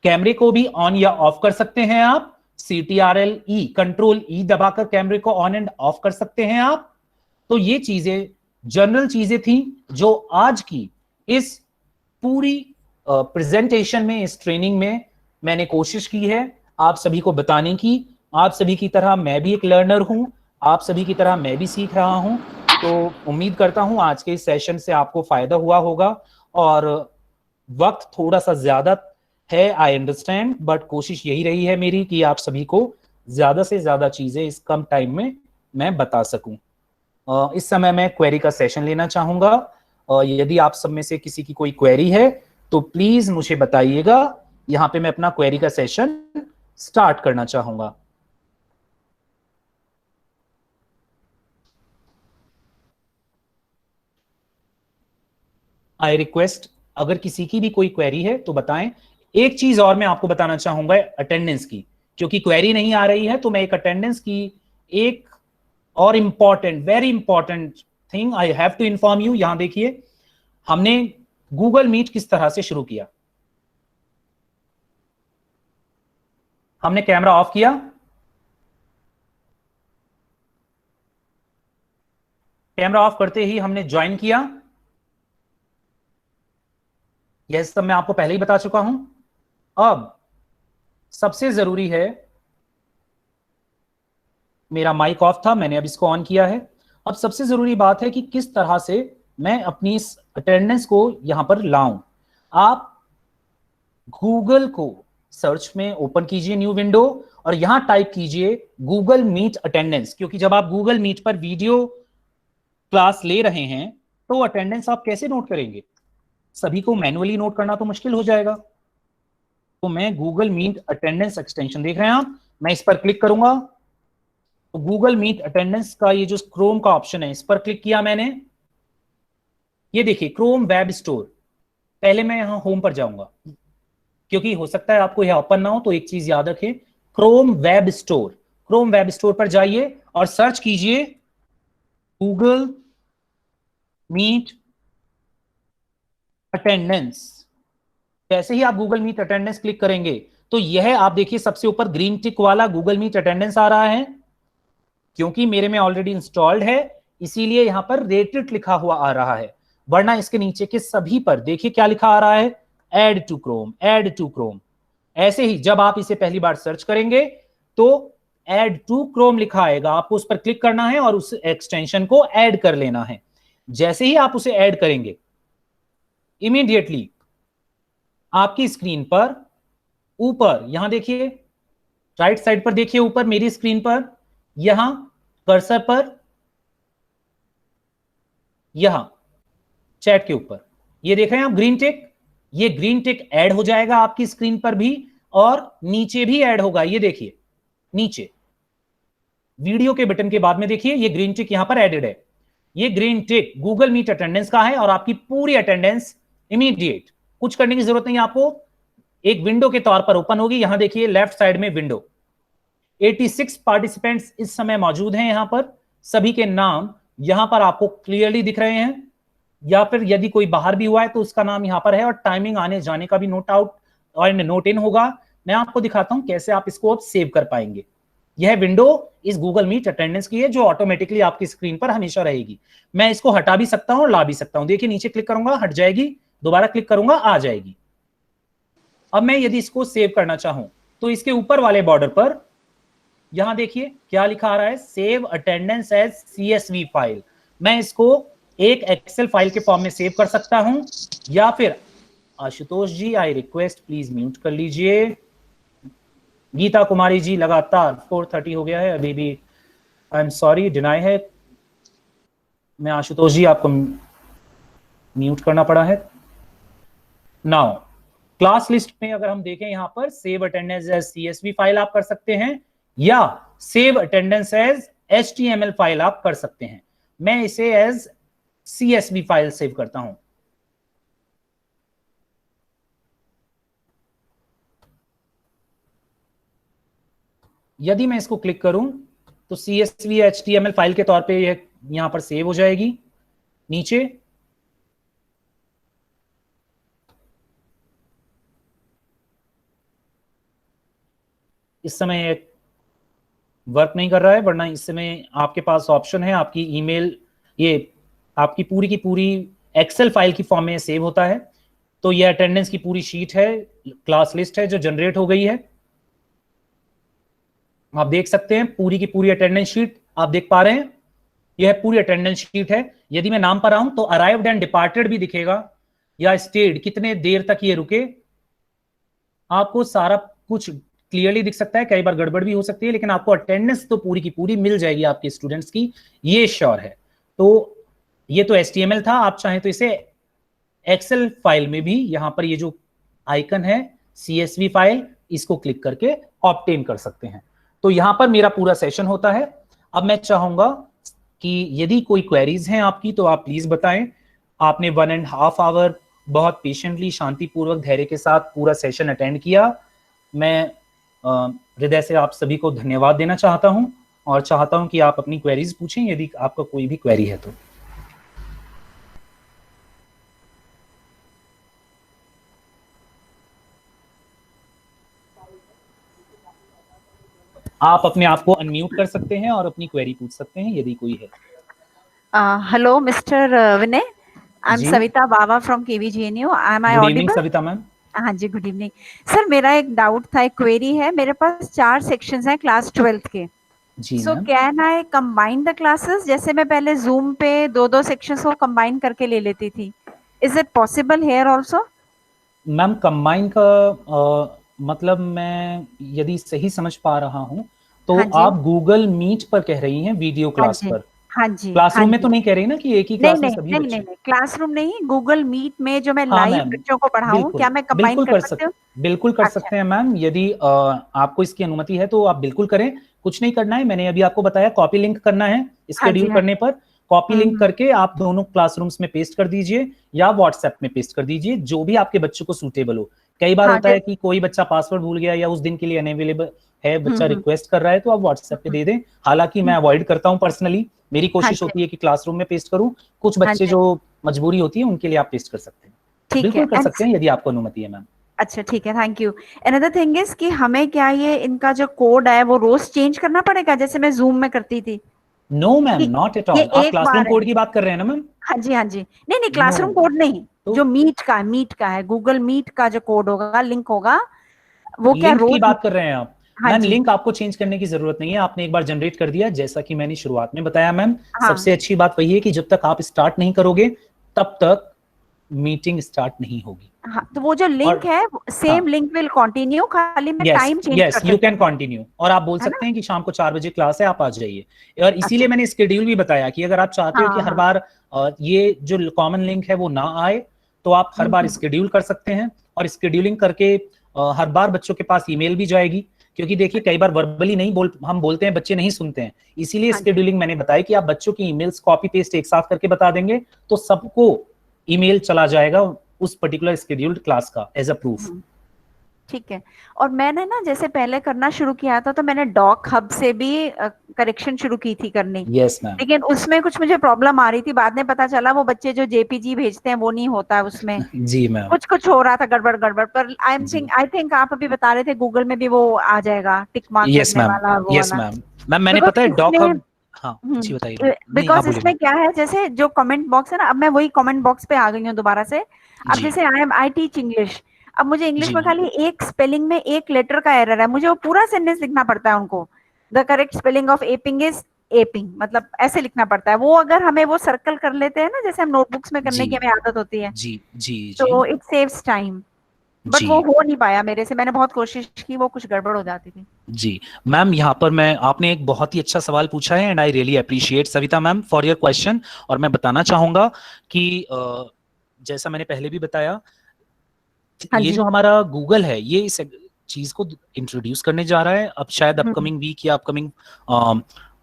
कैमरे को भी ऑन या ऑफ कर सकते हैं आप, CTRL-E, कंट्रोल-E दबाकर कैमरे को ऑन एंड ऑफ कर सकते हैं आप। तो ये चीजें जनरल चीजें थी जो आज की इस पूरी प्रेजेंटेशन में, इस ट्रेनिंग में मैंने कोशिश की है आप सभी को बताने की। आप सभी की तरह मैं भी एक लर्नर हूं, आप सभी की तरह मैं भी सीख रहा हूं। तो उम्मीद करता हूं आज के इस सेशन से आपको फायदा हुआ होगा। और वक्त थोड़ा सा ज्यादा है, आई अंडरस्टैंड, बट कोशिश यही रही है मेरी कि आप सभी को ज्यादा से ज्यादा चीजें इस कम टाइम में मैं बता सकूं। इस समय मैं क्वेरी का सेशन लेना चाहूंगा। यदि आप सब में से किसी की कोई क्वेरी है तो प्लीज मुझे बताइएगा। यहां पे मैं अपना क्वेरी का सेशन स्टार्ट करना चाहूंगा। आई रिक्वेस्ट, अगर किसी की भी कोई क्वेरी है तो बताएं। एक चीज और मैं आपको बताना चाहूंगा अटेंडेंस की, क्योंकि क्वेरी नहीं आ रही है तो मैं एक अटेंडेंस की एक और important, very important thing I have to inform you. यहां देखिए हमने गूगल मीट किस तरह से शुरू किया। हमने कैमरा ऑफ किया, कैमरा ऑफ करते ही हमने ज्वाइन किया। यह सब मैं आपको पहले ही बता चुका हूं। अब सबसे जरूरी है, मेरा माइक ऑफ था, मैंने अब इसको ऑन किया है। अब सबसे जरूरी बात है कि किस तरह से मैं अपनी इस अटेंडेंस को यहां पर लाऊं। आप गूगल को सर्च में ओपन कीजिए, न्यू विंडो, और यहां टाइप कीजिए गूगल मीट अटेंडेंस, क्योंकि जब आप गूगल मीट पर वीडियो क्लास ले रहे हैं तो अटेंडेंस आप कैसे नोट करेंगे? सभी को मैन्युअली नोट करना तो मुश्किल हो जाएगा। तो मैं गूगल मीट अटेंडेंस एक्सटेंशन देख रहे हैं आप, मैं इस पर क्लिक करूंगा तो गूगल मीट अटेंडेंस का ये जो क्रोम का ऑप्शन है इस पर क्लिक किया मैंने। ये देखिए क्रोम वेब स्टोर। पहले मैं यहां होम पर जाऊंगा, क्योंकि हो सकता है आपको यह ओपन ना हो, तो एक चीज याद रखें, Chrome web store. Chrome web store पर जाइए और सर्च कीजिए गूगल मीट अटेंडेंस। जैसे ही आप गूगल मीट अटेंडेंस क्लिक करेंगे तो यह आप देखिए सबसे ऊपर ग्रीन टिक वाला गूगल मीट अटेंडेंस आ रहा है। क्योंकि मेरे में ऑलरेडी इंस्टॉल्ड है इसीलिए यहां पर रेटेड लिखा हुआ आ रहा है, वरना इसके नीचे के सभी पर देखिए क्या लिखा आ रहा है, add to Chrome, add to Chrome. ऐसे ही जब आप इसे पहली बार सर्च करेंगे तो ऐड टू क्रोम लिखा आएगा, आपको उस पर क्लिक करना है और उस एक्सटेंशन को ऐड कर लेना है। जैसे ही आप उसे ऐड करेंगे इमीडिएटली आपकी स्क्रीन पर ऊपर, यहां देखिए राइट साइड पर देखिए ऊपर मेरी स्क्रीन पर, यहां कर्सर पर, यहां चैट के ऊपर ये देख रहे हैं आप ग्रीन टिक, ये ग्रीन टिक ऐड हो जाएगा आपकी स्क्रीन पर भी और नीचे भी ऐड होगा। ये देखिए नीचे वीडियो के बटन के बाद में देखिए ये ग्रीन टिक यहां पर एडेड है। ये green tick Google Meet attendance का है और आपकी पूरी अटेंडेंस इमीडिएट, कुछ करने की जरूरत नहीं, आपको एक विंडो के तौर पर ओपन होगी। यहां देखिए लेफ्ट साइड में विंडो, 86 पार्टिसिपेंट्स इस समय मौजूद हैं यहां पर, सभी के नाम यहां पर आपको क्लियरली दिख रहे हैं, या फिर यदि कोई बाहर भी हुआ है तो उसका नाम यहां पर है और टाइमिंग आने जाने का भी नोट आउट और नोट इन होगा। मैं आपको दिखाता हूं कैसे आप इसको सेव कर पाएंगे। यह विंडो इस गूगल मीट अटेंडेंस की है जो ऑटोमेटिकली आपकी स्क्रीन पर हमेशा रहेगी। मैं इसको हटा भी सकता हूं, ला भी सकता हूं। देखिए नीचे क्लिक करूंगा हट जाएगी, दोबारा क्लिक करूंगा आ जाएगी। अब मैं यदि इसको सेव करना चाहूं तो इसके ऊपर वाले बॉर्डर पर यहां देखिए क्या लिखा आ रहा है, save attendance as CSV file. मैं इसको एक एक्सेल फाइल के फॉर्म में सेव कर सकता हूं, या फिर Ashutosh ji I request please mute कर लीजिए। गीता कुमारी जी लगातार 4:30 हो गया है अभी भी, आई एम सॉरी डिनाई है। मैं आशुतोष जी आपको म्यूट करना पड़ा है। नाउ क्लास लिस्ट में अगर हम देखें यहां पर save attendance as CSV file आप कर सकते हैं या save attendance as HTML file आप कर सकते हैं। मैं इसे एज CSV फाइल सेव करता हूं। यदि मैं इसको क्लिक करूं तो CSV HTML फाइल के तौर पे यह यहां पर सेव हो जाएगी। नीचे इस समय वर्क नहीं कर रहा है, वरना इस समय आपके पास ऑप्शन है, आपकी ईमेल ये आपकी पूरी की पूरी एक्सेल फाइल की फॉर्म में सेव होता है। तो ये अटेंडेंस की पूरी शीट है, क्लास लिस्ट है जो जनरेट हो गई है। आप देख सकते हैं पूरी की पूरी अटेंडेंस शीट आप देख पा रहे हैं, यह पूरी अटेंडेंस शीट है। यदि मैं नाम पर आऊं तो अराइव्ड एंड डिपार्टेड भी दिखेगा, या स्टेड कितने देर तक ये रुके, आपको सारा कुछ क्लियरली दिख सकता है। कई बार गड़बड़ भी हो सकती है, लेकिन आपको अटेंडेंस तो पूरी की पूरी मिल जाएगी आपके स्टूडेंट्स की, ये श्योर है। तो ये तो HTML था, आप चाहें तो इसे एक्सेल फाइल में भी यहाँ पर ये जो आइकन है CSV फाइल, इसको क्लिक करके ऑब्टेन कर सकते हैं। तो यहाँ पर मेरा पूरा सेशन होता है। अब मैं चाहूंगा कि यदि कोई क्वेरीज हैं आपकी तो आप प्लीज बताएं। आपने 1.5 आवर बहुत पेशेंटली, शांतिपूर्वक, धैर्य के साथ पूरा सेशन अटेंड किया। मैं हृदय से आप सभी को धन्यवाद देना चाहता हूं और चाहता हूं कि आप अपनी क्वेरीज पूछें यदि आपका कोई भी क्वेरी है तो। आप अपने आप को अनम्यूट कर सकते हैं और अपनी क्वेरी पूछ सकते हैं यदि कोई है। Hello mister Vinay, I am जी। Savita Bawa from KVGNU। Am I good evening audible? Savita ma'am. हाँ जी, गुड इवनिंग सर। मेरा एक डाउट था, एक क्वेरी है। मेरे पास 4 सेक्शंस हैं क्लास 12th के। जी so ma'am. Can I combine the classes? जैसे मैं पहले जूम पे 2-2 सेक्शंस को कंबाइन करके ले लेती थी, is it possible here also? Ma'am combine का मतलब मैं यदि सही समझ पा रहा हूं तो हाँ जी। आप गूगल मीट पर कह रही हैं, वीडियो हाँ क्लास जी, पर। हाँ जी, क्लासरूम हाँ में तो जी। नहीं कह रही ना कि एक ही नहीं क्लास में नहीं सभी नहीं बच्चे? नहीं, क्लासरूम नहीं, गूगल मीट में जो मैं हाँ लाइव मैम, बच्चों को पढ़ाऊं, बिल्कुल क्या मैं कंबाइन बिल्कुल कर कर सकती सकते, हूँ? बिल्कुल कर अच्छा। सकते हैं मैम। यदि आपको इसकी अनुमति है तो आप बिल्कुल करें। कुछ नहीं करना है, मैंने अभी आपको बताया, कॉपी लिंक करना है हाँ जी, स्केड्यूल हाँ करने जी। पर। कॉपी लिंक हम्म। करके आप दोनों क्लासरूम्स में पेस्ट कर दीजिए या व्हाट्सएप में पेस्ट कर दीजिए, जो भी आपके बच्चों को सूटेबल हो। कई बार हाँ होता है कि कोई बच्चा पासवर्ड भूल गया या उस दिन के लिए अनअवेलेबल है, बच्चा हम्म। रिक्वेस्ट कर रहा है, तो आप व्हाट्सएप पे दे दें। हालांकि मैं अवॉइड करता हूं पर्सनली, मेरी हाँ कोशिश जी, होती है कि क्लासरूम में पेस्ट करूं। कुछ हाँ बच्चे जी। जो मजबूरी होती है उनके लिए आप पेस्ट कर सकते हैं, ठीक है। बिल्कुल कर सकते हैं यदि आपको अनुमति है मैम। अच्छा, ठीक है, thank you. Another thing is कि हमें क्या ये इनका जो कोड है वो रोज चेंज करना पड़ेगा, जैसे मैं जूम में करती थी? नो मैम, कि नॉट एट ये ऑल। आप एक क्लासरूम बार है? कोड की बात कर रहे हैं ना मैम? हाँ जी, हाँ जी। नहीं नहीं, नो। क्लासरूम कोड नहीं, तो जो मीट का है, गूगल मीट का जो कोड होगा, लिंक होगा, वो क्या लिंक की रोज? बात कर रहे हैं आप? हाँ मैम जी। लिंक आपको चेंज करने की जरूरत नहीं है, आपने एक बार जनरेट कर दिया। जैसा कि मैंने शुरुआत में बताया मैम, हाँ सबसे अच्छी बात वही है कि जब तक आप स्टार्ट नहीं करोगे तब तक मीटिंग स्टार्ट नहीं होगी। हाँ, तो वो जो लिंक और है हाँ, सेम लिंक विल कंटिन्यू, खाली मैं यस टाइम चेंज यस, कर यू सकती कैन हूँ, कंटिन्यू। और आप बोल है ना? सकते हैं कि शाम को 4 बजे क्लास है, आप आ जाइए। और अच्छा। इसीलिए मैंने स्केड्यूल भी बताया कि अगर आप चाहते हो कि हाँ हर हाँ। बार ये जो कॉमन लिंक है वो ना आए, तो आप हर बार हम्म। स्केड्यूल कर सकते हैं। और स्केड्यूलिंग करके हर बार बच्चों के पास ईमेल भी जाएगी, क्योंकि देखिए कई बार वर्बली नहीं हम बोलते हैं, बच्चे नहीं सुनते हैं। इसीलिए हाँ जी। स्केड्यूलिंग मैंने बताया कि आप बच्चों की ईमेल्स कॉपी पेस्ट एक साथ करके बता देंगे तो सबको ईमेल चला जाएगा उस पर्टिकुलर स्केड्यूल्ड क्लास का एज अ प्रूफ। ठीक है। और मैंने ना जैसे पहले करना शुरू किया था, तो मैंने डॉक हब से भी करेक्शन शुरू की थी करनी, यस मैम। लेकिन उसमें कुछ मुझे प्रॉब्लम आ रही थी। बाद में पता चला वो बच्चे जो JPG भेजते हैं वो नहीं होता है उसमें, जी मैम। कुछ कुछ हो रहा था गड़बड़ गड़बड़। पर जी आई थिंक आप अभी बता रहे थे गूगल में भी वो आ जाएगा टिक मार्क यस लगने मैम। वाला, वो यस वाला। मैम। मैम मैंने बिकॉज पता है डॉक इसमें हब। हाँ जी बताइए मैम। नहीं आप बिकॉज बोलिए इसमें मैम। क्या है, जैसे जो कमेंट बॉक्स है ना, अब मैं वही कमेंट बॉक्स पे आ गई हूँ दोबारा से। अब जी जैसे आई टीच इंग्लिश, अब मुझे इंग्लिश जी में मैम। खाली एक स्पेलिंग में एक लेटर का एरर है, मुझे वो पूरा सेंटेंस लिखना पड़ता है उनको। The correct spelling of aping is aping, मतलब ऐसे लिखना पड़ता है। वो अगर हमें वो सर्कल कर लेते हैं ना, जैसे हम नोटबुक्स में करने जी की हमें आदत होती है, जी जी जी तो इट सेव्स टाइम। बट वो जी हो नहीं पाया मेरे से, मैंने बहुत कोशिश की, वो कुछ गड़बड़ हो जाती थी। जी। मैम यहाँ पर मैं आपने एक बहुत ही अच्छा सवाल पूछा है and I really appreciate Savita ma'am for your question. और मैं बताना चाहूंगा कि जैसा मैंने पहले भी बताया, हाँ ये जी। जो हमारा गूगल है ये इस चीज को इंट्रोड्यूस करने जा रहा है। अब शायद हम्म। अपकमिंग वीक या अपकमिंग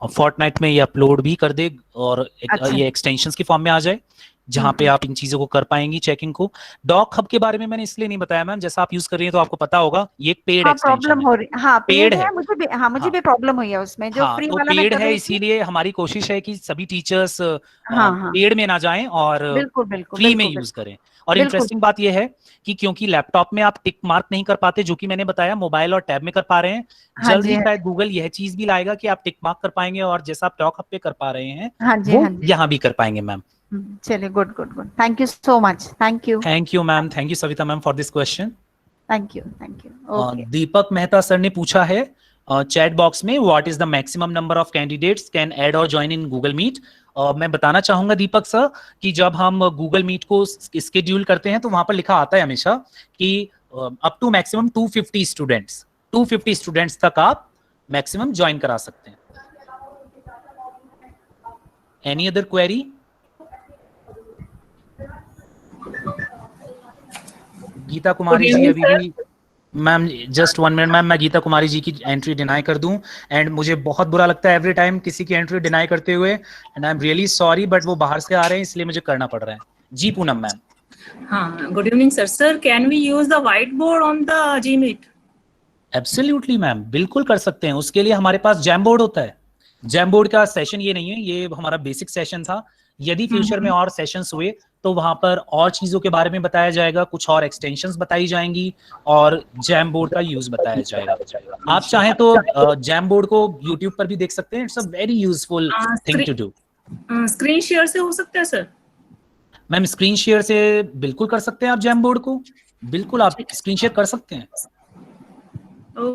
फोर्टनाइट में ये अपलोड भी कर दे और अच्छा। ये एक्सटेंशंस की फॉर्म में आ जाए। जहाँ पे आप इन चीजों को कर पाएंगी चेकिंग को। डॉक हब के बारे में मैंने इसलिए नहीं बताया मैम, जैसा आप यूज कर रही हैं तो आपको पता होगा, ये एक पेड हाँ एक्सटेंशन प्रॉब्लम है, हो रही, हाँ पेड पेड है। है, मुझे भी प्रॉब्लम हुई है उसमें, जो हाँ, फ्री तो वाला मैं पेड कर है, रही थी। इसीलिए हमारी कोशिश है कि सभी टीचर्स हाँ हाँ पेड में ना जाएं और बिल्कुल बिल्कुल फ्री में बिल्कुल यूज करें। और बिल्कुल इंटरेस्टिंग बात यह है कि क्योंकि लैपटॉप में आप टिक मार्क नहीं कर पाते, जो कि मैंने बताया मोबाइल और टैब में कर पा रहे हैं, हाँ जल्द जी ही हाँ शायद गूगल यह चीज भी लाएगा कि आप टिक मार्क कर पाएंगे, और जैसा आप टॉक हब पे कर पा रहे हैं हाँ जी वो हाँ जी। यहाँ भी कर पाएंगे मैम। चलिए good good good, thank you so much, thank you ma'am, thank you Savita ma'am for this question. Thank you okay. Deepak Mehta sir ने पूछा है चैट बॉक्स में, what is the maximum number of candidates can add और join in Google meet. मैं बताना चाहूंगा दीपक sir कि जब हम गूगल मीट को स्केड्यूल करते हैं तो वहां पर लिखा आता है हमेशा कि अप टू मैक्सिमम 250 स्टूडेंट्स तक आप मैक्सिमम ज्वाइन करा सकते हैं। Any other query? Geeta Kumari ji अभी भी, मैम जस्ट 1 मिनट मैम, मैं गीता कुमारी जी की एंट्री डिनाई कर दूं, एंड मुझे बहुत बुरा लगता है एवरी टाइम किसी की एंट्री डिनाई करते हुए, and I am really sorry, but वो बाहर से आ रहे हैं इसलिए मुझे करना पड़ रहा है। जी पूनम मैम। हाँ, good evening sir. Sir can we use the whiteboard on the G Meet? Absolutely ma'am, बिल्कुल कर सकते हैं। उसके लिए हमारे पास जैम बोर्ड होता है। जैम बोर्ड का सेशन ये नहीं है, ये हमारा बेसिक सेशन था। यदि फ्यूचर में और सेशंस हुए तो वहां पर और चीजों के बारे में बताया जाएगा, कुछ और एक्सटेंशंस बताई जाएंगी और जैम बोर्ड का यूज बताया जाएगा। आप चाहें तो जैम बोर्ड को यूट्यूब पर भी देख सकते हैं। It's a very useful thing to do. Screen share से हो सकता है सर? मैम स्क्रीन शेयर से बिल्कुल कर सकते हैं आप जैम बोर्ड को, बिल्कुल आप स्क्रीन शेयर कर सकते हैं।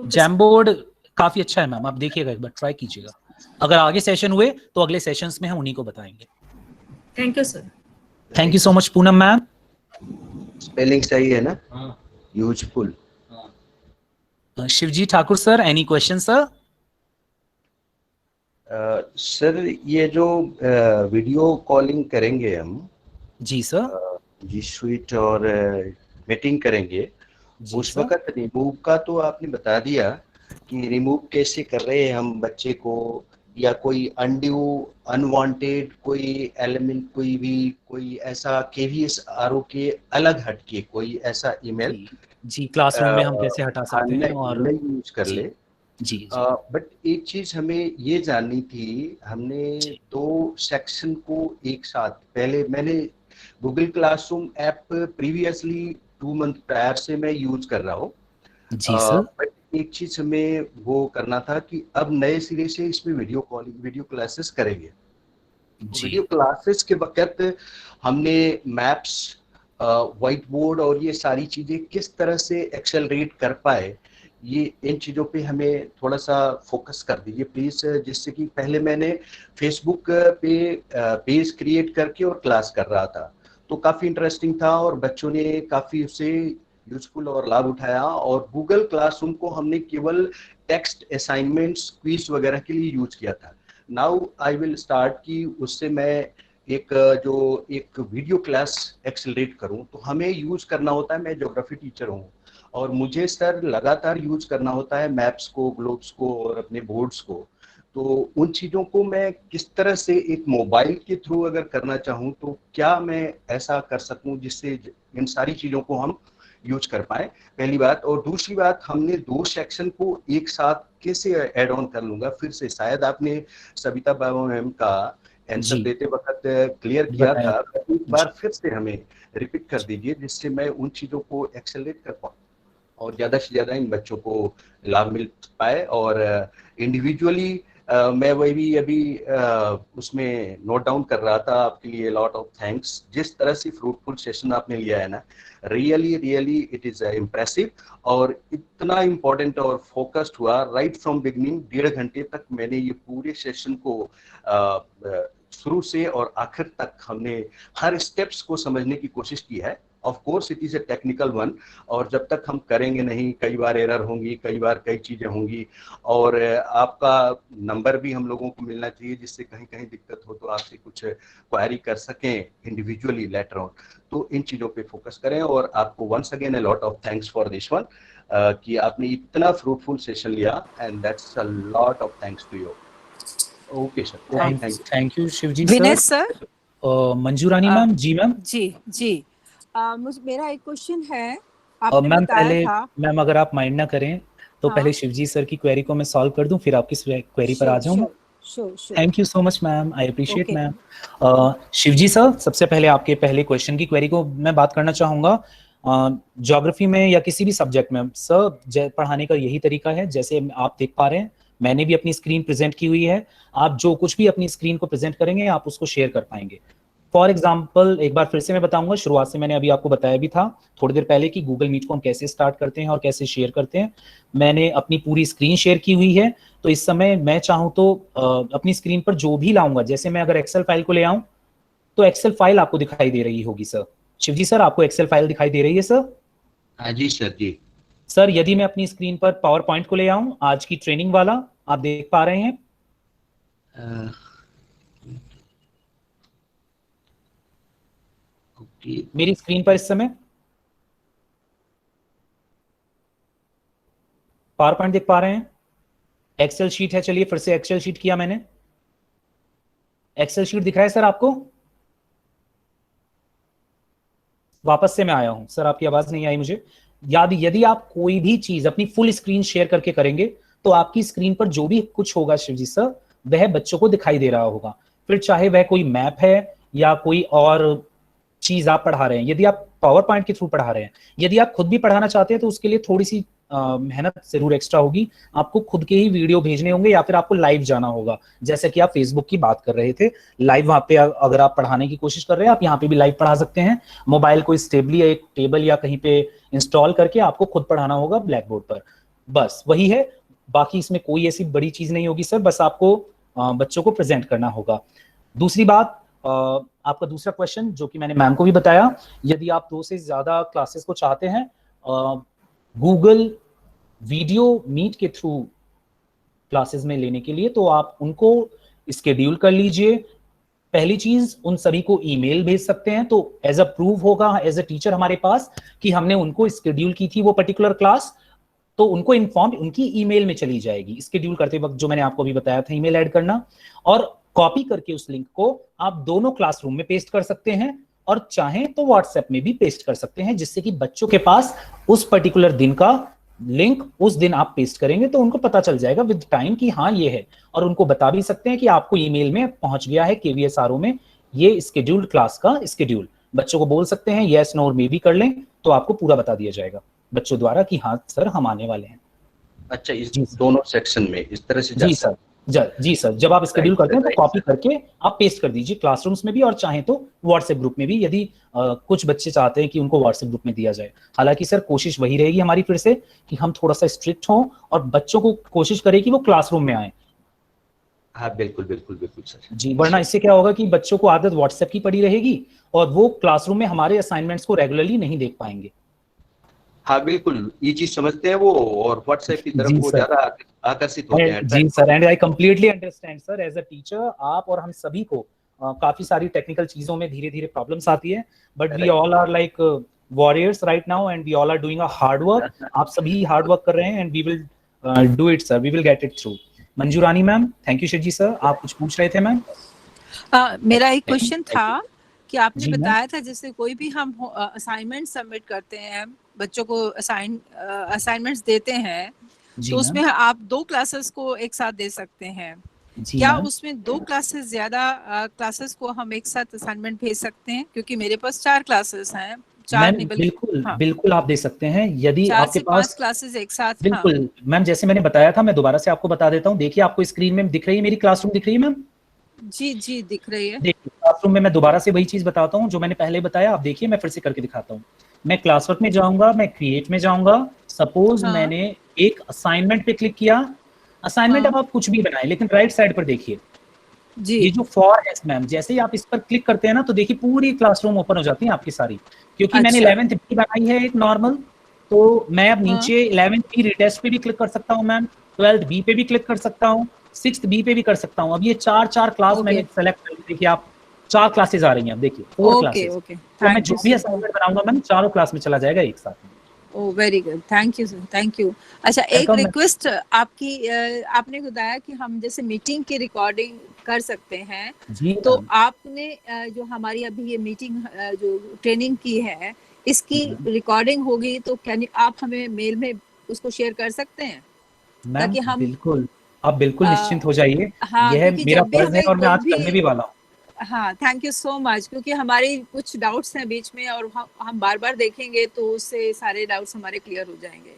जैम बोर्ड काफी अच्छा है मैम, आप देखिएगा एक बार, ट्राई कीजिएगा। अगर आगे सेशन हुए तो अगले सेशंस में हम उन्हीं को बताएंगे। Thank you sir. Thank you so much Poonam ma'am. Spelling सही है ना? Useful. Shivji Thakur sir, any question sir? Sir ये जो वीडियो कॉलिंग करेंगे हम, जी सर, जी स्वीट और मीटिंग करेंगे, उस वक्त रिमूव का तो आपने बता दिया कि रिमूव कैसे कर रहे हैं हम बच्चे को, या कोई अनड्यू अनवांटेड कोई एलिमेंट, कोई ऐसा केवीएस आरओ के अलग हटके कोई ऐसा ईमेल जी क्लासरूम में हम कैसे हटा सकते हैं और नहीं यूज कर ले। जी बट एक चीज हमें ये जाननी थी, हमने 2 सेक्शन को एक साथ, पहले मैंने Google classroom app previously 2 month prior से मैं यूज कर रहा हूँ जी सर। बट एक चीज हमें वो करना था कि अब नए सिरे से इसमें वीडियो क्लासेस करेंगे। वीडियो क्लासेस के वक्त हमने मैप्स, व्हाइट बोर्ड और ये सारी चीजें किस तरह से एक्सेलरेट कर पाए, ये इन चीजों पे हमें थोड़ा सा फोकस कर दीजिए प्लीज। जिससे कि पहले मैंने फेसबुक पे पेज क्रिएट करके और क्लास कर रहा था, तो काफी इंटरेस्टिंग था और बच्चों ने काफी उससे यूजफुल और लाभ उठाया। और गूगल क्लासरूम को हमने केवल टेक्स्ट असाइनमेंट्स, क्विज वगैरह के लिए यूज किया था। नाउ आई विल स्टार्ट कि उससे मैं एक वीडियो क्लास एक्सेलरेट करूं, तो हमें यूज करना होता है, मैं ज्योग्राफी टीचर हूं और मुझे सर लगातार यूज करना होता है मैप्स को, ग्लोब्स को और अपने बोर्ड्स को। तो उन चीजों को मैं किस तरह से एक मोबाइल के थ्रू अगर करना चाहूं तो क्या मैं ऐसा कर सकूं जिससे इन सारी चीजों को हम यूज कर पाए, पहली बात। और दूसरी बात, हमने 2 सेक्शन को एक साथ कैसे ऐड ऑन कर लूंगा, फिर से शायद आपने सविता बाबू मैम का आंसर देते वक्त क्लियर किया था, एक बार फिर से हमें रिपीट कर दीजिए जिससे मैं उन चीजों को एक्सेलरेट कर पाऊँ और ज्यादा से ज्यादा इन बच्चों को लाभ मिल पाए। और इंडिविजुअली मैं वही भी अभी उसमें नोट डाउन कर रहा था आपके लिए। लॉट ऑफ थैंक्स, जिस तरह से फ्रूटफुल सेशन आपने लिया है ना, रियली इट इज इम्प्रेसिव और इतना इम्पोर्टेंट और फोकस्ड हुआ राइट फ्रॉम बिगनिंग। 1.5 घंटे तक मैंने ये पूरे सेशन को शुरू से और आखिर तक हमने हर स्टेप्स को समझने की कोशिश की है। Of course it is a technical one, और जब तक हम करेंगे नहीं, कई बार एरर होंगी, कई बार कई चीजें होंगी, और आपका नंबर भी हम लोगों को मिलना चाहिए जिससे कहीं कहीं दिक्कत हो तो आपसे कुछ क्वेरी कर सकें इंडिविजुअली लेटर ऑन। तो इन चीजों पे फोकस करें और आपको once again a lot of thanks for this one कि आपने इतना फ्रूटफुल सेशन लिया, and that's a lot of thanks to you. Okay sir, thank you Shivji Vinesh sir. Sir, Manjurani ma'am. जी मैम। जी मेरा एक क्वेश्चन है। आपने मैम बताया पहले था। मैम अगर आप माइंड ना करें तो हाँ। पहले शिवजी सर की क्वेरी को मैं सॉल्व कर दूं, फिर आपकी क्वेरी पर आ जाऊंगा। Sure. Thank you so much ma'am, I appreciate Okay. Ma'am. Shivji sir, सबसे पहले आपके पहले क्वेश्चन की क्वेरी को मैं बात करना चाहूंगा। ज्योग्राफी में या किसी भी सब्जेक्ट में सर पढ़ाने का यही तरीका है, जैसे आप देख पा रहे हैं मैंने भी अपनी स्क्रीन प्रेजेंट की हुई है। आप जो कुछ भी अपनी स्क्रीन को प्रेजेंट करेंगे आप उसको शेयर कर पाएंगे। फॉर एग्जाम्पल एक बार फिर से मैं बताऊंगा, शुरुआत से मैंने अभी आपको बताया भी था थोड़ी देर पहले कि गूगल मीट को हम कैसे स्टार्ट करते हैं और कैसे शेयर करते हैं। मैंने अपनी पूरी स्क्रीन शेयर की हुई है, तो इस समय मैं चाहूं तो अपनी स्क्रीन पर जो भी लाऊंगा, जैसे मैं अगर एक्सेल फाइल को ले आऊं तो एक्सेल फाइल आपको दिखाई दे रही होगी सर। शिवजी सर, आपको एक्सेल फाइल दिखाई दे रही है सर? हाँ जी सर जी। सर यदि मैं अपनी स्क्रीन पर पावर पॉइंट को ले आऊं, आज की ट्रेनिंग वाला आप देख पा रहे हैं? मेरी स्क्रीन पर इस समय पावर पॉइंट देख पा रहे हैं? एक्सेल शीट है, चलिए फिर से एक्सेल शीट किया मैंने। एक्सेल शीट दिख रहा है सर आपको? वापस से मैं आया हूं सर, आपकी आवाज नहीं आई मुझे। यदि आप कोई भी चीज अपनी फुल स्क्रीन शेयर करके करेंगे तो आपकी स्क्रीन पर जो भी कुछ होगा शिवजी सर, वह बच्चों को दिखाई दे रहा होगा। फिर चाहे वह कोई मैप है या कोई और चीज आप पढ़ा रहे हैं, यदि आप पावर पॉइंट के थ्रू पढ़ा रहे हैं, यदि आप खुद भी पढ़ाना चाहते हैं तो उसके लिए थोड़ी सी मेहनत जरूर एक्स्ट्रा होगी। आपको खुद के ही वीडियो भेजने होंगे या फिर आपको लाइव जाना होगा, जैसे कि आप फेसबुक की बात कर रहे थे। लाइव वहां पे अगर आप पढ़ाने की कोशिश कर रहे हैं, आप यहाँ पे भी लाइव पढ़ा सकते हैं। मोबाइल को स्टेबली एक टेबल या कहीं पे इंस्टॉल करके आपको खुद पढ़ाना होगा ब्लैक बोर्ड पर, बस वही है। बाकी इसमें कोई ऐसी बड़ी चीज नहीं होगी सर, बस आपको बच्चों को प्रेजेंट करना होगा। दूसरी बात, आपका दूसरा क्वेश्चन जो कि मैंने मैम को भी बताया, यदि आप 2 से ज्यादा क्लासेस को चाहते हैं गूगल वीडियो मीट के थ्रू क्लासेस में लेने के लिए, तो आप उनको स्केड्यूल कर लीजिए। पहली चीज, उन सभी को ईमेल भेज सकते हैं, तो एज अ प्रूफ होगा एज अ टीचर हमारे पास कि हमने उनको स्केड्यूल की थी वो पर्टिकुलर क्लास, तो उनको इन्फॉर्म उनकी ईमेल में चली जाएगी स्केड्यूल करते वक्त, जो मैंने आपको भी बताया था ईमेल ऐड करना। और कॉपी करके उस लिंक को आप दोनों क्लासरूम में पेस्ट कर सकते हैं और चाहें तो व्हाट्सएप में भी पेस्ट कर सकते हैं, जिससे कि बच्चों के पास उस पर्टिकुलर दिन का लिंक उस दिन आप पेस्ट करेंगे तो उनको पता चल जाएगा विद टाइम कि हाँ ये है। और उनको बता भी सकते हैं कि आपको ईमेल में पहुंच गया है KVSRO में ये स्केड्यूल्ड क्लास का स्केड्यूल। बच्चों को बोल सकते हैं यस नो और मे भी कर लें, तो आपको पूरा बता दिया जाएगा बच्चों द्वारा कि हाँ सर हम आने वाले हैं। अच्छा, इस दोनों सेक्शन में इस तरह से? जी सर, जी सर, जब आप स्केड्यूल करते हैं तो कॉपी करके आप पेस्ट कर दीजिए क्लासरूम्स में भी, और चाहें तो व्हाट्सएप ग्रुप में भी, यदि कुछ बच्चे चाहते हैं कि उनको व्हाट्सएप ग्रुप में दिया जाए। हालांकि सर कोशिश वही रहेगी हमारी फिर से कि हम थोड़ा सा स्ट्रिक्ट हों और बच्चों को कोशिश करें कि वो क्लासरूम में आए। हाँ बिल्कुल बिल्कुल बिल्कुल सर जी, वरना इससे क्या होगा कि बच्चों को आदत व्हाट्सएप की पड़ी रहेगी और वो क्लासरूम में हमारे असाइनमेंट्स को रेगुलरली नहीं देख पाएंगे। हाँ बिल्कुल, ये चीज समझते हैं वो और व्हाट्सएप की तरफ वो ज्यादा आकर्षित होते हैं। जी sir, and I completely understand sir, as a teacher आप और हम सभी को काफी सारी टेक्निकल चीजों में धीरे धीरे प्रॉब्लम्स आती है, but we all are like warriors right now and we all are doing a hard work. आप सभी हार्ड वर्क कर रहे हैं and we will do it sir, we will get it through. Manjurani ma'am, thank you Shivji sir, आप कुछ पूछ रहे थे मैम? मेरा एक क्वेश्चन था कि आपने जी बताया था जैसे कोई भी हम असाइनमेंट सबमिट करते हैं, बच्चों को असाइनमेंट्स देते हैं, तो उसमें आप 2 क्लासेस को एक साथ दे सकते हैं। क्या उसमें 2 क्लासेस ज्यादा क्लासेस को हम एक साथ असाइनमेंट भेज सकते हैं? क्योंकि मेरे पास 4 क्लासेस हैं। 4 नहीं, बिल्कुल हाँ। बिल्कुल आप दे सकते हैं, यदि आपके पास 5 क्लासेस एक साथ। बिल्कुल हाँ। मैम जैसे मैंने बताया था, मैं दोबारा से आपको बता देता हूँ। देखिए आपको स्क्रीन में दिख रही है मेरी क्लासरूम, दिख रही है मैम? जी दिख रही है। देखिए क्लासरूम में मैं दोबारा से वही चीज बताता हूँ जो मैंने पहले बताया। आप देखिए, मैं फिर से करके दिखाता हूँ। मैं क्लास वर्क में जाऊंगा, मैं क्रिएट में जाऊंगा। सपोज हाँ। मैंने एक असाइनमेंट पे क्लिक किया। असाइनमेंट हाँ। अब आप कुछ भी बनाए, लेकिन राइट साइड पर देखिए जी, ये जो फॉर है मैम, जैसे ही आप इस पर क्लिक करते हैं ना, तो देखिए पूरी क्लासरूम ओपन हो जाती है आपकी सारी। क्योंकि मैंने 11th बी बनाई है एक नॉर्मल, तो मैं अब नीचे 11th बी रिटेस्ट पे भी क्लिक कर सकता हूँ मैम, 12th बी पे भी क्लिक कर सकता हूँ, 6th बी पे भी कर सकता हूँ। अब ये 4 क्लास मैंने सेलेक्ट कर, देखिए आप 4 क्लासेस आ रही हैं। अब देखिए 4 क्लासेस, तो मैं जो भी असाइनमेंट बनाऊंगा मैम 4 क्लास में चला जाएगा एक साथ में। Oh very good, thank you sir, thank you. अच्छा, एक Welcome, रिक्वेस्ट आपकी, आपने बताया कि हम जैसे मीटिंग की रिकॉर्डिंग कर सकते हैं, जी तो मैम। आपने जो हमारी अभी ये मीटिंग जो ट्रेनिंग की है, इसकी मैम, रिकॉर्डिंग होगी तो क्या आप हमें मेल में उसको शेयर कर सकते हैं, मैम ताकि हम बिल्कुल, आप बिल्कुल निश्चिंत हो जाइए, हाँ, यह क्योंकि मेरा जब भी फर्ज है हमें और मैं कोई आज भी, करने भी वाला हूँ। हाँ थैंक यू सो मच, क्योंकि हमारी कुछ डाउट्स हैं बीच में और हम बार बार देखेंगे तो उससे सारे डाउट्स हमारे क्लियर हो जाएंगे।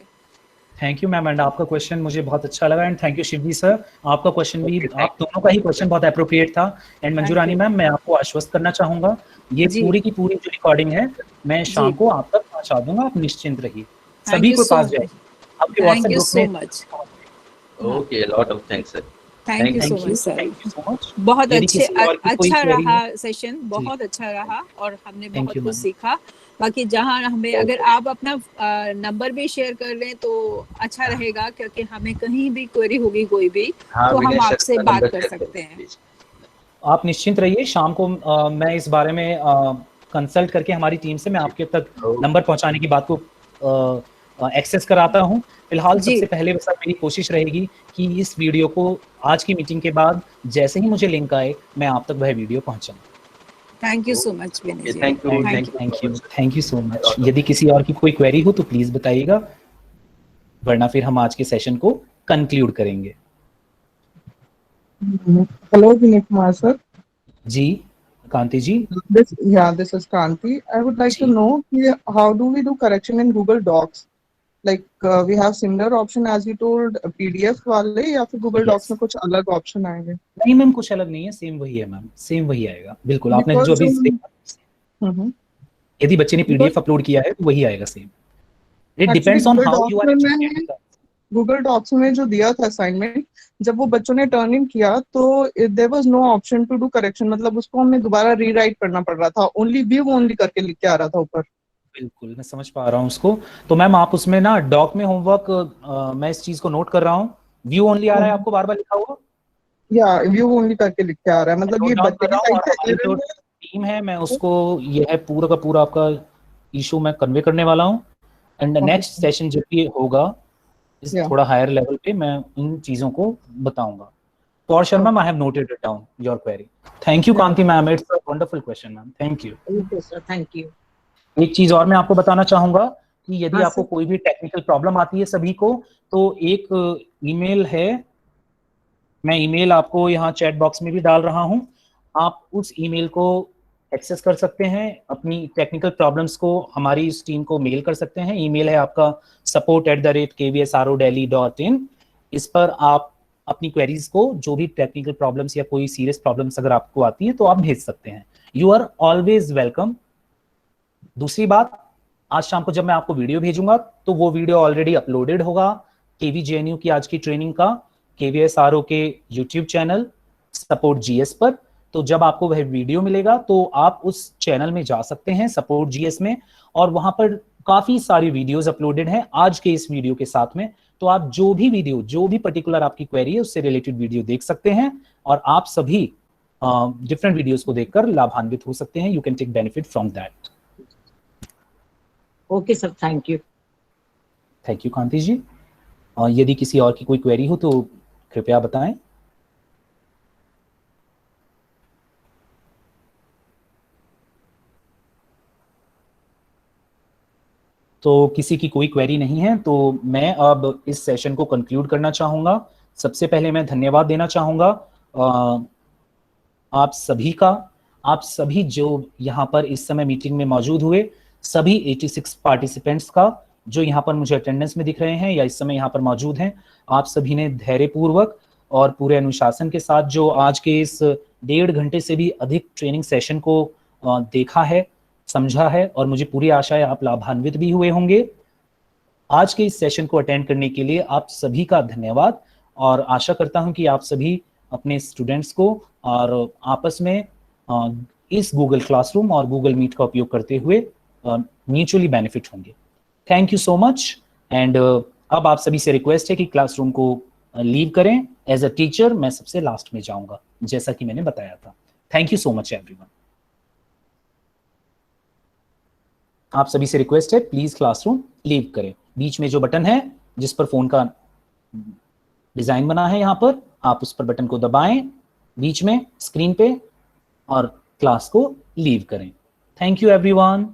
थैंक यू मैम, एंड आपका क्वेश्चन मुझे बहुत अच्छा लगा, and thank you Shivji sir, आपका क्वेश्चन भी, Okay, आप दोनों का ही क्वेश्चन बहुत अप्रोप्रिएट था। And Manju thank Rani you ma'am, मैं आपको आश्वस्त करना चाहूंगा, ये जी पूरी की पूरी जो रिकॉर्डिंग है मैं जी, शाम को आप तक पहुंचा दूंगा, आप निश्चिंत रहिए, थैंक सभी यू को सो पास मच, जाएगी, आपके thank WhatsApp you group so में। मच। हाँ, okay, a lot of thanks, sir. Thank you so thank much sir. You so much. बहुत यदि अच्छे किसी और की कोई अच्छा क्वेरी रहा है, सेशन, जी बहुत अच्छा रहा और हमने थैंक बहुत यू कुछ मैम। सीखा। बाकी जहाँ हमें, अगर आप अपना नंबर भी शेयर कर लें तो अच्छा रहेगा, क्योंकि हमें कहीं भी क्वेरी होगी कोई भी हाँ, तो हम विनय सर आपसे का बात नंबर कर शेयर सकते करें हैं। प्लीज। आप निश्चिंत रहिए, शाम को मैं इस बारे में कंसल्ट करके हमारी टीम से मैं आपके तक नंबर पहुंचाने की बात को एक्सेस कराता हूं। फिलहाल जी, सबसे पहले सर मेरी कोशिश रहेगी कि इस वीडियो को आज की मीटिंग के बाद जैसे ही मुझे लिंक आए मैं आप तक वह वीडियो पहुंचाऊं। Thank you so much Vinay ji, thank you, thank you. Thank you, thank you so much. यदि किसी और की कोई क्वेरी हो तो प्लीज बताइएगा, वरना फिर हम आज के सेशन को कंक्लूड करेंगे। Hello, Vinay Kumar sir. Ji Kanti ji. This is Kanti. I would like to ji know how do we do correction in Google Docs? Like we have similar option as you told PDF वाले या फिर Google Docs yes, में कुछ अलग option आएंगे? नहीं ma'am कुछ अलग नहीं है, सेम वही है मैम, सेम वही आएगा, बिल्कुल आपने जो Because अभी हम्म यदि बच्चे ने because पीडीएफ अपलोड किया है तो वही आएगा same. It actually depends on Google how Docs you are में एजुकेटिंग मैंने द। Google Docs में जो दिया था assignment, जब वो बच्चों ने टर्न इन किया तो there was no option to do correction, मतलब उसको हमें दोबारा रीराइट करना पड़ रहा था, only view only करके लिख के आ रहा था ऊपर। बिल्कुल मैं समझ पा रहा हूँ उसको। तो मैम आप उसमें ना डॉक में होमवर्क, मैं इस चीज को नोट कर रहा हूँ, व्यू ओनली आ रहा है आपको बार बार लिखा हुआ, या व्यू ओनली करके लिख के आ रहा है, मैं मतलब नोट ये डाउन बच्चे कर की रहा हूँ, साइड और से हमारी एरर जो है। टीम है मैं उसको यह पूरा का पूरा आपका इशू मैं कन्वे करने वाला हूँ, एंड नेक्स्ट सेशन जब भी होगा इस थोड़ा हायर लेवल पे मैं इन चीजों को बताऊंगा। तो और Sharma, I have noted it down your query. Thank you Kanti ma'am, it's a wonderful question ma'am, thank you. Okay sir, thank you. एक चीज और मैं आपको बताना चाहूंगा कि यदि हाँ आपको सर। कोई भी टेक्निकल प्रॉब्लम आती है सभी को, तो एक ईमेल है, मैं ईमेल आपको यहाँ चैट बॉक्स में भी डाल रहा हूँ, आप उस ईमेल को एक्सेस कर सकते हैं, अपनी टेक्निकल प्रॉब्लम्स को हमारी इस टीम को मेल कर सकते हैं। ईमेल है आपका support@kvsrodelhi.in। इस पर आप अपनी क्वेरीज को, जो भी टेक्निकल प्रॉब्लम्स या कोई सीरियस प्रॉब्लम्स अगर आपको आती है तो आप भेज सकते हैं। You are always welcome. दूसरी बात, आज शाम को जब मैं आपको वीडियो भेजूंगा तो वो वीडियो ऑलरेडी अपलोडेड होगा केवीजेएनयू की आज की ट्रेनिंग का केवीएसआरओ के यूट्यूब चैनल सपोर्ट जीएस पर। तो जब आपको वह वीडियो मिलेगा तो आप उस चैनल में जा सकते हैं सपोर्ट जीएस में, और वहां पर काफी सारी वीडियोस अपलोडेड हैं आज के इस वीडियो के साथ में। तो आप जो भी वीडियो, जो भी पर्टिकुलर आपकी क्वेरी है उससे रिलेटेड वीडियो देख सकते हैं, और आप सभी डिफरेंट वीडियोस को देखकर लाभान्वित हो सकते हैं। You can take benefit from that. Okay sir, thank you. Thank you Kanti ji. यदि किसी और की कोई क्वेरी हो तो कृपया बताएं। तो किसी की कोई क्वेरी नहीं है तो मैं अब इस सेशन को कंक्लूड करना चाहूंगा। सबसे पहले मैं धन्यवाद देना चाहूंगा आप सभी का, आप सभी जो यहाँ पर इस समय मीटिंग में मौजूद हुए, सभी 86 पार्टिसिपेंट्स का जो यहाँ पर मुझे अटेंडेंस में दिख रहे हैं या इस समय यहाँ पर मौजूद हैं। आप सभी ने धैर्यपूर्वक और पूरे अनुशासन के साथ जो आज के इस 1.5 घंटे से भी अधिक ट्रेनिंग सेशन को देखा है, समझा है, और मुझे पूरी आशा है आप लाभान्वित भी हुए होंगे। आज के इस सेशन को अटेंड करने के लिए आप सभी का धन्यवाद, और आशा करता हूं कि आप सभी अपने स्टूडेंट्स को और आपस में इस गूगल क्लासरूम और गूगल मीट का उपयोग करते हुए म्यूचुअली बेनिफिट होंगे। Thank you so much. And अब आप सभी से रिक्वेस्ट है कि क्लासरूम को लीव करें। एज अ टीचर मैं सबसे लास्ट में जाऊंगा जैसा कि मैंने बताया था। Thank you so much everyone. आप सभी से रिक्वेस्ट है प्लीज क्लासरूम लीव करें। बीच में जो बटन है जिस पर फोन का डिजाइन बना है यहाँ पर, आप उस पर बटन को दबाएं बीच में स्क्रीन पे और क्लास को लीव करें। Thank you everyone.